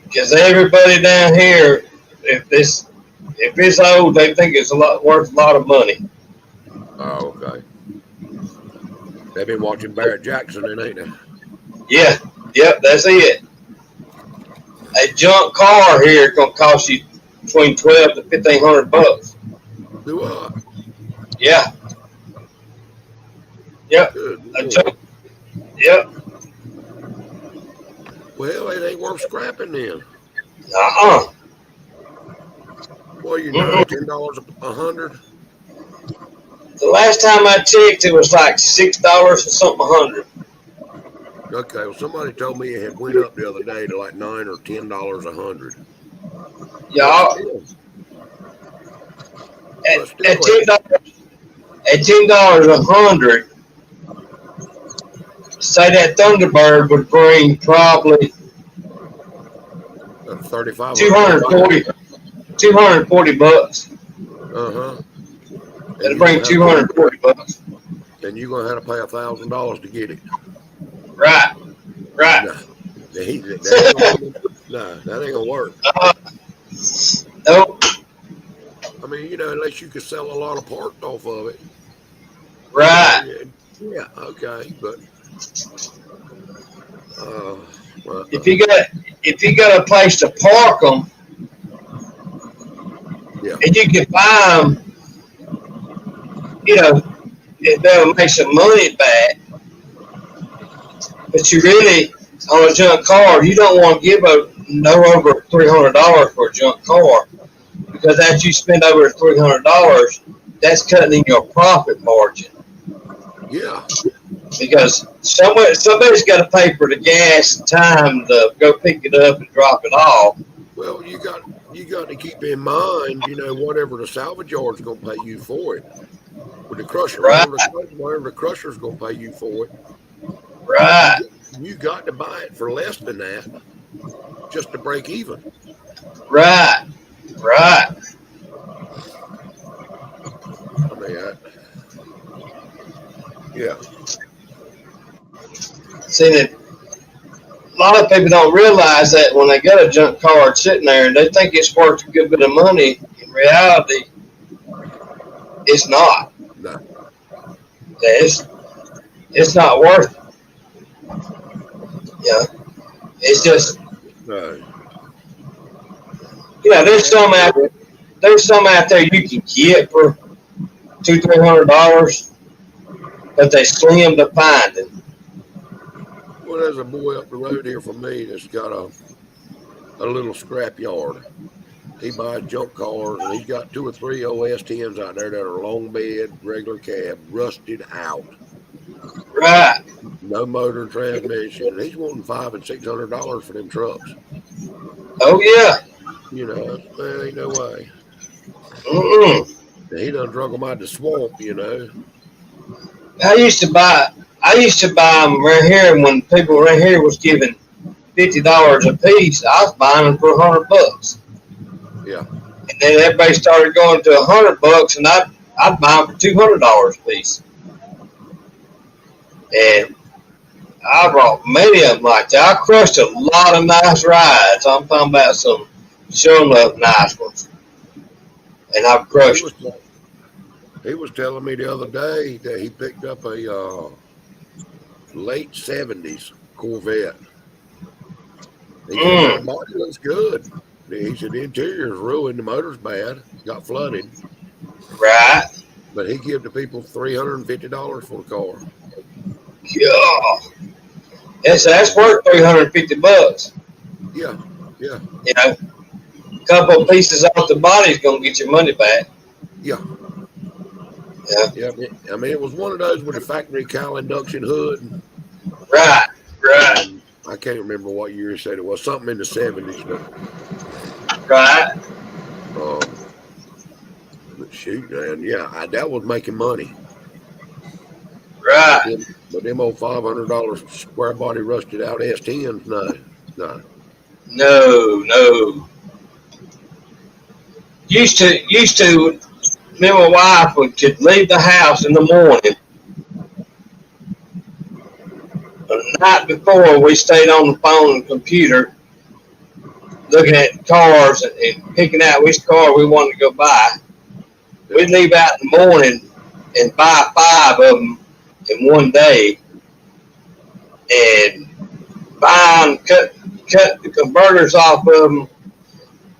Because everybody down here, if it's old, they think it's worth a lot of money. Oh, okay. They've been watching Barrett Jackson, then, ain't they? Yeah, yep, that's it. A junk car here is going to cost you between $1,200 to $1,500. Do what? Yeah. Yep. A junk. Yep. Well, it ain't worth scrapping then. Well, $10 a hundred. The last time I checked, it was like $6 or something a hundred. Okay, well, somebody told me it had went up the other day to like $9 or $10 a hundred. Yeah. At at $10 a hundred, say that Thunderbird would bring probably 3,500. 240 bucks. Uh-huh. It'll bring 240 bucks. And you're gonna have to pay $1,000 to get it. Right. Right. No, that ain't gonna work. Nope. I mean, unless you could sell a lot of parts off of it. Right. Yeah. Okay, but If you got a place to park them, yeah, and you can buy them, they'll make some money back. But you really, on a junk car, you don't want to give no over $300 for a junk car, because after you spend over $300, that's cutting in your profit margin. Yeah. Because somebody's got to pay for the gas and time to go pick it up and drop it off. Well, you got to keep in mind, whatever the salvage yard's going to pay you for it. With the crusher, right. whatever the crusher's going to pay you for it. Right. You got to buy it for less than that just to break even. Right. Right. I mean, yeah. See, that a lot of people don't realize that when they got a junk car sitting there and they think it's worth a good bit of money, in reality, it's not. No. It's not worth it. Yeah. It's just, No. there's some out there you can get for $200-300, but they slim to finding. Well, there's a boy up the road here from me that's got a little scrap yard. He buys junk cars, and he's got 2 or 3 OS 10s out there that are long bed, regular cab, rusted out. Right. No motor and transmission. And he's wanting $500 and $600 for them trucks. Oh yeah. There ain't no way. Mm-mm. And he done drug them out the swamp. I used to buy them right here, and when people right here was giving $50 a piece, I was buying them for $100. Yeah. And then everybody started going to $100, and I'd buy them for $200 a piece. And I brought many of them like that. I crushed a lot of nice rides. I'm talking about some sure enough nice ones. And I've crushed them. He was telling me the other day that he picked up a late 70s Corvette. He said, the body looks good. He said the interior's ruined, the motor's bad, got flooded. Right. But he gave the people $350 for the car. Yeah. That's worth $350. Yeah. Yeah. A couple of pieces off the body is going to get your money back. Yeah. Yeah. I mean, it was one of those with a factory cowl induction hood. Right. Right. I can't remember what year he said it was. Something in the 70s. Right. But shoot, man. Yeah, that was making money. Right. But them old $500 square body rusted out S10s, no. No. Used to, me and my wife could leave the house in the morning. The night before, we stayed on the phone and computer looking at cars and picking out which car we wanted to go buy. We'd leave out in the morning and buy 5 of them in one day, and cut the converters off of them,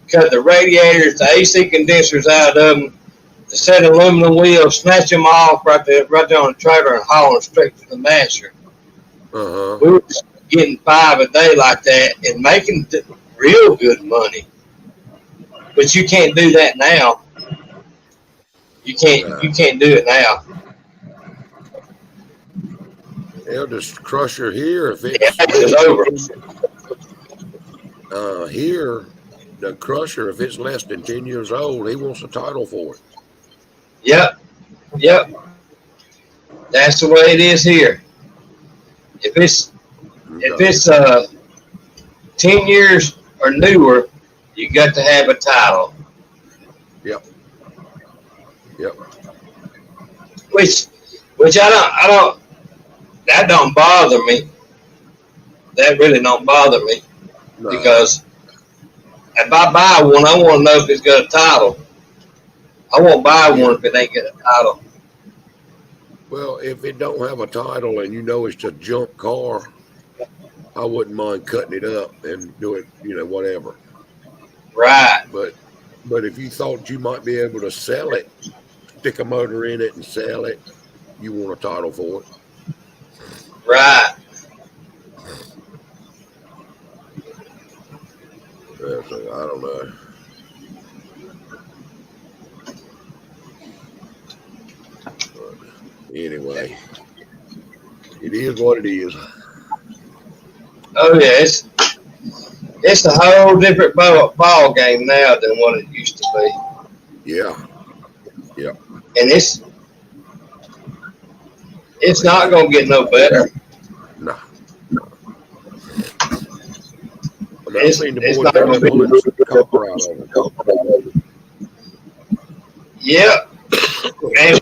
cut the radiators, the AC condensers out of them, the set of aluminum wheels, snatch them off right there on the trailer and haul them straight to the master. Uh-huh. We were getting 5 a day like that and making real good money. But you can't do that now. You can't do it now. They'll just crusher here if it's over. Here, the crusher, if it's less than 10 years old, he wants a title for it. Yep. That's the way it is here. If it's 10 years or newer, you got to have a title. Yep. Which that don't bother me. That really don't bother me No. because if I buy one, I want to know if it's got a title. I won't buy one if it ain't got a title. Well, if it don't have a title and you know it's a junk car, I wouldn't mind cutting it up and do it, whatever. Right. But if you thought you might be able to sell it, stick a motor in it and sell it, you want a title for it. Right. Yeah, so I don't know. But anyway, it is what it is. Oh yeah, it's a whole different ball game now than what it used to be. Yeah. And it's not gonna get no better. No. I mean, I've seen the boys down bullets copper out of them. Yep. And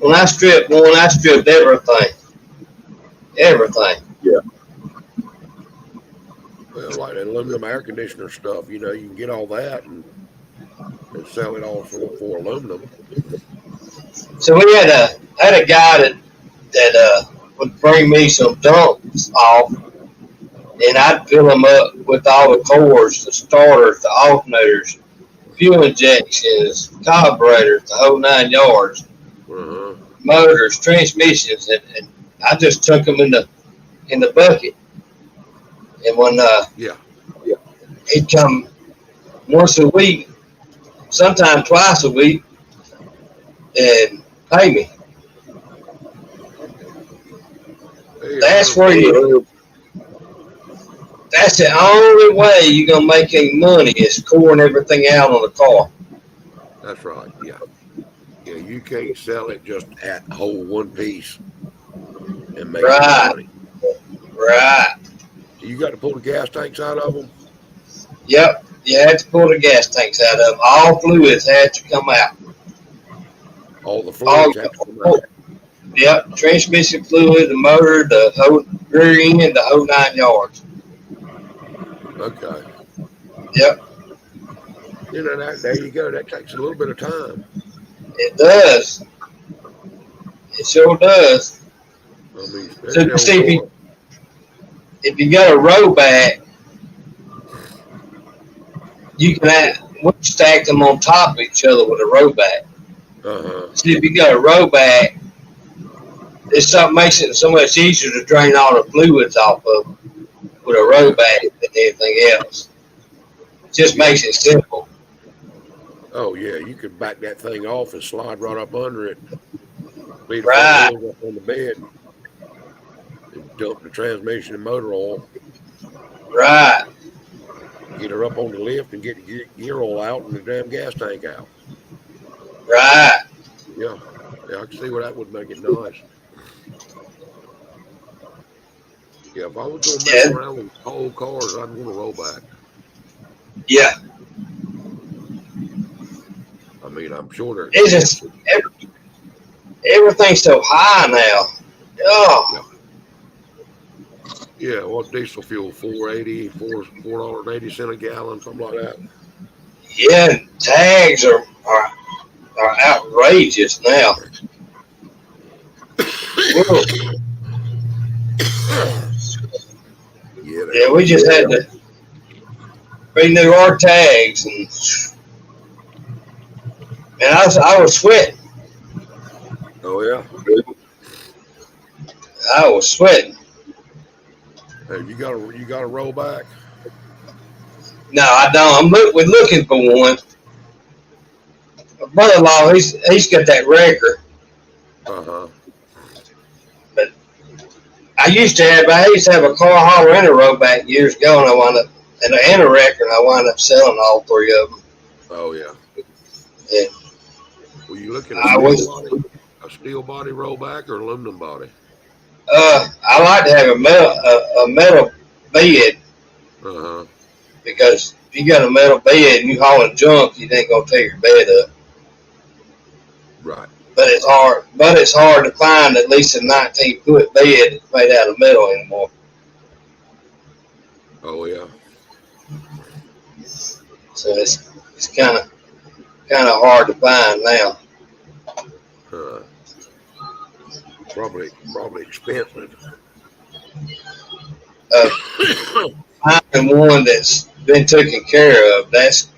when I stripped everything. Everything. Yeah. Well, like that aluminum air conditioner stuff, you can get all that and sell it all for aluminum. So we had a guy that would bring me some dumps off, and I'd fill them up with all the cores, the starters, the alternators, fuel injections, carburetors, the whole 9 yards, motors, transmissions, and I just took them in the bucket. And when he'd come once a week, sometimes twice a week, and pay me. That's the only way you're gonna make any money is coring everything out on the car. That's right. Yeah. You can't sell it just at whole one piece and make money. Right. You got to pull the gas tanks out of them? Yep. You had to pull the gas tanks out of them. All fluids had to come out. All the fluids have to come out? Yep. Transmission fluid, the motor, the whole rear end, the whole 9 yards. Okay. Yep. There you go. That takes a little bit of time. It does. It sure does. I mean, So, see, if you got a row back, you can stack them on top of each other with a row back. See, if you got a row back, makes it so much easier to drain all the fluids off of with a row back than anything else. It just makes it simple. Oh yeah, you could back that thing off and slide right up under it. Leave the Right. up on the bed and dump the transmission and motor oil. Right. Get her up on the lift and get the gear oil out and the damn gas tank out. Right. Yeah, I can see where that would make it nice. Yeah, if I was going to mess around with whole cars, I'd want a rollback. Yeah. I mean, I'm sure It's just everything's so high now. Oh. Yeah, what's diesel fuel? $4.80 a gallon, something like that. Yeah, tags are outrageous now. Yeah, we just had to renew our tags, and I was sweating. Oh yeah, I was sweating. Hey, you got a rollback? No, I don't. We're looking for one. My brother-in-law, he's got that wrecker. But I used to have a car hauler and a rollback years ago, and I wound up and a wrecker, and I wound up selling all three of them. Oh yeah. Yeah. Were you looking at A steel body rollback or aluminum body? I like to have a metal bed Uh huh. because if you got a metal bed and you hauling junk, you ain't gonna tear your bed up. Right. But it's hard. But it's hard to find at least a 19-foot bed that's made out of metal anymore. Oh yeah. So it's kind of hard to find now. Probably expensive. Uh, Finding one that's been taken care of. That's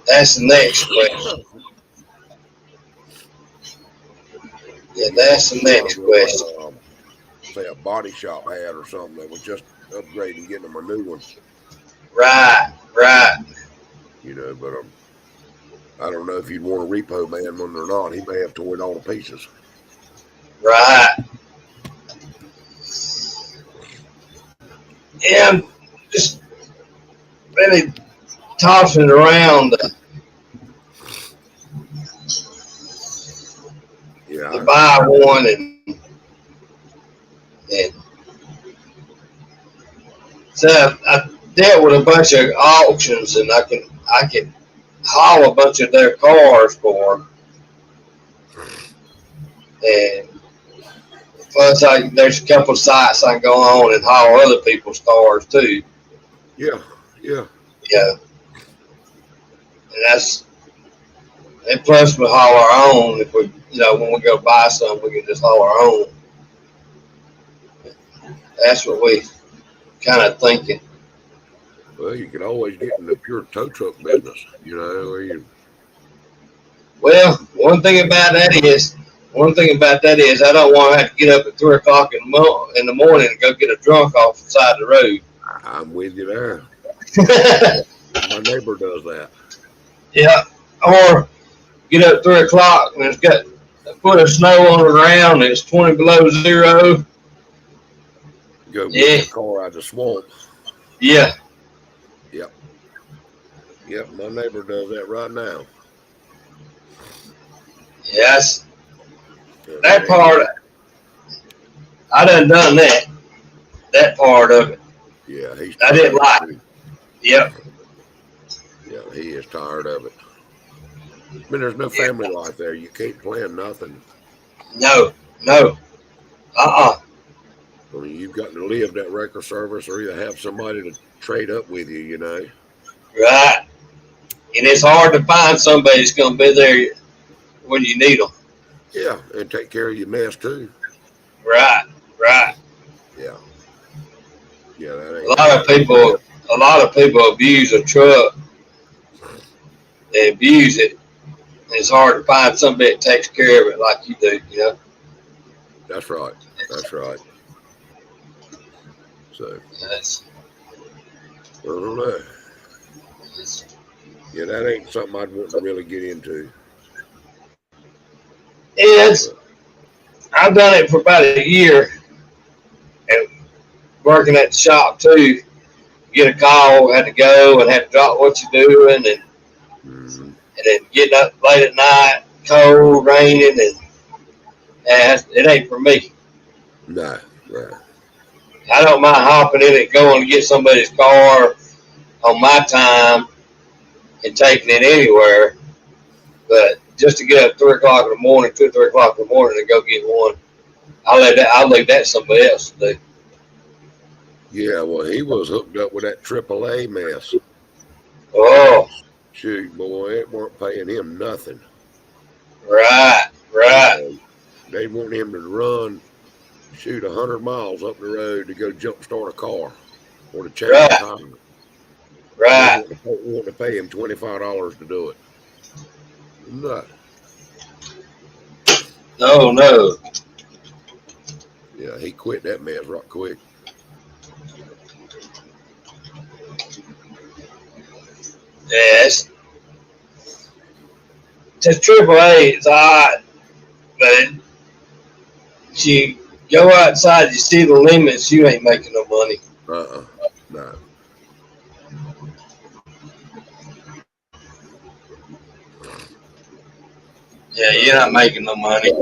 the next question. Yeah, that's the next question. Say a body shop had or something that was just upgrading, getting them a new one. Right. You know, but I don't know if you'd want a repo man one or not. He may have tore it all to pieces. Right. Yeah, I'm just really tossing around to buy one and so I dealt with a bunch of auctions and I can haul a bunch of their cars for them. And plus there's a couple of sites I can go on and haul other people's cars too. Yeah. Yeah. And plus we haul our own if we, when we go buy something, we can just haul our own. That's what we kind of thinking. Well, you could always get in the pure tow truck business, where you. Well, one thing about that is I don't want to have to get up at 3 o'clock in the morning and go get a drunk off the side of the road. I'm with you there. My neighbor does that. Yeah, or get up at 3 o'clock and it's got a foot of snow on the ground and it's 20 below zero. Go get the car out of the swamp. Yeah. Yep, my neighbor does that right now. Yes. That part, I done that. That part of it. Yeah, I didn't like it. Yep. Yeah, he is tired of it. I mean, there's no family life there. You can't plan nothing. No. I mean, you've got to live that record service or either have somebody to trade up with you, Right. And it's hard to find somebody that's going to be there when you need them. Yeah, and take care of your mess too. Right. Yeah. Yeah, that ain't. A lot of people abuse a truck. They abuse it. And it's hard to find somebody that takes care of it like you do, That's right. So. I don't know. Yeah, that ain't something I'd want to really get into. I've done it for about a year and working at the shop too. Get a call, had to go and had to drop what you're doing and then getting up late at night, cold, raining, and it ain't for me. No. I don't mind hopping in it, going to get somebody's car on my time and taking it anywhere. But just to get up 3 o'clock in the morning, 2 or 3 o'clock in the morning and go get one, I'll leave that to somebody else to do. Yeah, well, he was hooked up with that AAA mess. Oh. Shoot, boy, it weren't paying him nothing. Right. They want him to run, 100 miles up the road to go jump start a car or to change a tire. Right. They want to pay him $25 to do it. No. No. Yeah, he quit that mess right quick. Yes. Just AAA is odd, but you go outside, you see the limits, you ain't making no money. No. Yeah, you're not making no money.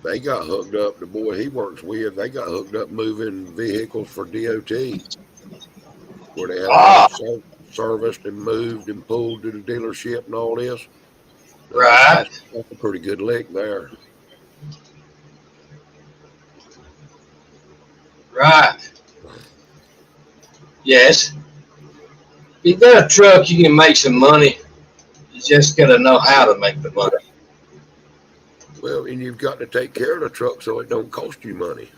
They got hooked up. The boy he works with, they got hooked up moving vehicles for DOT, where they had Ah, serviced and moved and pulled to the dealership and all this. right, That's a pretty good lick there. right. Yes. If you got a truck, you can make some money. You just got to know how to make the money. Well, and you've got to take care of the truck so it don't cost you money.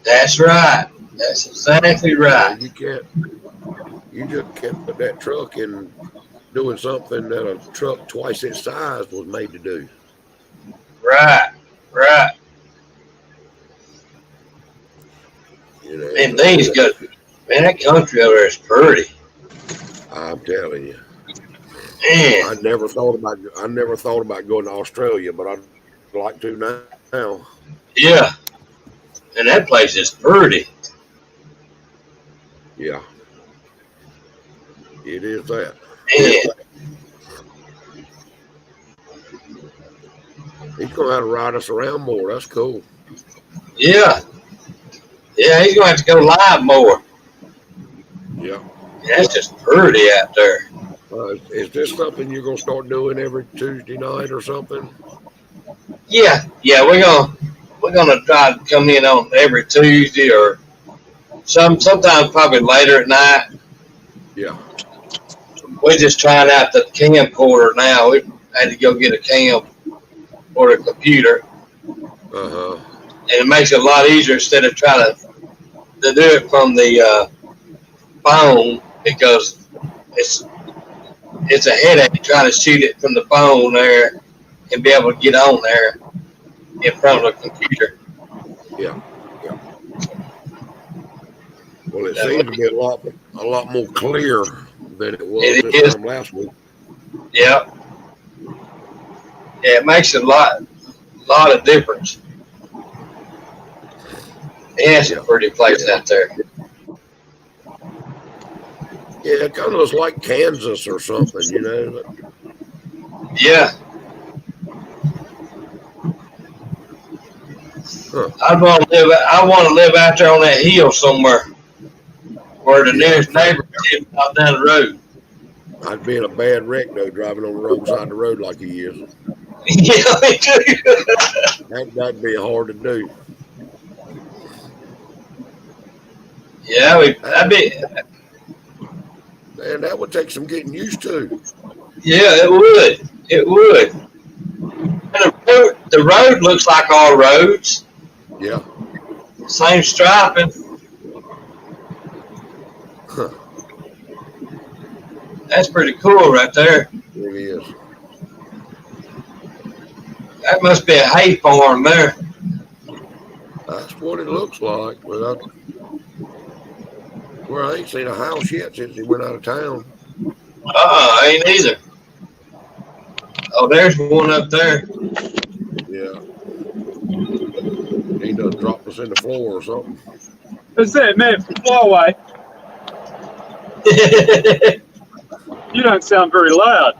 That's right. That's exactly right. You just can't put that truck in doing something that a truck twice its size was made to do. Right, right. You know, And things go. Man, that country over there is pretty. I'm telling you. Man, I never thought about going to Australia, but I'd like to now. yeah. And that place is pretty. Yeah. It is that. Man, He's gonna have to ride us around more. That's cool. yeah. Yeah, he's going to have to go live more. Yeah. That's just pretty out there. Is this something you're gonna start doing every Tuesday night or something? Yeah, we're gonna try to come in on every Tuesday or sometimes probably later at night. Yeah. We're just trying out the camcorder now. We had to go get a cam for the computer, Uh-huh. and it makes it a lot easier instead of trying to do it from the phone, because it's a headache trying to shoot it from the phone there and be able to get on there in front of the computer. Yeah. Yeah. Well, it seems to be a lot more clear than it was this time last week. Yeah. Yeah, it makes a lot of difference. Yeah, it's a pretty place out there. Yeah, it kind of looks like Kansas or something, you know. Yeah. Huh. I want to live out there on that hill somewhere, where the nearest neighbor is out down the road. I'd be in a bad wreck though, driving on the wrong side of the road like he is. Yeah, me too. That'd be hard to do. Yeah, that'd be. Man, that would take some getting used to. Yeah, it would. It would. And the road looks like all roads. Yeah. Same striping. Huh. That's pretty cool right there. It is. That must be a hay farm there. That's what it looks like. But I ain't seen a house yet since he went out of town. I ain't either. Oh, there's one up there. Yeah. He done dropped us in the floor or something. Who's that man from Flyway? You don't sound very loud.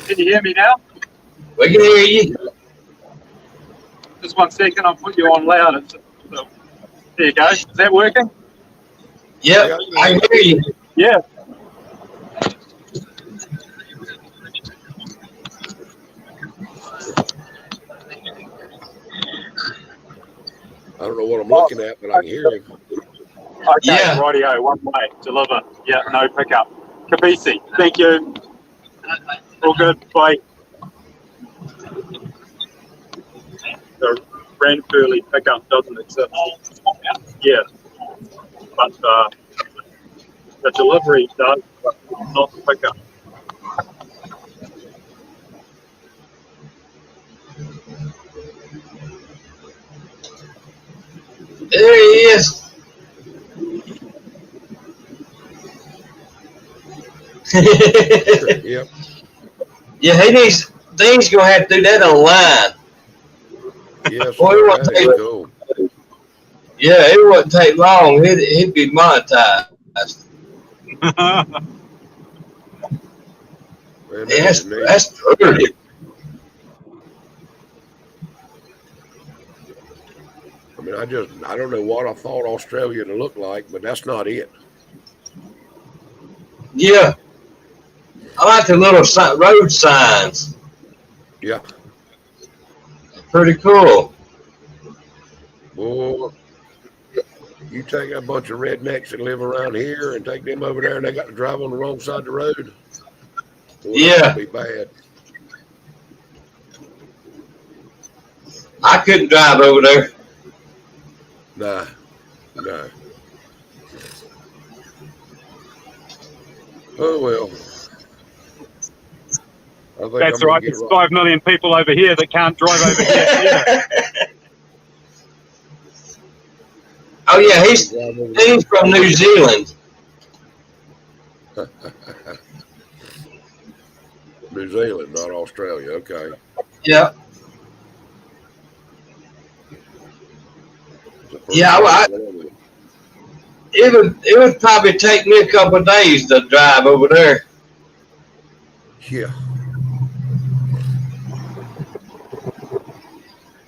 Can you hear me now? We can hear you. Just 1 second, I'll put you on loud. So, there you go. Is that working? Yep, I can hear you. Yeah. I don't know what I'm looking at, but I can hear him. Okay, Yeah. rightio, one way, deliver. Yeah, no pickup. Kabisi, thank you. All good, bye. The Ranfurly pickup doesn't exist. Yeah. But the delivery does, but not the pickup. There he is. Yep. Yeah, he's gonna have to do that online. Yes, Boy, that is cool. Yeah, it wouldn't take long. He'd be monetized. Man, Yeah, that's pretty. And I don't know what I thought Australia to look like, but that's not it. Yeah. I like the little road signs. Yeah. Pretty cool. Boy, you take a bunch of rednecks that live around here and take them over there and they got to drive on the wrong side of the road. Boy, Yeah. that would be bad. I couldn't drive over there. Nah. Oh, well. I think That's I'm right. gonna get There's 5 million people over here that can't drive over here either. Oh yeah, he's from New Zealand. New Zealand, not Australia. Okay. Yeah. Yeah, it would probably take me a couple of days to drive over there. Yeah.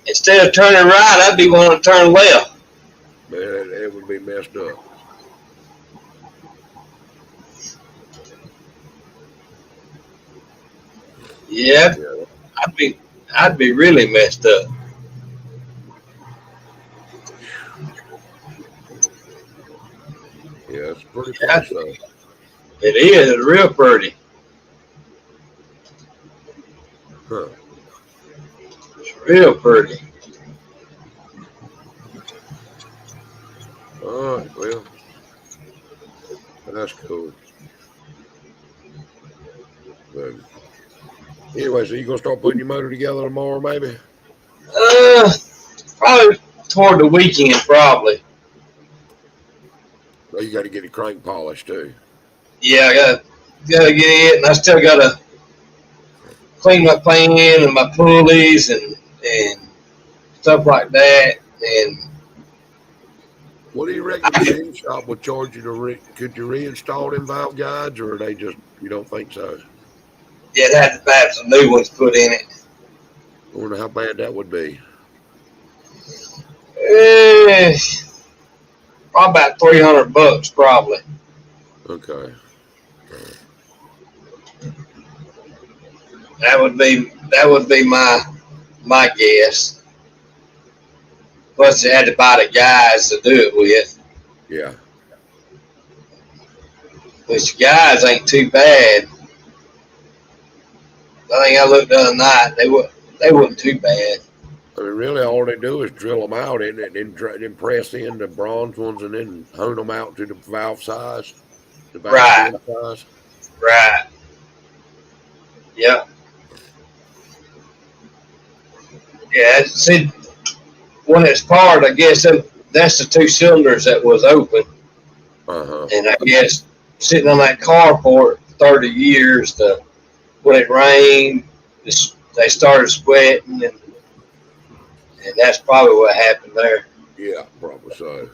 Instead of turning right, I'd be wanting to turn left. Man, it would be messed up. Yeah. I'd be really messed up. Yeah, it's pretty close though. It is. It's real pretty. Huh. It's real pretty. All right, well, that's cool. But anyway, so you gonna start putting your motor together tomorrow, maybe? Probably toward the weekend, probably. Well, you got to get it crank polished too. Yeah, I gotta get it, and I still gotta clean my pan and my pulleys and stuff like that. And what do you reckon the machine shop would charge you to could you reinstall them valve guides, or are they just you don't think so? yeah, it had to have some new ones put in it. I wonder how bad that would be. Probably about $300, probably. Okay. That would be my guess. Plus, they had to buy the guys to do it with. Yeah. Which guys ain't too bad. I think I looked the other night. They wasn't too bad. I mean, really, all they do is drill them out in it, and then press in the bronze ones, and then hone them out to the valve size, the valve size. Right. Yeah. Yeah. See, when it's parred, I guess that's the two cylinders that was open. And I guess sitting on that carport for 30 years, when it rained, they started sweating, and that's probably what happened there. Yeah, probably so.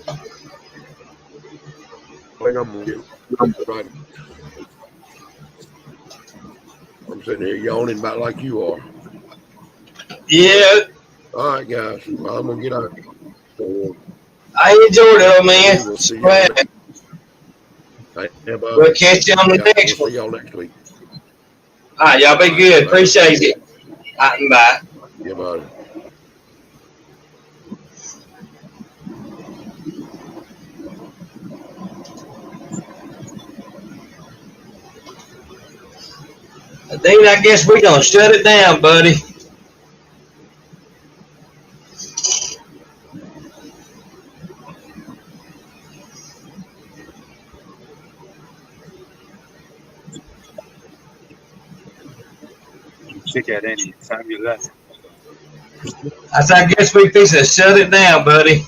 I think I'm gonna get right. I'm sitting here yawning about like you are. Yeah. All right, guys. Well, I'm gonna get out. I enjoyed it, man. We'll see Glad. We'll catch you on the next one. See y'all next week. All right, y'all be good. Appreciate it. All right, bye. Yeah, buddy. Dean, I guess we're gonna shut it down, buddy. Check out any time you left. I guess we fix to shut it down, buddy.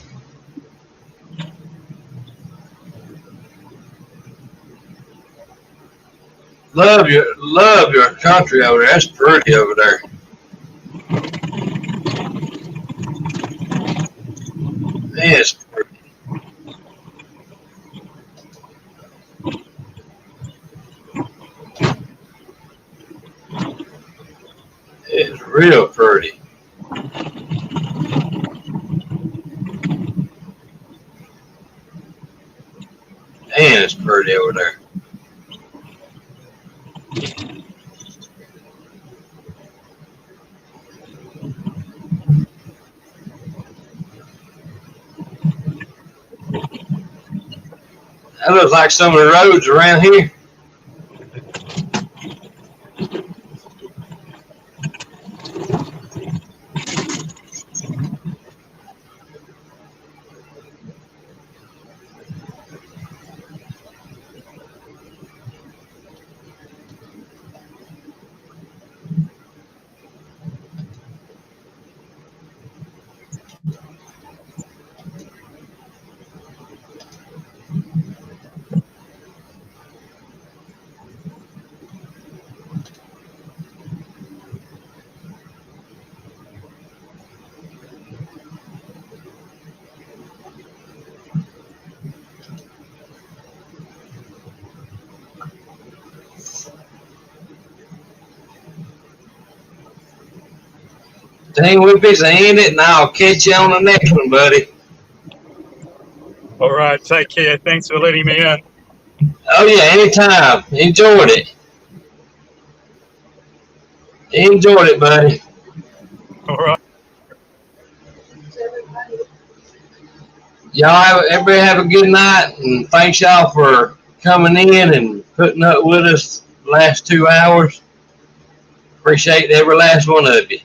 Love your country over there. That's pretty over there. It's pretty. real pretty. Man, it's pretty over there. That looks like some of the roads around here. Dang, we fix to end it, and I'll catch you on the next one, buddy. All right, take care. Thanks for letting me in. Oh yeah, anytime. Enjoyed it. Enjoyed it, buddy. All right. Everybody have a good night, and thanks y'all for coming in and putting up with us the last 2 hours. Appreciate every last one of you.